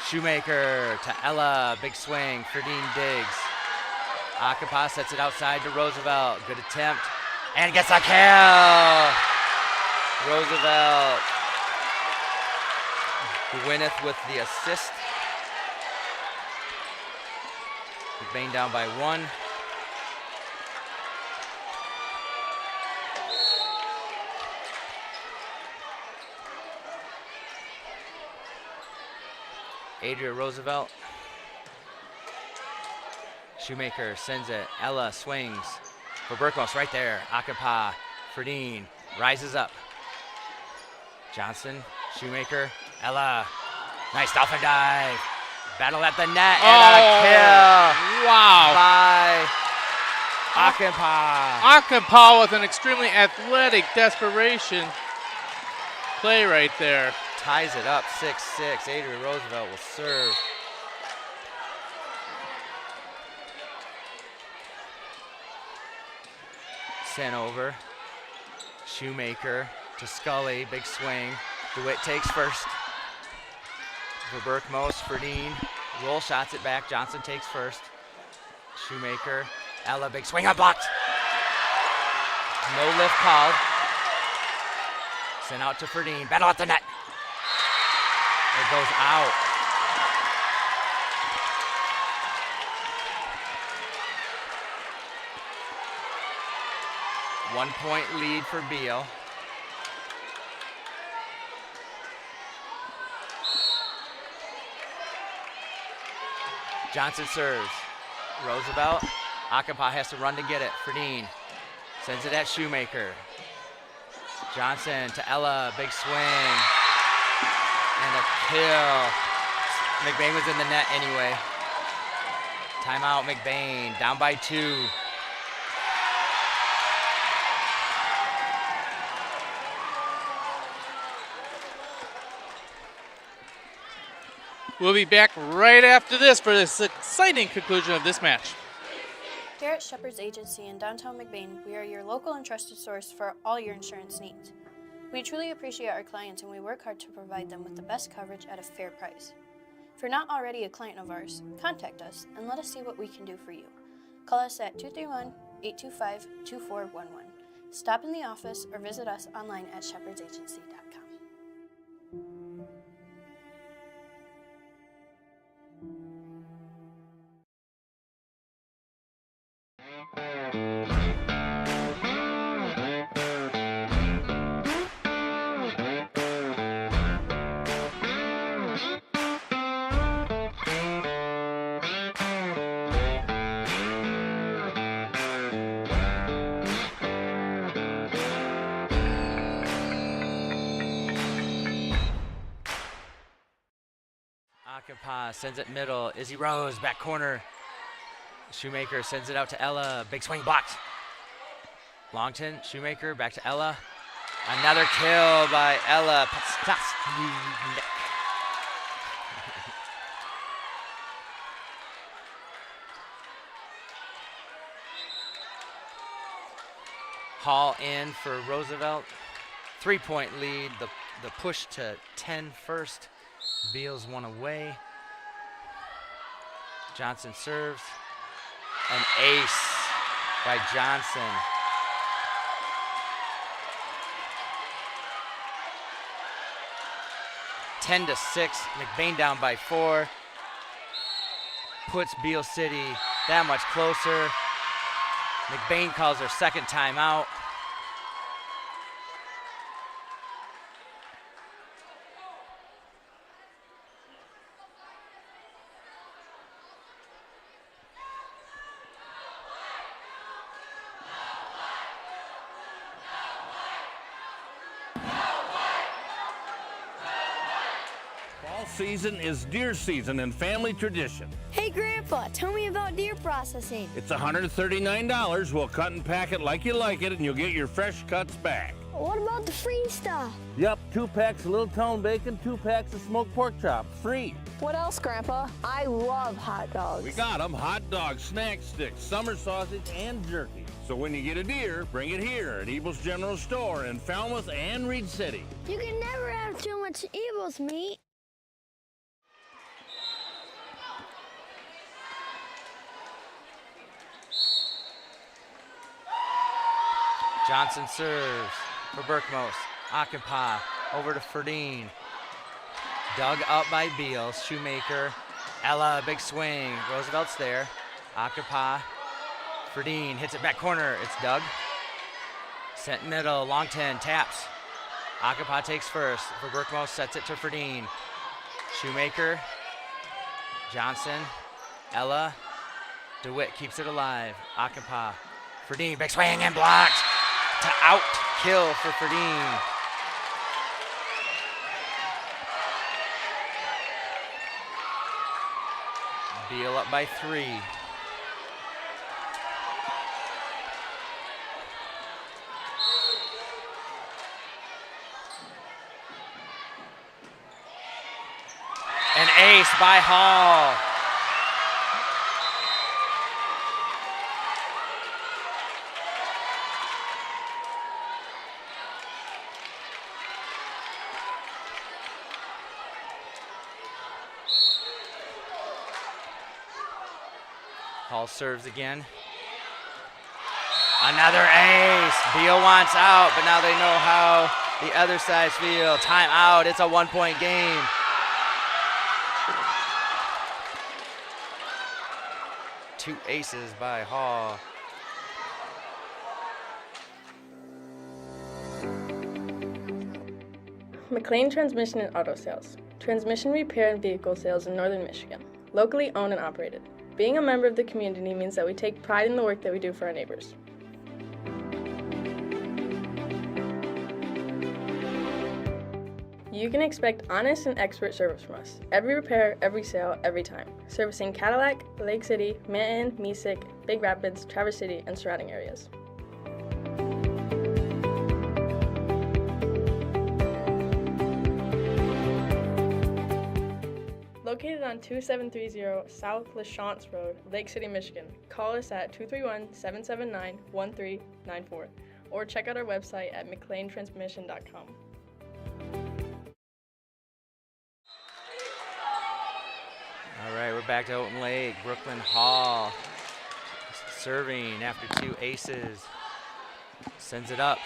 Shoemaker to Ella, big swing for Dean Diggs. Akinpa sets it outside to Roosevelt. Good attempt, and gets a kill. Roosevelt winneth with the assist. McBain down by 1. Adria Roosevelt. Shoemaker sends it. Ella swings for Verberkmos right there. Akinpa, Ferdine rises up. Johnson, Shoemaker, Ella. Nice dolphin dive. Battle at the net and a kill. Wow. By Akinpa. Akinpa with an extremely athletic desperation play right there. Ties it up 6-6. Adrian Roosevelt will serve. Sent over. Shoemaker to Scully. Big swing. DeWitt takes first. Verberkmos, Ferdine. Roll shots it back. Johnson takes first. Shoemaker. Ella, big swing unblocked. No lift called. Sent out to Ferdine. Battle at the net. It goes out. One-point lead for Beal. Johnson serves. Roosevelt. Akinpa has to run to get it. Ferdine sends it at Shoemaker. Johnson to Ella. Big swing. And a kill. McBain was in the net anyway. Timeout, McBain. Down by 2. We'll be back right after this for this exciting conclusion of this match. Here at Shepherd's Agency in downtown McBain, we are your local and trusted source for all your insurance needs. We truly appreciate our clients and we work hard to provide them with the best coverage at a fair price. If you're not already a client of ours, contact us and let us see what we can do for you. Call us at 231-825-2411. Stop in the office or visit us online at shepherdsagency.com. Akinpa sends it middle. Izzy Rose, back corner. Shoemaker sends it out to Ella. Big swing blocked. Longton, Shoemaker, back to Ella. Another kill by Ella. Hall in for Roosevelt. 3-point lead. The push to 10 first. Beal's one away. Johnson serves. An ace by Johnson. (10-6). McBain down by 4. Puts Beal City that much closer. McBain calls her second timeout. Season is deer season and family tradition. Hey, Grandpa, tell me about deer processing. It's $139. We'll cut and pack it like you like it, and you'll get your fresh cuts back. What about the free stuff? Yep, 2 packs of Little Town bacon, 2 packs of smoked pork chop, free. What else, Grandpa? I love hot dogs. We got them: hot dogs, snack sticks, summer sausage, and jerky. So when you get a deer, bring it here at Ebel's General Store in Falmouth and Reed City. You can never have too much Ebel's meat. Johnson serves for Berkmos. Akinpa over to Ferdine. Dug up by Beal. Shoemaker. Ella, big swing. Roosevelt's there. Akinpa. Ferdine hits it back corner. It's Doug. Sent middle. Long 10. Taps. Akinpa takes first for Berkmos. Sets it to Ferdine. Shoemaker. Johnson. Ella. DeWitt keeps it alive. Akinpa. Ferdine. Big swing and blocked. To out kill for Ferdine. Beal up by 3. An ace by Hall. Hall serves again. Another ace. Beal wants out, but now they know how the other sides feel. Timeout. It's a 1-point game. Two aces by Hall. McLain Transmission and Auto Sales. Transmission repair and vehicle sales in Northern Michigan. Locally owned and operated. Being a member of the community means that we take pride in the work that we do for our neighbors. You can expect honest and expert service from us. Every repair, every sale, every time. Servicing Cadillac, Lake City, Manton, Mesick, Big Rapids, Traverse City, and surrounding areas. Located on 2730 South LaChance Road, Lake City, Michigan. Call us at 231-779-1394 or check out our website at McLainTransmission.com. All right, we're back to Houghton Lake. Brooklyn Hall serving after 2 aces. Sends it up.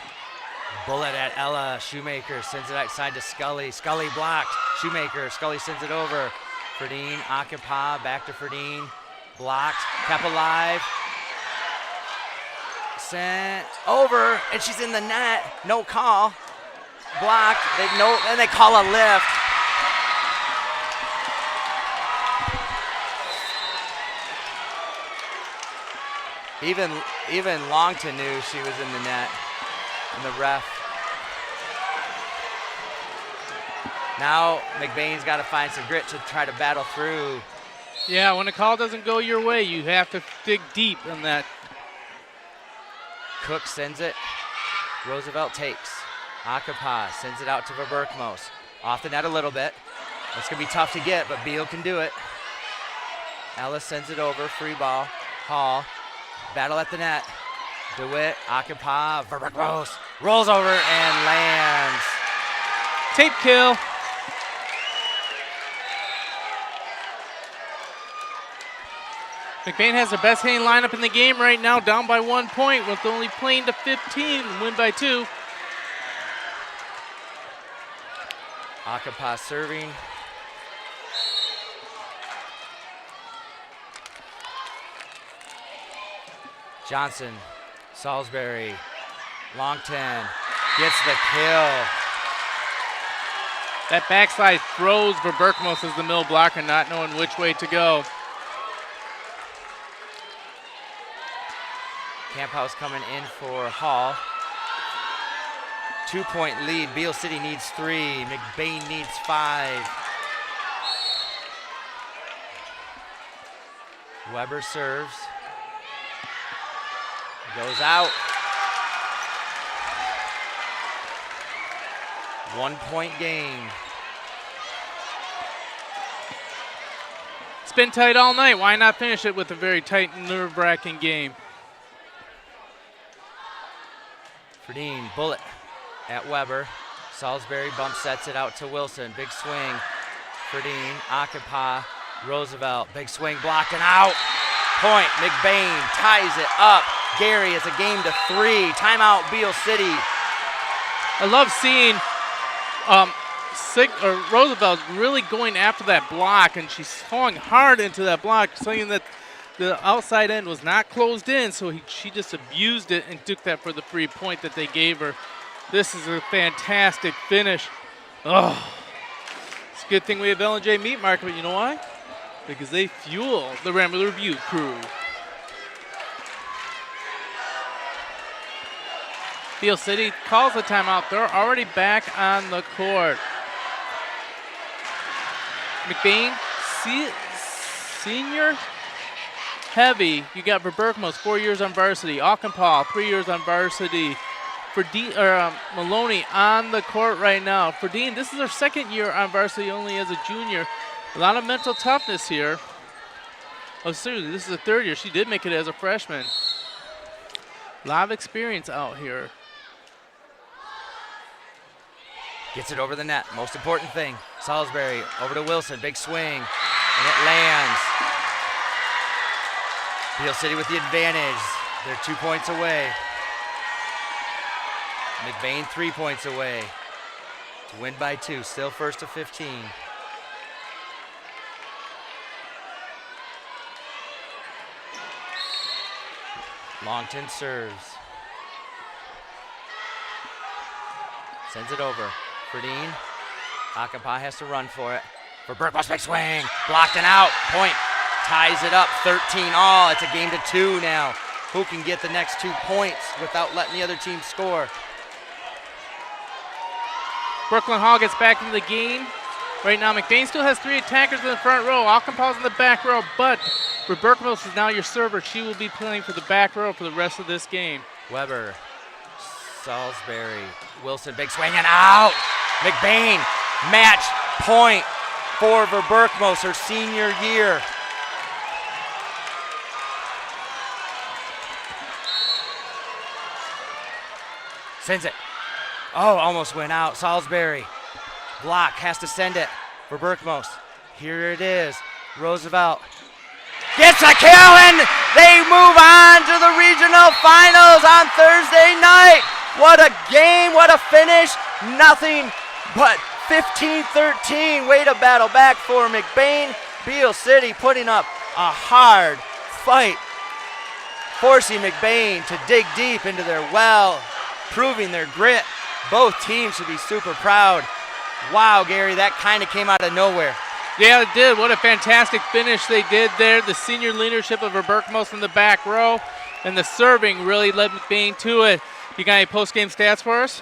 Bullet at Ella. Shoemaker sends it outside to Scully. Scully blocked. Shoemaker. Scully sends it over. Ferdine, Akinpa, back to Ferdine. Blocked. Kept alive. Sent over, and she's in the net. No call. Blocked. And they call a lift. Even Longton knew she was in the net. And the ref Now McBain's got to find some grit to try to battle through. Yeah, when a call doesn't go your way, you have to dig deep in that. Cook sends it. Roosevelt takes. Akapa sends it out to Verberkmos. Off the net a little bit. It's going to be tough to get, but Beal can do it. Ellis sends it over. Free ball. Hall. Battle at the net. DeWitt. Akapa. Verberkmos. Rolls over and lands. Tape kill. McBain has their best hitting lineup in the game right now, down by 1 point with only playing to 15, win by 2. Akapa serving. Johnson, Salisbury, Longton gets the kill. That backslide throws Verberkmos as the middle blocker, not knowing which way to go. Camphouse coming in for Hall. 2-point lead. Beal City needs 3. McBain needs 5. Weber serves. Goes out. 1 point game. It's been tight all night. Why not finish it with a very tight, nerve-wracking game? Ferdine, bullet at Weber. Salisbury bump sets it out to Wilson. Big swing. Ferdine, Akapa, Roosevelt. Big swing blocked and out. Point. McBain ties it up. Gary, it's a game to 3. Timeout, Beal City. I love seeing Roosevelt really going after that block, and she's throwing hard into that block, saying that the outside end was not closed in, so she just abused it and took that for the free point that they gave her. This is a fantastic finish. Oh, it's a good thing we have L&J Meat Market, but you know why? Because they fuel the Rambler Review crew. Beal City calls the timeout. They're already back on the court. McBain, senior heavy. You got Verberkmos, 4 years on varsity. Aukenpaul, 3 years on varsity. For Maloney on the court right now. For Dean, this is her 2nd year on varsity, only as a junior. A lot of mental toughness here. Oh, seriously, this is the 3rd year. She did make it as a freshman. A lot of experience out here. Gets it over the net. Most important thing. Salisbury over to Wilson. Big swing. And it lands. Beal City with the advantage. They're 2 points away. McBain 3 points away to win by 2. Still first to 15. Longton serves. Sends it over. Ferdine. Akapa has to run for it. Verberkmos, big swing. Blocked and out. Point. Ties it up. 13 all. It's a game to 2 now. Who can get the next 2 points without letting the other team score? Brooklyn Hall gets back into the game. Right now, McBain still has 3 attackers in the front row. Aukenpaul's in the back row, but Verberkmos is now your server. She will be playing for the back row for the rest of this game. Weber, Salisbury, Wilson, big swing and out. McBain, match point for Verberkmos, her senior year. Sends it. Oh, almost went out. Salisbury. Block has to send it for Verberkmos. Here it is. Roosevelt gets a kill, and they move on to the regional finals on Thursday night. What a game, what a finish. Nothing but 15-13. Way to battle back for McBain. Beal City putting up a hard fight, forcing McBain to dig deep into their well, proving their grit. Both teams should be super proud. Wow, Gary, that kind of came out of nowhere. Yeah, it did. What a fantastic finish they did there. The senior leadership of Verberkmos in the back row, and the serving really led McBain to it. You got any post-game stats for us?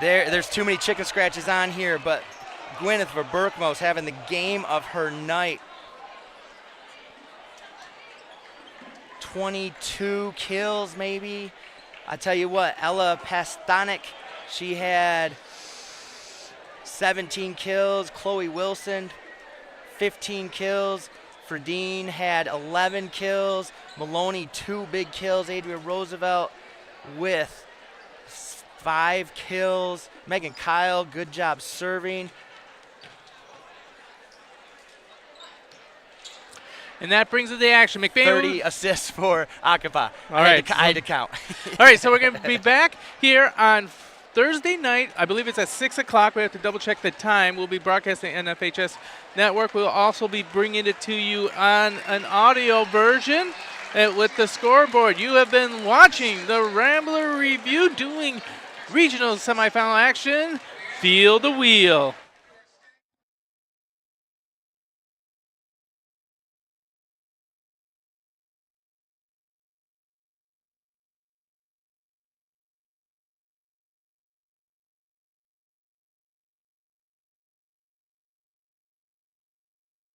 There's too many chicken scratches on here, but Gwyneth Verberkmos having the game of her night. 22 kills, maybe. I tell you what, Ella Pastanik, she had 17 kills. Chloe Wilson, 15 kills. Fredine had 11 kills. Maloney, 2 big kills. Adria Roosevelt with 5 kills. Megan Kyle, good job serving. And that brings us the action. McBain. 30 assists for Akapa. All right. I had to count. All right, so we're going to be back here on Thursday night. I believe it's at 6 o'clock. We have to double check the time. We'll be broadcasting NFHS Network. We'll also be bringing it to you on an audio version with the scoreboard. You have been watching the Rambler Review doing regional semifinal action. Feel the wheel.